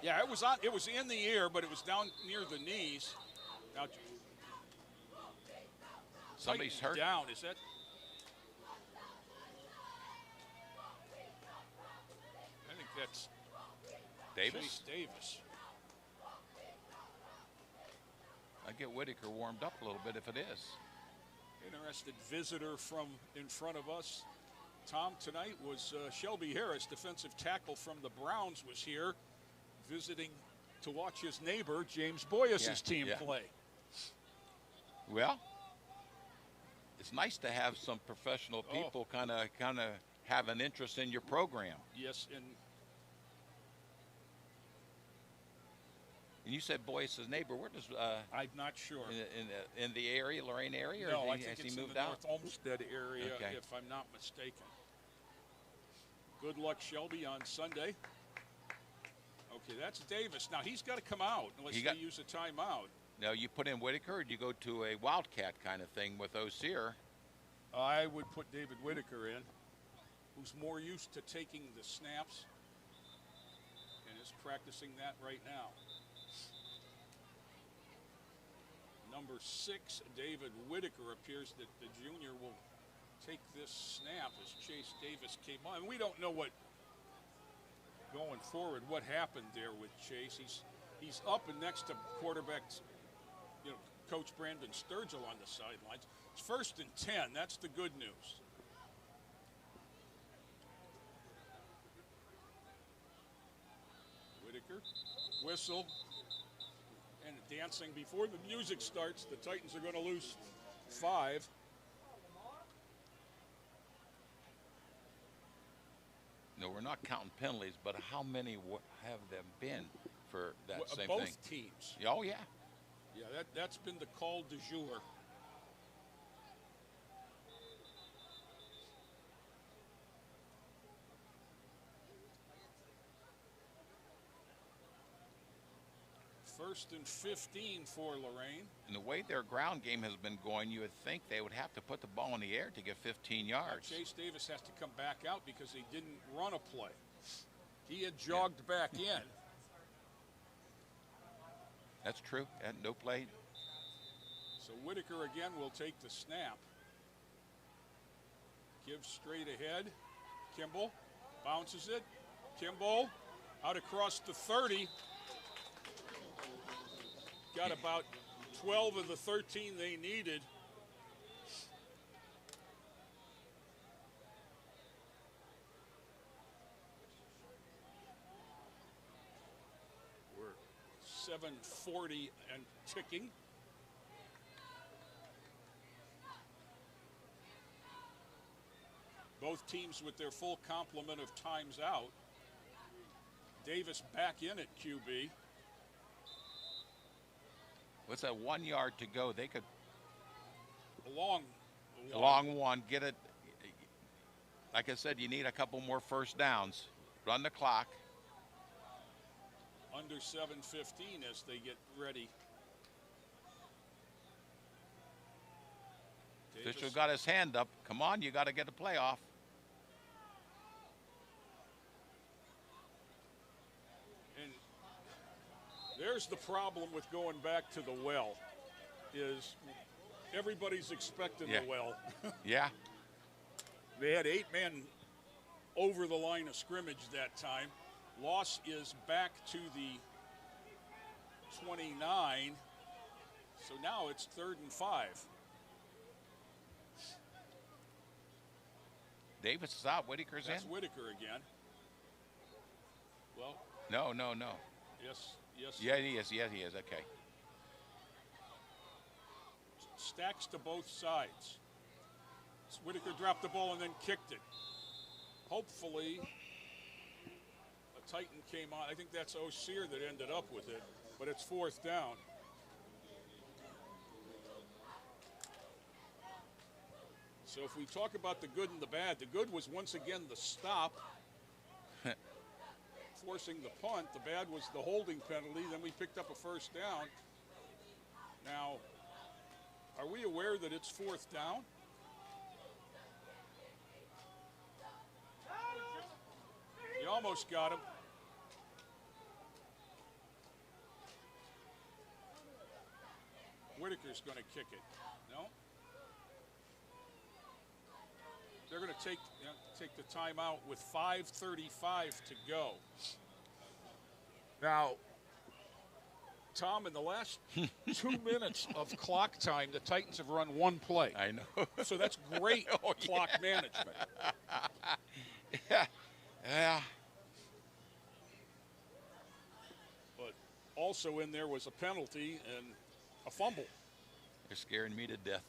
Yeah, it was in the air, but it was down near the knees. Now, somebody's hurt. Down, is that? I think that's Davis. Chase Davis. I get Whitaker warmed up a little bit if it is. Interested visitor from in front of us, Tom, tonight was Shelby Harris, defensive tackle from the Browns, was here visiting to watch his neighbor, James Boyas' team play. Well, it's nice to have some professional people kind of have an interest in your program. Yes, and you said Boyas' neighbor. Where does I'm not sure. In the area, Lorain area? No, or I think it's moved in the out? North Olmsted area, if I'm not mistaken. Good luck, Shelby, on Sunday. Okay, that's Davis. Now, he's got to come out unless they use a timeout. Now, you put in Whitaker, or do you go to a Wildcat kind of thing with O'Sear? I would put David Whitaker in, who's more used to taking the snaps and is practicing that right now. Number 6, David Whitaker, appears that the junior will take this snap as Chase Davis came on. We don't know what, going forward, what happened there with Chase. He's up and next to quarterback, Coach Brandon Sturgill on the sidelines. It's 1st and 10. That's the good news. Whitaker, whistle. And dancing before the music starts. The Titans are going to lose 5. No, we're not counting penalties, but how many have there been for that same both thing? Both teams. Oh, yeah. Yeah, that's been the call du jour. First and 15 for Lorain. And the way their ground game has been going, you would think they would have to put the ball in the air to get 15 yards. Now, Chase Davis has to come back out because he didn't run a play. He had jogged back in. That's true. No play. So Whitaker again will take the snap. Gives straight ahead. Kimball bounces it. Kimball out across the 30. Got about 12 of the 13 they needed. We're 7:40 and ticking. Both teams with their full complement of times out. Davis back in at QB. What's that, 1 yard to go? They could. A long one. Get it. Like I said, you need a couple more first downs. Run the clock. Under 7:15 as they get ready. Official got his hand up. Come on, you got to get a playoff. And there's the problem with going back to the well, is everybody's expecting the well. Yeah. They had 8 men over the line of scrimmage that time. Loss is back to the 29. So now it's 3rd and 5. Davis is out. Whitaker's That's in. Whitaker again. Well. No. Yes. Yeah, he is. Okay. Stacks to both sides. Whitaker dropped the ball and then kicked it. Hopefully, a Titan came on. I think that's O'Sear that ended up with it, but it's 4th down. So if we talk about the good and the bad, the good was once again the stop, forcing the punt. The bad was the holding penalty. Then we picked up a first down. Now, are we aware that it's 4th down? You almost got him. Whitaker's going to kick it. No? They're going to take the timeout with 5:35 to go. Now, Tom, in the last 2 minutes of clock time, the Titans have run 1 play. I know. So that's great clock management. Yeah. But also in there was a penalty and a fumble. They're scaring me to death.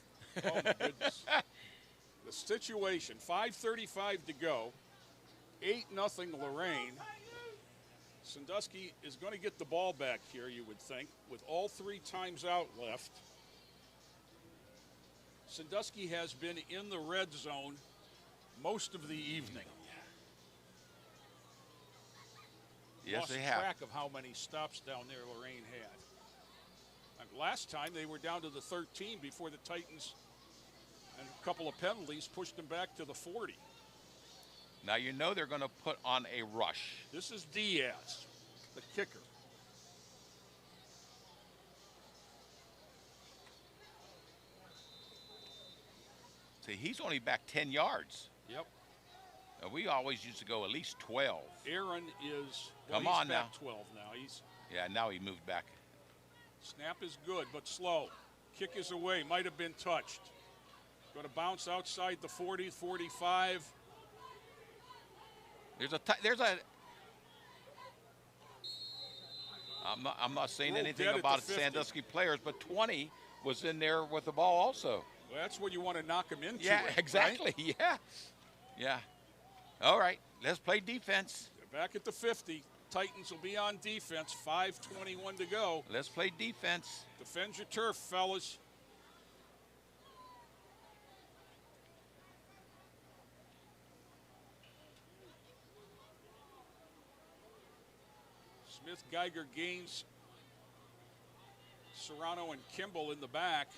Oh, my goodness. The situation, 5:35 to go, 8-0 Lorain. Sandusky is going to get the ball back here, you would think, with all 3 times out left. Sandusky has been in the red zone most of the evening. Yes, Lost they have. track of how many stops down there Lorain had. Last time they were down to the 13 before the Titans and a couple of penalties pushed them back to the 40. Now you know they're going to put on a rush. This is Diaz, the kicker. See, he's only back 10 yards. Yep. We always used to go at least 12. Aaron is Come on back now. 12 now. Now he moved back. Snap is good, but slow. Kick is away. Might have been touched. Going to bounce outside the 40, 45. I'm not saying anything about Sandusky players, but 20 was in there with the ball also. Well, that's what you want to knock him into. Yeah, it, exactly. Right? Yeah. All right, let's play defense. They're back at the 50. Titans will be on defense. 5:21 to go. Let's play defense. Defend your turf, fellas. Smith, Geiger, Gaines, Serrano, and Kimball in the back.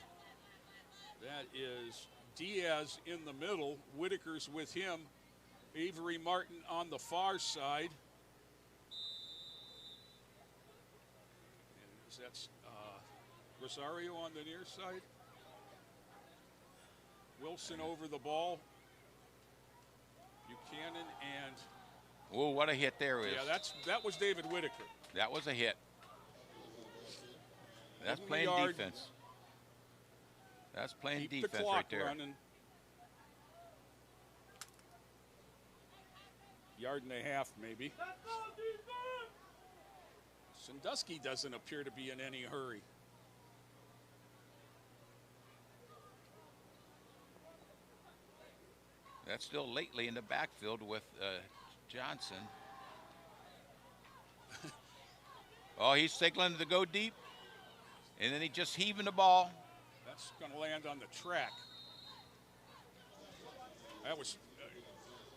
That is Diaz in the middle. Whitaker's with him. Avery Martin on the far side. And that's Rosario on the near side. Wilson over the ball. Buchanan and... Oh, what a hit there is. Yeah, that was David Whitaker. That was a hit. That's playing defense. That's playing Keep defense the clock right there. Running. Yard and a half, maybe. Sandusky doesn't appear to be in any hurry. That's still lately in the backfield with Johnson. Oh, he's signaling to go deep. And then he just heaving the ball. That's going to land on the track. That was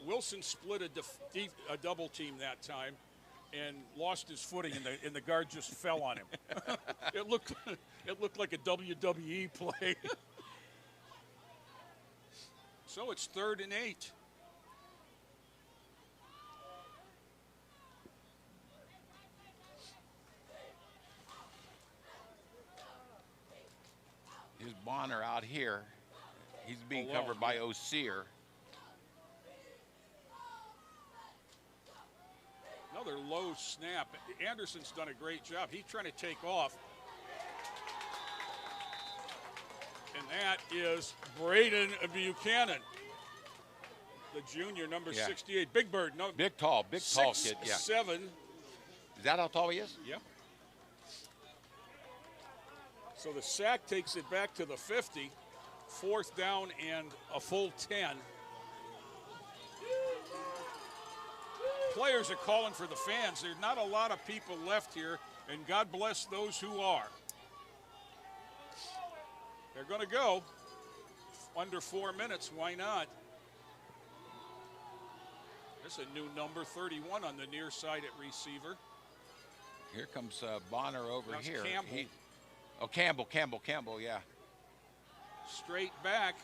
Wilson split a double team that time and lost his footing, and the guard just fell on him. It looked like a WWE play. So it's 3rd and 8. Here's Bonner out here. He's being covered by O'Sear. Another low snap. Anderson's done a great job. He's trying to take off. And that is Braden Buchanan, the junior, number 68. Big Bird. No, big tall kid. Yeah. 6'7". Is that how tall he is? Yeah. So the sack takes it back to the 50. 4th down and a full 10. Players are calling for the fans. There's not a lot of people left here, and God bless those who are. They're going to go under 4 minutes. Why not? There's a new number, 31 on the near side at receiver. Here comes Bonner over That's here. Campbell. Campbell, yeah. Straight back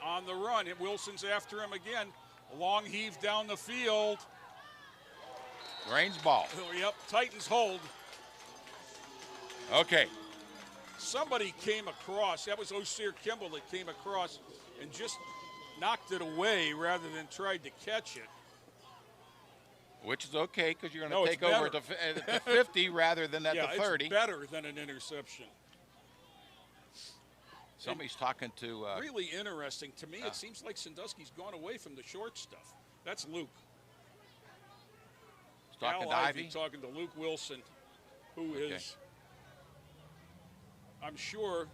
on the run. And Wilson's after him again. A long heave down the field. Lorain's ball. Oh, yep, Titans hold. Okay. Somebody came across. That was O'Sear Kimball that came across and just knocked it away rather than tried to catch it. Which is okay because you're going to take over at the 50 rather than at the 30. It's better than an interception. Somebody's talking to... really interesting. To me, it seems like Sandusky's gone away from the short stuff. That's Luke. Talking to Ivy? Talking to Luke Wilson, who is, I'm sure,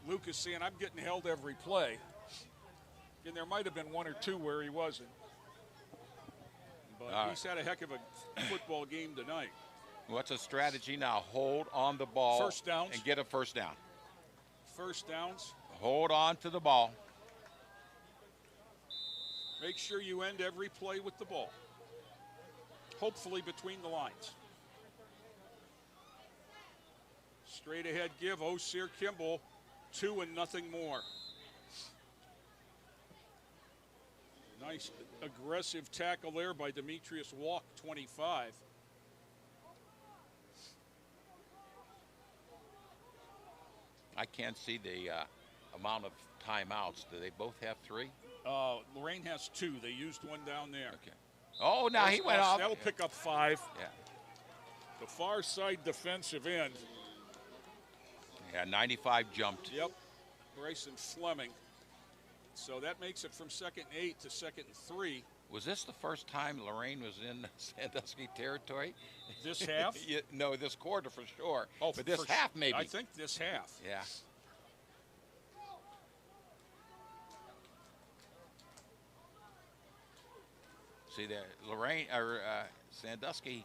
Luke is saying, I'm getting held every play. And there might have been 1 or 2 where he wasn't. But he's had a heck of a football game tonight. What's a strategy now? Hold on the ball. First downs. And get a first down. First downs. Hold on to the ball. Make sure you end every play with the ball. Hopefully between the lines. Straight ahead give, O'Sear Kimball, 2 and nothing more. Nice aggressive tackle there by Demetrius Walk, 25. I can't see the amount of timeouts. Do they both have 3? Lorain has 2. They used 1 down there. Okay. Oh, now he went off. That'll pick up 5. Yeah. The far side defensive end. Yeah, 95 jumped. Yep. Bryson Fleming. So that makes it from 2nd and 8 to 2nd and 3. Was this the first time Lorain was in Sandusky territory? This half? No, this quarter for sure. Oh, but this half maybe. I think this half. Yeah. See there, Lorain or Sandusky,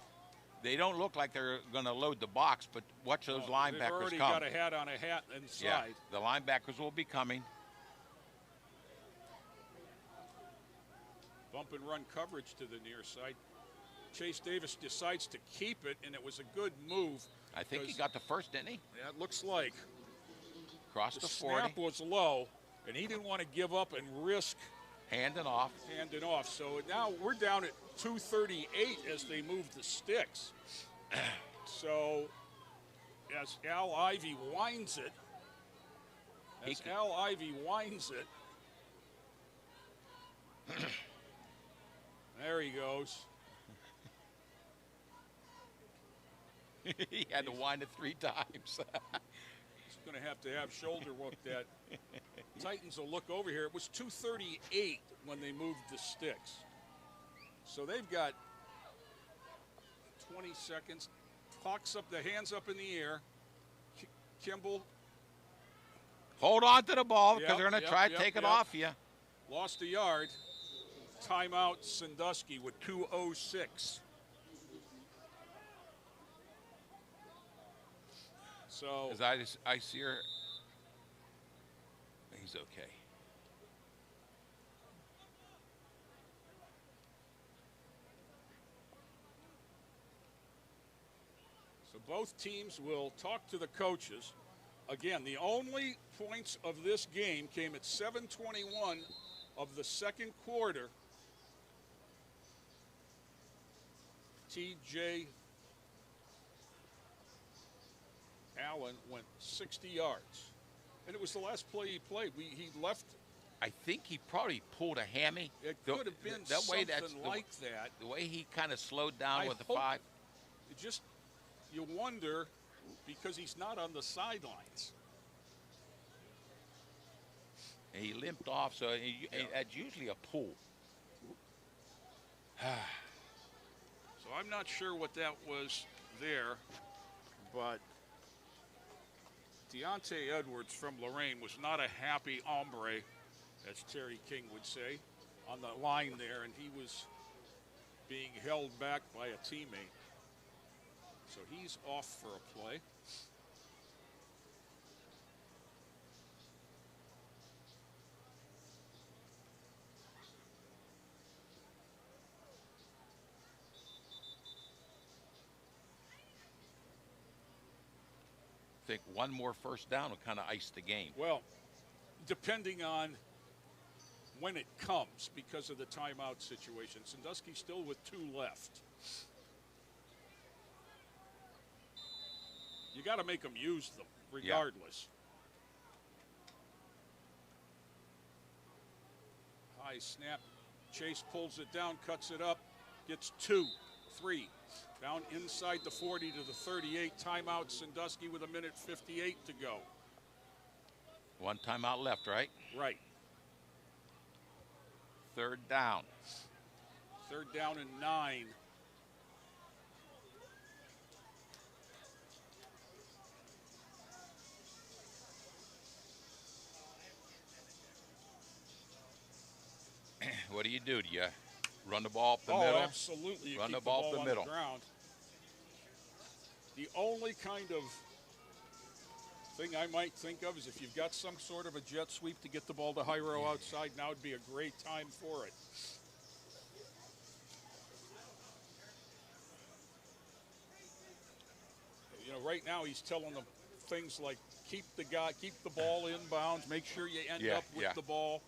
they don't look like they're going to load the box, but watch those linebackers they've already come. got a hat on a hat inside. Yeah, the linebackers will be coming. Bump and run coverage to the near side. Chase Davis decides to keep it, and it was a good move. I think he got the first, didn't he? Yeah, it looks like. Across the 40. Snap was low, and he didn't want to give up and risk handing off. So now we're down at 2:38 as they move the sticks. So as Al Ivy winds it, there he goes. He had to wind it 3 times. He's going to have shoulder looked at. Titans will look over here. It was 2:38 when they moved the sticks. So they've got 20 seconds. Clock's up, the hands up in the air. Kimball. Hold on to the ball because they're going to try to take it off you. Lost a yard. Timeout Sandusky with 2:06. So as I see her, he's okay. So both teams will talk to the coaches. Again, the only points of this game came at 7:21 of the second quarter. T.J. Allen went 60 yards, and it was the last play he played. He left. I think he probably pulled a hammy. It could have been that way. something That's like that. The way he kind of slowed down with the hope 5. It just, you wonder, because he's not on the sidelines. And he limped off, so that's usually a pull. So I'm not sure what that was there, but Deontay Edwards from Lorain was not a happy hombre, as Terry King would say, on the line there, and he was being held back by a teammate. So he's off for a play. I think one more first down will kind of ice the game. Well, depending on when it comes because of the timeout situation. Sandusky still with 2 left. You got to make them use them regardless. Yeah. High snap. Chase pulls it down, cuts it up, gets 2, 3. Down inside the 40 to the 38. Timeout, Sandusky with 1:58 to go. 1 timeout left, right? Right. 3rd down. 3rd down and 9. What do? Do you run the ball up the middle? Oh, absolutely. You run keep the ball up the middle. On the ground. The only kind of thing I might think of is if you've got some sort of a jet sweep to get the ball to Hyro outside, now would be a great time for it. You know, right now he's telling them things like keep the ball inbounds, make sure you end up with the ball.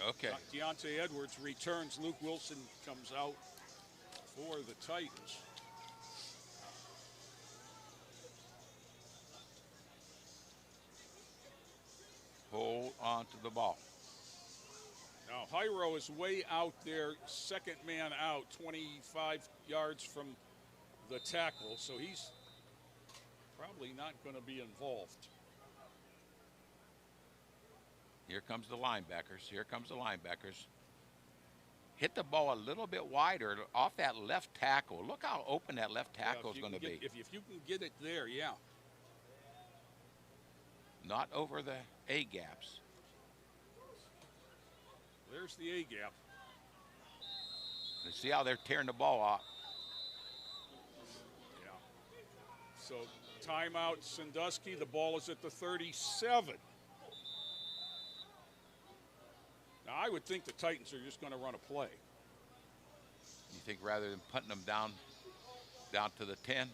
Okay. Deontay Edwards returns. Luke Wilson comes out for the Titans. Hold on to the ball. Now, Hyro is way out there, second man out, 25 yards from the tackle, so he's probably not going to be involved. Here comes the linebackers. Here comes the linebackers. Hit the ball a little bit wider off that left tackle. Look how open that left tackle is going to be. If you can get it there, yeah. Not over the A gaps. There's the A gap. You see how they're tearing the ball off. Yeah. So timeout, Sandusky. The ball is at the 37. Now, I would think the Titans are just going to run a play. You think rather than putting them down to the 10?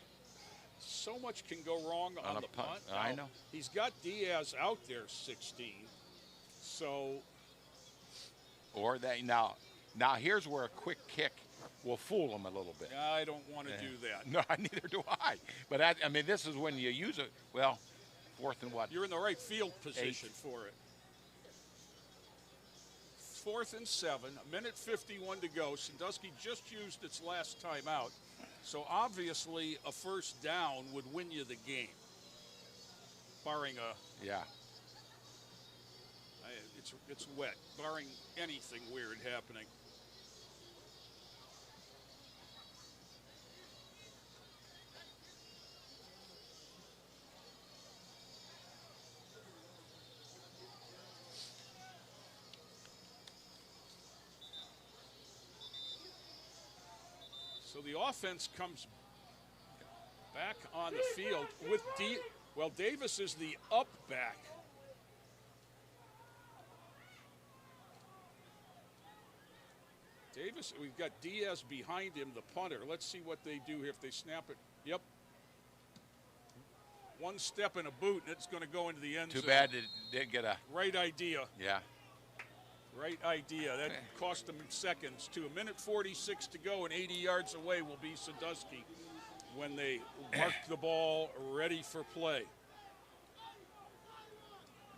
So much can go wrong on the punt. I know. He's got Diaz out there 16. So. Or they now here's where a quick kick will fool them a little bit. I don't want to do that. No, neither do I. But I mean, this is when you use it. Well, 4th and what? You're in the right field position for it. 4th and 7, 1:51 to go. Sandusky just used its last timeout. So obviously a first down would win you the game. Barring a... Yeah. It's wet. Barring anything weird happening. So the offense comes back on the field with Davis is the up back. Davis, we've got Diaz behind him, the punter. Let's see what they do here if they snap it. Yep. One step in a boot, and it's going to go into the end zone. Too bad it didn't get a... Right idea. Yeah. Right idea. That cost them seconds. To 1:46 to go, and 80 yards away will be Sandusky when they mark the ball ready for play.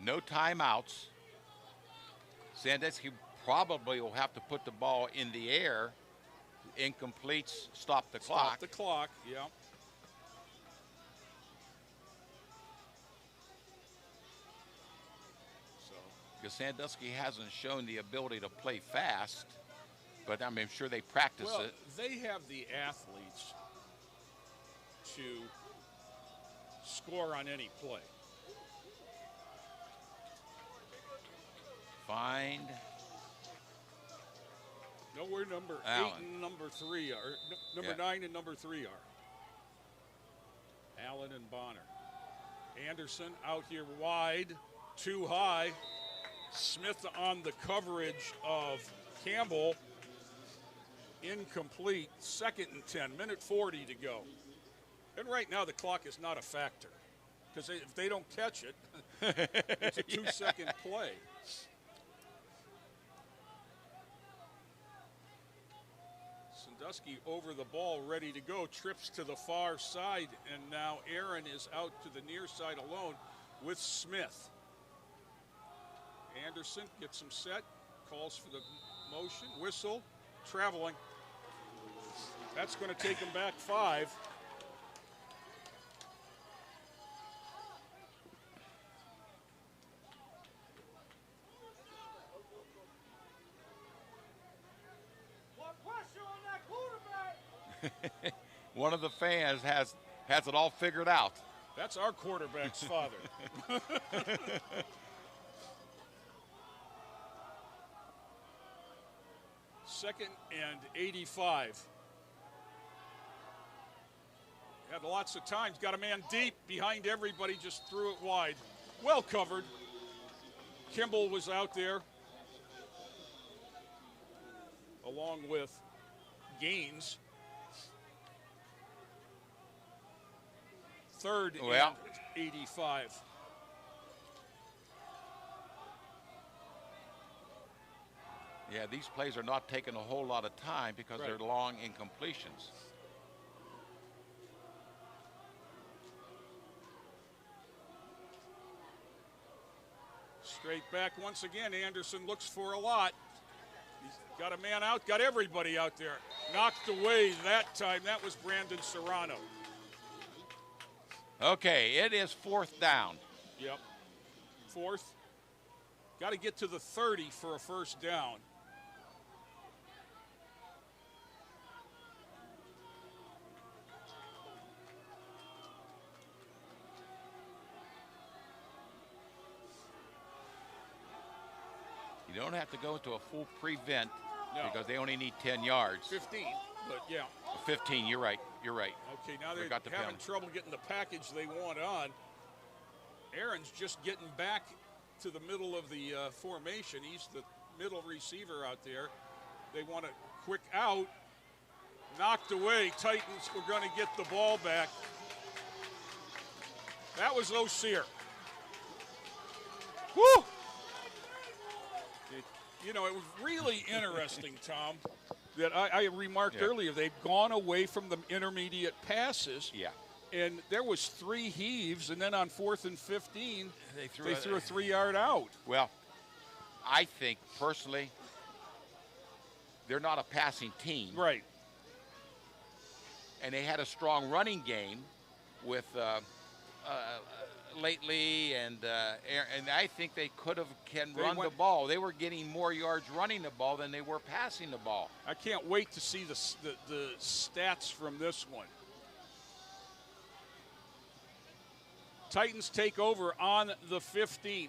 No timeouts. Sandusky probably will have to put the ball in the air. Incompletes, stop the clock. Stop the clock, yeah. Because Sandusky hasn't shown the ability to play fast, but I'm sure they practice it. They have the athletes to score on any play. Find. Know where number Allen. 8 and number 3 are. Number 9 and number 3 are. Allen and Bonner. Anderson out here wide, too high. Smith on the coverage of Campbell. Incomplete. 2nd and 10. 1:40 to go. And right now the clock is not a factor. Because if they don't catch it, it's a 2-second play. Sandusky over the ball, ready to go. Trips to the far side, and now Aaron is out to the near side alone with Smith. Anderson gets him set, calls for the motion, whistle, traveling. That's going to take him back 5. One of the fans has it all figured out. That's our quarterback's father. 2nd and 85. Had lots of times. Got a man deep behind everybody, just threw it wide. Well covered. Kimball was out there along with Gaines. 3rd and 85. Yeah, these plays are not taking a whole lot of time because they're long incompletions. Straight back once again. Anderson looks for a lot. He's got a man out, got everybody out there. Knocked away that time. That was Brandon Serrano. Okay, it is 4th down. Yep. 4th. Got to get to the 30 for a first down. You don't have to go into a full prevent because they only need 10 yards. 15, but yeah. 15, you're right. You're right. Okay, now they're having trouble getting the package they want on. Aaron's just getting back to the middle of the formation. He's the middle receiver out there. They want a quick out. Knocked away. Titans were going to get the ball back. That was O'Sear. Woo! You know, it was really interesting, Tom, that I remarked earlier. They've gone away from the intermediate passes. Yeah. And there was 3 heaves, and then on 4th and 15, they threw a 3-yard out. Well, I think, personally, they're not a passing team. Right. And they had a strong running game with lately, and I think they could have run the ball. They were getting more yards running the ball than they were passing the ball. I can't wait to see the stats from this one. Titans take over on the 15.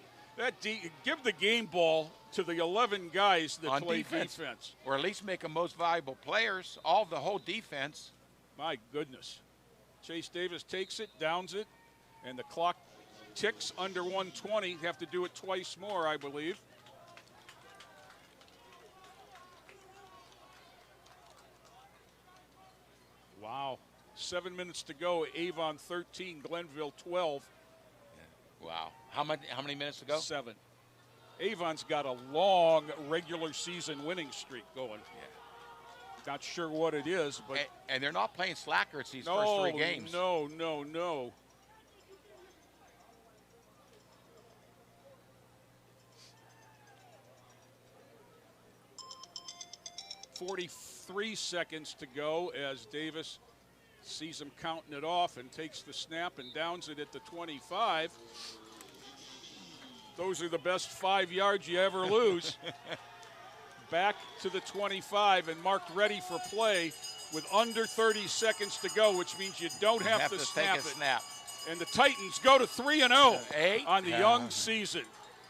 Give the game ball to the 11 guys that on play defense. Or at least make them most valuable players, the whole defense. My goodness. Chase Davis takes it, downs it, and the clock ticks under 120. Have to do it twice more, I believe. Wow. 7 minutes to go. Avon 13, Glenville 12. Yeah. Wow. How many minutes to go? 7. Avon's got a long regular season winning streak going. Yeah. Not sure what it is, but and they're not playing slackers these first 3 games. No. 43 seconds to go as Davis sees him counting it off and takes the snap and downs it at the 25. Those are the best 5 yards you ever lose. Back to the 25 and marked ready for play with under 30 seconds to go, which means you don't have to snap it. And the Titans go to 3-0 on the young season.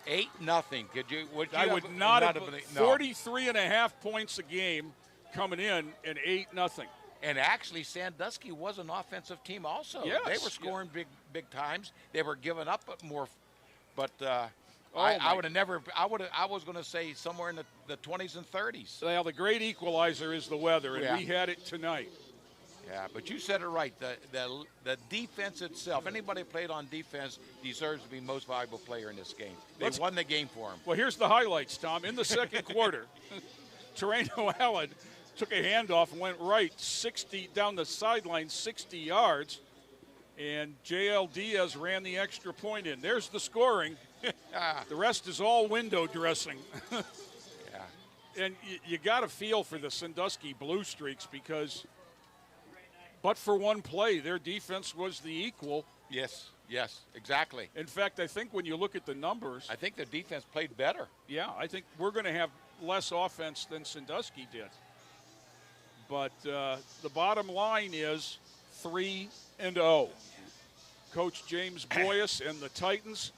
8-0. I would not have 43.5 points a game coming in and 8-0. And actually, Sandusky was an offensive team also. Yes, they were scoring big times. They were giving up more, but I would have never. I was going to say somewhere in the 20s and 30s. Well, the great equalizer is the weather, and we had it tonight. Yeah, but you said it right. The defense itself, anybody played on defense deserves to be most valuable player in this game. They won the game for him. Well, here's the highlights, Tom. In the second quarter, Torreno Allen took a handoff and went right 60 down the sideline 60 yards, and J.L. Diaz ran the extra point in. There's the scoring. The rest is all window dressing. Yeah. And you got to feel for the Sandusky Blue Streaks because but for one play, their defense was the equal. Yes, exactly. In fact, I think when you look at the numbers, I think the defense played better. Yeah, I think we're going to have less offense than Sandusky did. But the bottom line is 3-0. Coach James Boyes and the Titans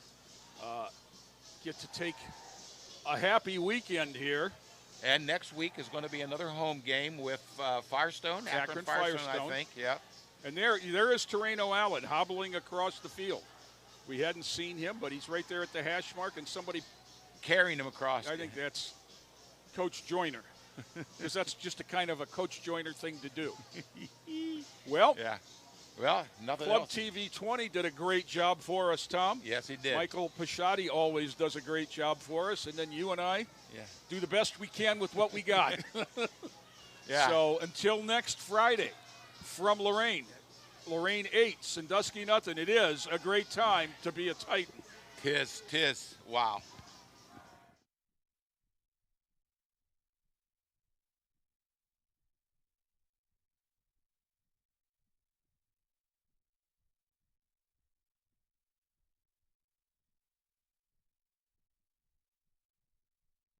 get to take a happy weekend here. And next week is going to be another home game with Firestone, Akron Firestone, I think. Yeah. And there is Torreno Allen hobbling across the field. We hadn't seen him, but he's right there at the hash mark, and somebody carrying him across. I think that's Coach Joyner, because that's just a kind of a Coach Joyner thing to do. Well, yeah. Well, nothing Club else. TV 20 did a great job for us, Tom. Yes, he did. Michael Pisciotti always does a great job for us, and then you and I do the best we can with what we got. Yeah. So until next Friday, from Lorain 8, Sandusky nothing. It is a great time to be a Titan. Tis. Wow.